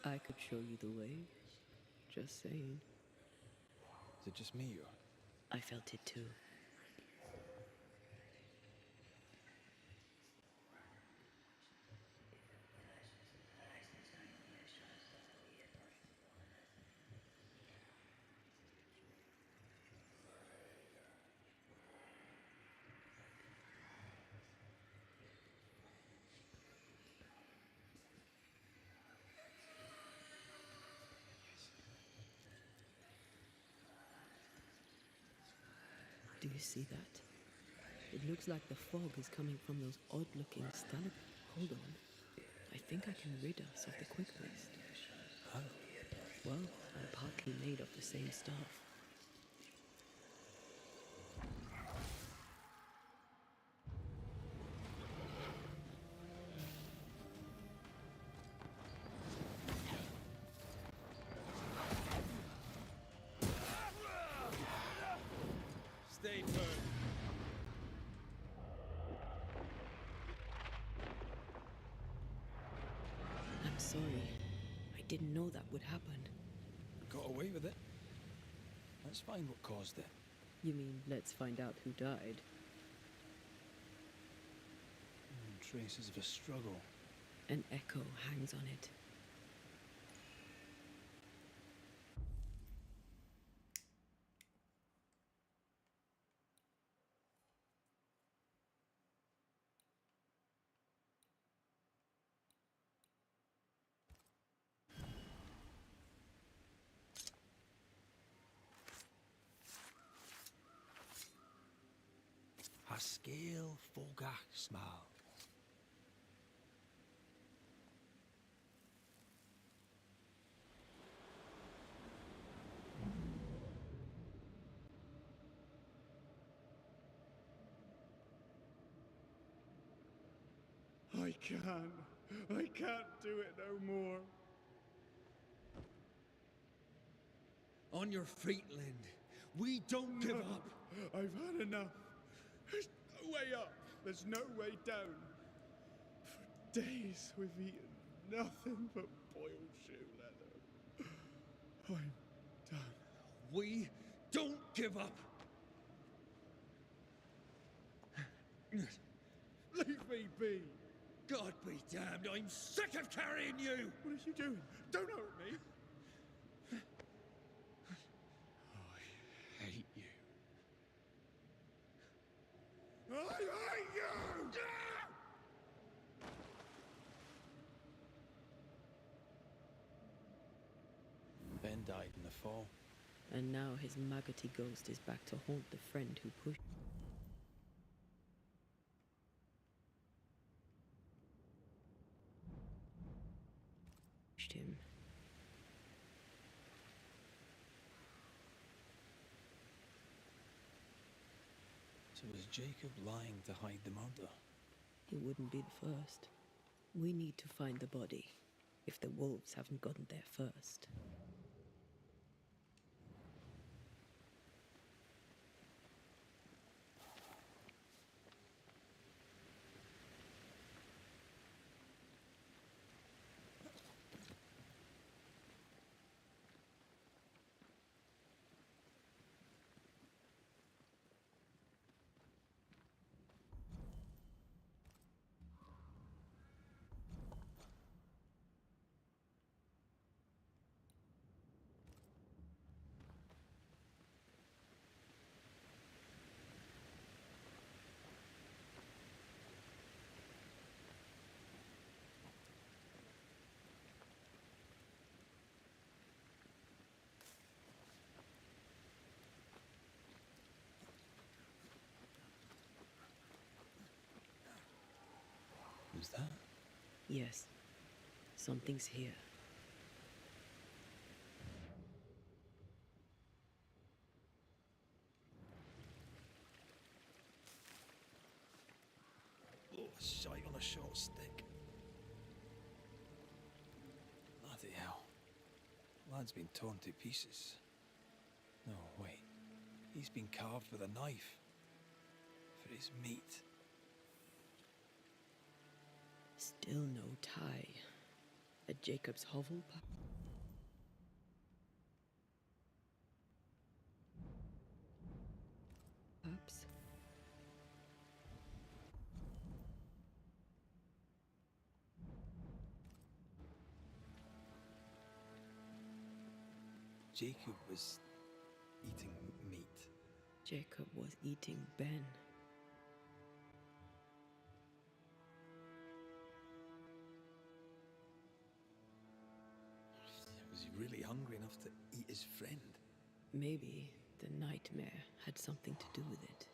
I could show you the way. Just saying. Is it just me or? I felt it too. Do you see that? It looks like the fog is coming from those odd-looking stalagmites. Hold on. I think I can rid us of the quick mist. How? Well, I'm partly made of the same stuff. Stay put. I'm sorry. I didn't know that would happen. Got away with it. Let's find what caused it. You mean, let's find out who died? Traces of a struggle. An echo hangs on it. A scale fogach smile. I can't do it no more. On your feet, Lind. We don't give up. I've had enough. There's no way up. There's no way down. For days we've eaten nothing but boiled shoe leather. I'm done. We don't give up. Leave me be. God be damned, I'm sick of carrying you! What are you doing? Don't hurt me. I hate you. I hate you! Ben died in the fall. And now his maggoty ghost is back to haunt the friend who pushed him. So was Jacob lying to hide the murder? He wouldn't be the first. We need to find the body, if the wolves haven't gotten there first. was that? Yes. Something's here. Oh, a shite on a short stick. Bloody hell. Lad's been torn to pieces. No, wait. He's been carved with a knife. For his meat. Still no tie. A Jacob's hovel. Perhaps. Jacob was eating meat. Jacob was eating Ben. Was he really hungry enough to eat his friend? Maybe the nightmare had something to do with it.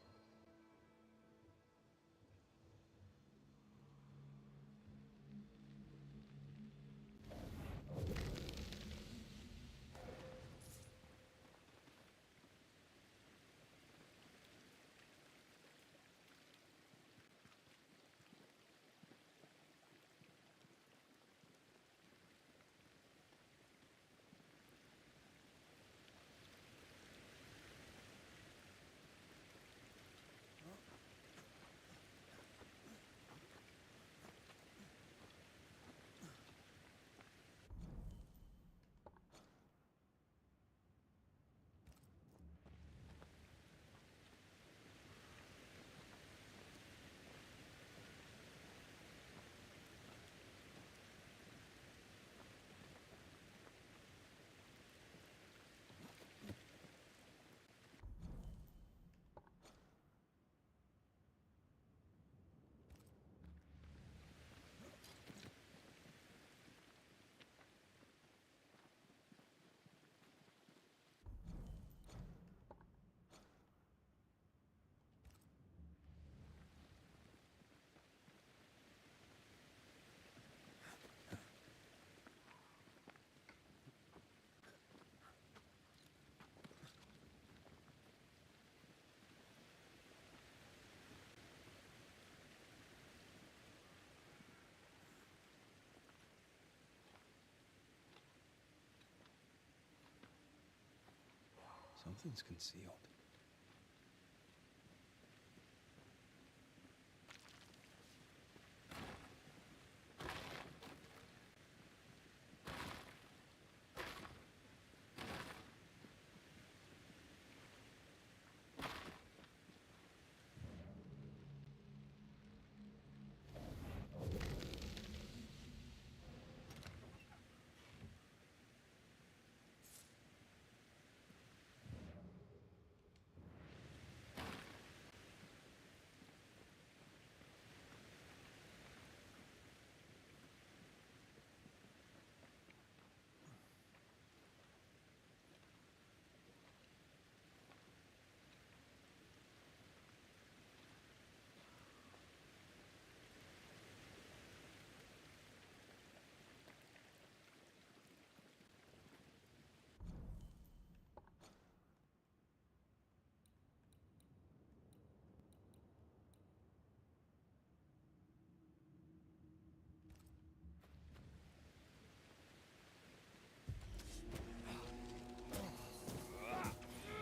Something's concealed.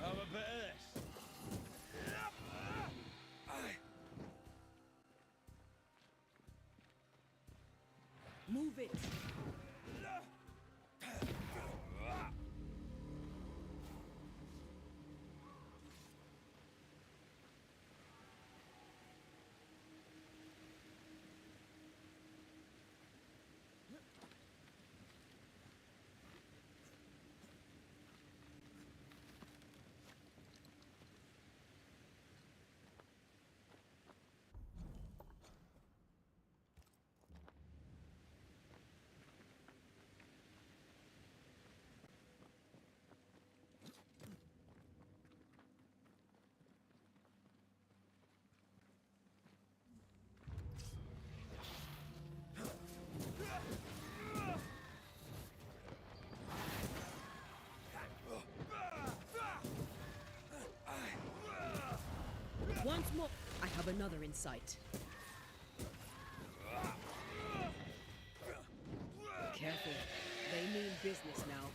Have a bit of this. Move it! Once more, I have another in sight. Careful. They mean business now.